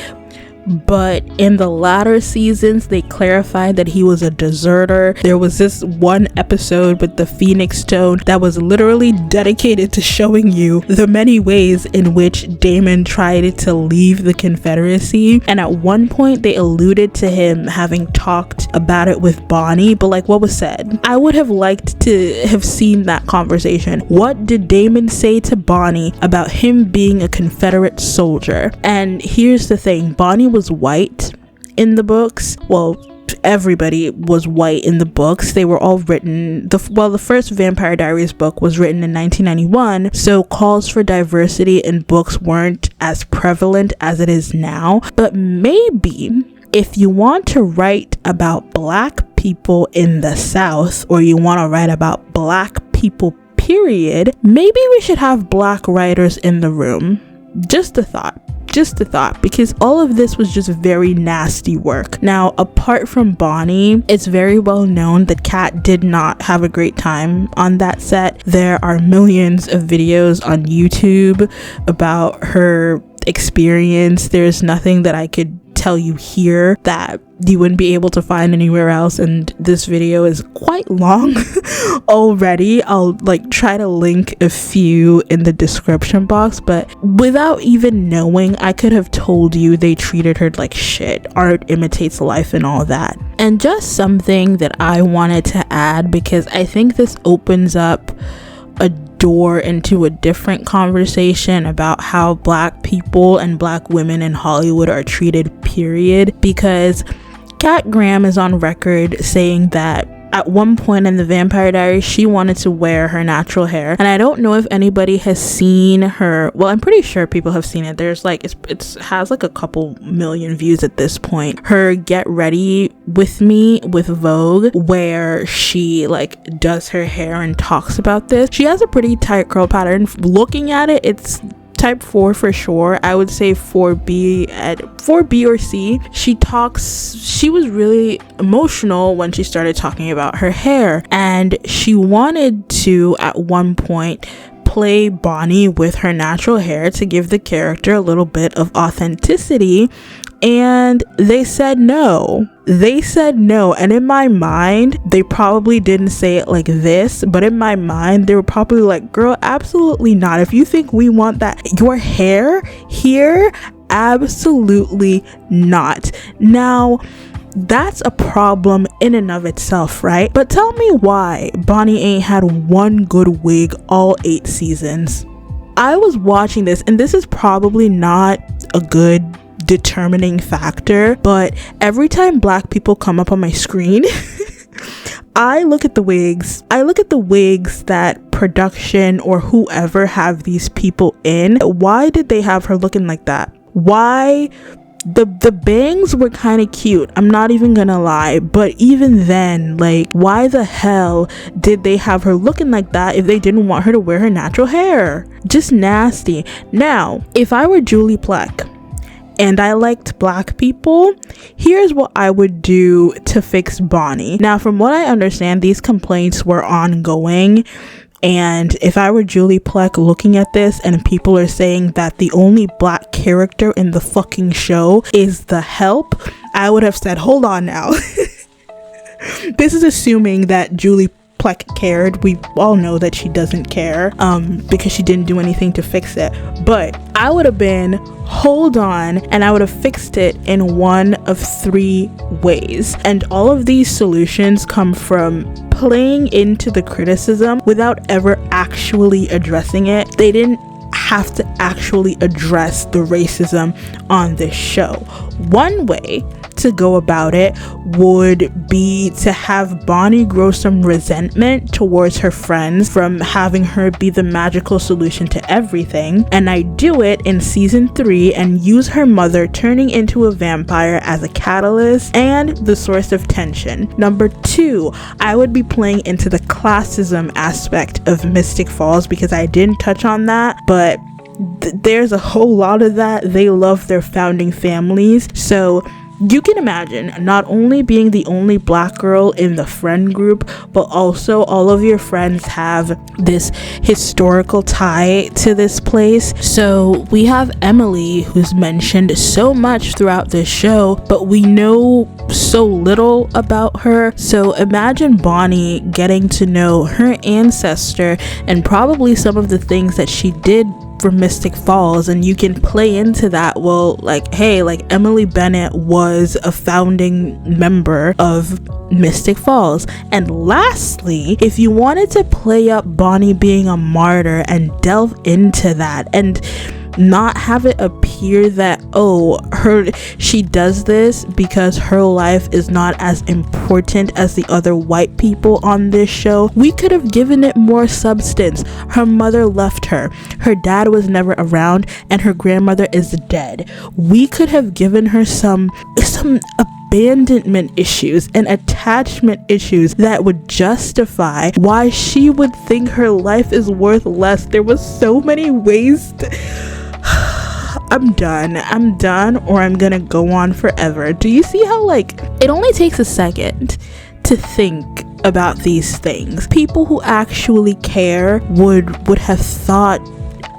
S1: but in the latter seasons they clarified that he was a deserter. There was this one episode with the Phoenix Stone that was literally dedicated to showing you the many ways in which Damon tried to leave the Confederacy, and at one point they alluded to him having talked about it with Bonnie, but like, what was said? I would have liked to have seen that conversation. What did Damon say to Bonnie about him being a Confederate soldier? And here's the thing, Bonnie was white in the books. Well, everybody was white in the books. They were all written, the first Vampire Diaries book was written in 1991, so calls for diversity in books weren't as prevalent as it is now. But maybe if you want to write about black people in the South, or you want to write about black people period, maybe we should have black writers in the room. Just a thought, because all of this was just very nasty work. Now, apart from Bonnie, it's very well known that Kat did not have a great time on that set. There are millions of videos on YouTube about her experience. There's nothing that I could tell you here that you wouldn't be able to find anywhere else, and this video is quite long already. I'll try to link a few in the description box, but without even knowing, I could have told you they treated her like shit. Art imitates life and all that. And just something that I wanted to add, because I think this opens up a door into a different conversation about how black people and black women in Hollywood are treated, period, because Kat Graham is on record saying that at one point in the Vampire Diaries, she wanted to wear her natural hair. And I don't know if anybody has seen her. Well, I'm pretty sure people have seen it. There's it has a couple million views at this point. Her Get Ready With Me with Vogue, where she does her hair and talks about this. She has a pretty tight curl pattern. Looking at it, it's type 4 for sure. I would say 4B or C. She was really emotional when she started talking about her hair, and she wanted to at one point play Bonnie with her natural hair to give the character a little bit of authenticity, and they said no. And in my mind, they probably didn't say it like this, but in my mind they were probably like, girl, absolutely not. If you think we want that your hair here, absolutely not. Now that's a problem in and of itself, right? But tell me why Bonnie ain't had one good wig all 8 seasons. I was watching this, and this is probably not a good determining factor, but every time black people come up on my screen, I look at the wigs that production or whoever have these people in. Why did they have her looking like that? Why? The bangs were kind of cute, I'm not even gonna lie, but even then, like, why the hell did they have her looking like that if they didn't want her to wear her natural hair? Just nasty. Now, if I were Julie Plec and I liked black people, here's what I would do to fix Bonnie. Now, from what I understand, these complaints were ongoing. And if I were Julie Plec looking at this and people are saying that the only black character in the fucking show is the help, I would have said, hold on now. This is assuming that Julie Plec cared. We all know that she doesn't care because she didn't do anything to fix it. But I would have been, hold on, and I would have fixed it in one of 3 ways. And all of these solutions come from playing into the criticism without ever actually addressing it. They didn't have to actually address the racism on this show. One way to go about it would be to have Bonnie grow some resentment towards her friends from having her be the magical solution to everything, and I do it in season 3 and use her mother turning into a vampire as a catalyst and the source of tension. Number 2, I would be playing into the classism aspect of Mystic Falls because I didn't touch on that, but there's a whole lot of that. They love their founding families, so you can imagine not only being the only black girl in the friend group, but also all of your friends have this historical tie to this place. So we have Emily, who's mentioned so much throughout this show, but we know so little about her. So imagine Bonnie getting to know her ancestor and probably some of the things that she did for Mystic Falls, and you can play into that. Well, like, hey, like Emily Bennett was a founding member of Mystic Falls. And lastly, if you wanted to play up Bonnie being a martyr and delve into that and not have it appear that, oh, she does this because her life is not as important as the other white people on this show, we could have given it more substance. Her mother left her dad was never around, and her grandmother is dead. We could have given her some abandonment issues and attachment issues that would justify why she would think her life is worth less. There was so many ways I'm done, or I'm gonna go on forever. Do you see how, like, it only takes a second to think about these things? People who actually care would have thought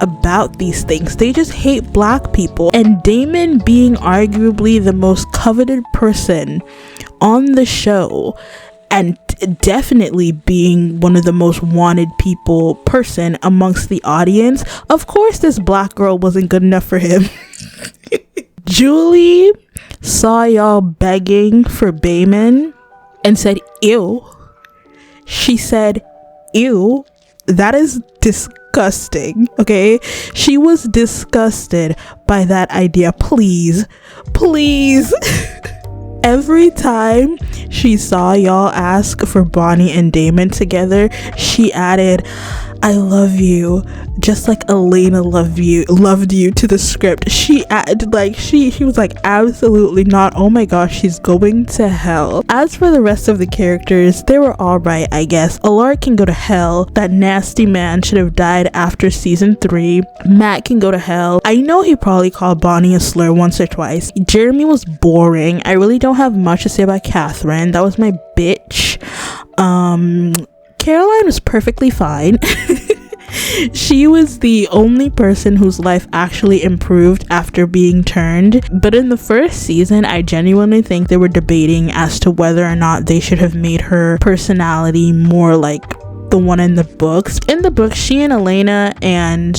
S1: about these things. They just hate black people. And Damon, being arguably the most coveted person on the show, and definitely being one of the most wanted person amongst the audience, of course this black girl wasn't good enough for him. Julie saw y'all begging for Damon and said, ew. She said, ew, that is disgusting. Okay, she was disgusted by that idea. Please every time she saw y'all ask for Bonnie and Damon together, she added, I love you, just like Elena loved you to the script. She added, like, she was like, absolutely not. Oh my gosh, she's going to hell. As for the rest of the characters, they were all right, I guess. Alaric can go to hell. That nasty man should have died after season 3. Matt can go to hell. I know he probably called Bonnie a slur once or twice. Jeremy was boring. I really don't have much to say about Catherine. That was my bitch. Caroline was perfectly fine. She was the only person whose life actually improved after being turned. But in the first season, I genuinely think they were debating as to whether or not they should have made her personality more like the one in the books. In the book, she and Elena and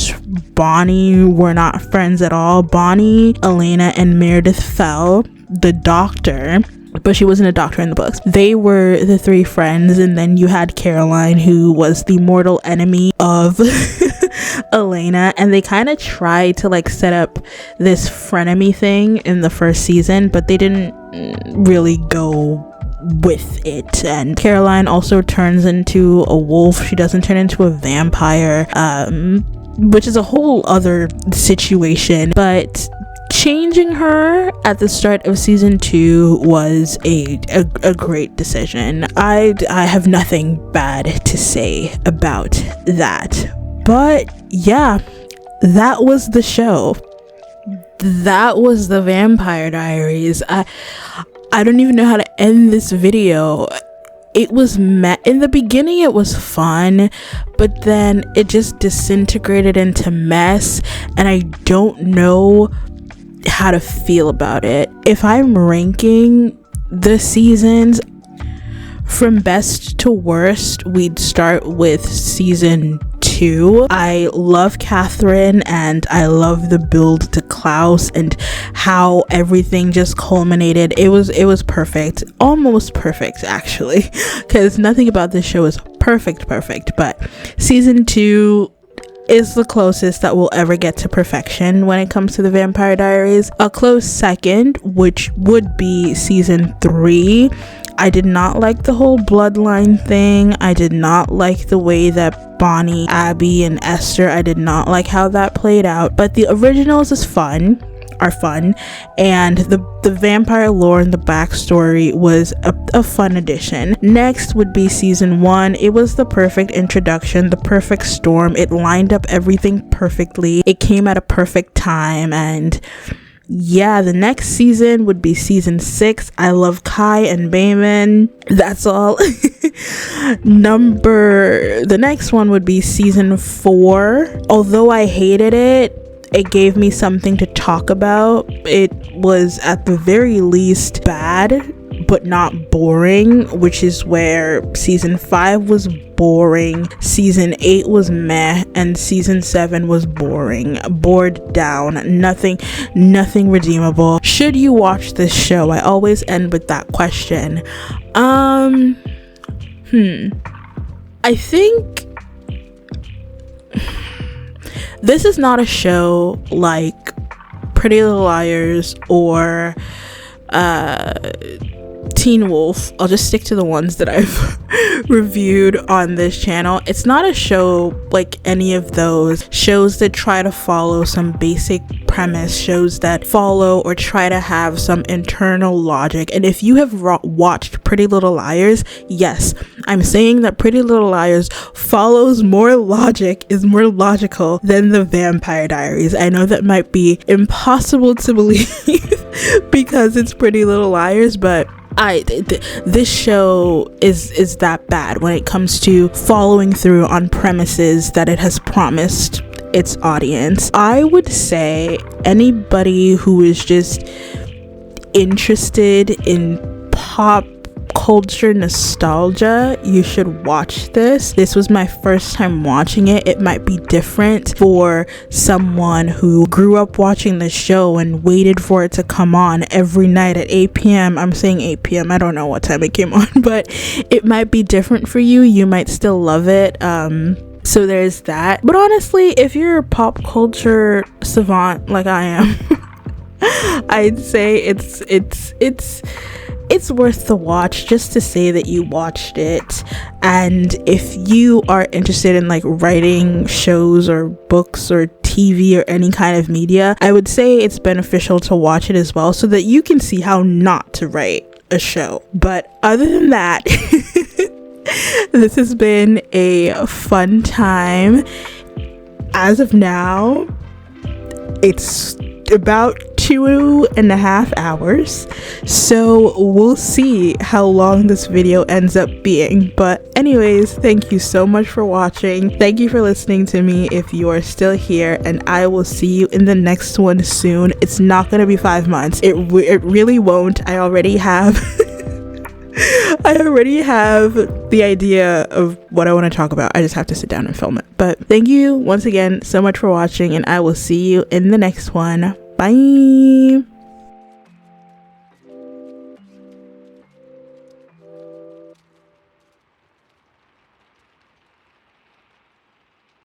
S1: Bonnie were not friends at all. Bonnie, Elena, and Meredith Fell, the doctor, but she wasn't a doctor in the books. They were the 3 friends, and then you had Caroline, who was the mortal enemy of Elena, and they kind of tried to like set up this frenemy thing in the first season, but they didn't really go with it. And Caroline also turns into a wolf. She doesn't turn into a vampire, which is a whole other situation, but changing her at the start of season 2 was a great decision. I have nothing bad to say about that. But yeah, that was the show. That was the Vampire Diaries. I don't even know how to end this video. It was in the beginning it was fun, but then it just disintegrated into mess, and I don't know how to feel about it. If I'm ranking the seasons from best to worst, we'd start with season 2. I love Catherine, and I love the build to Klaus and how everything just culminated. It was perfect, almost perfect actually, because nothing about this show is perfect, but season 2 is the closest that we'll ever get to perfection when it comes to the Vampire Diaries. A close second, which would be season 3. I did not like the whole bloodline thing. I did not like the way that Bonnie, Abby, and Esther, I did not like how that played out. But the originals are fun, and the vampire lore and the backstory was a fun addition. Next would be season 1. It was the perfect introduction, the perfect storm. It lined up everything perfectly. It came at a perfect time, and yeah, the next season would be season 6. I love Kai and Damon. That's all. The next one would be season 4. Although I hated it, it gave me something to talk about. It was at the very least bad, but not boring, which is where season 5 was boring, season 8 was meh, and season 7 was boring, bored down, nothing redeemable. Should you watch this show? I always end with that question. I think this is not a show like Pretty Little Liars or Teen Wolf. I'll just stick to the ones that I've reviewed on this channel. It's not a show like any of those shows that try to follow some basic premise, shows that follow or try to have some internal logic. And if you have watched Pretty Little Liars, yes, I'm saying that Pretty Little Liars follows more logic, is more logical than the Vampire Diaries. I know that might be impossible to believe because it's Pretty Little Liars, but this show is that bad when it comes to following through on premises that it has promised its audience. I would say anybody who is just interested in pop culture nostalgia, you should watch this. This was my first time watching it. It might be different for someone who grew up watching the show and waited for it to come on every night at 8 p.m. I'm saying 8 p.m. I don't know what time it came on, but it might be different for you. You might still love it. So there's that. But honestly, if you're a pop culture savant like I am, I'd say it's worth the watch just to say that you watched it. And if you are interested in like writing shows or books or TV or any kind of media, I would say it's beneficial to watch it as well so that you can see how not to write a show. But other than that, this has been a fun time. As of now, it's about 2.5 hours, so we'll see how long this video ends up being. But anyways, thank you so much for watching. Thank you for listening to me if you are still here, and I will see you in the next one soon. It's not gonna be 5 months. It really won't. I already have the idea of what I want to talk about. I just have to sit down and film it. But thank you once again so much for watching, and I will see you in the next one. Bye.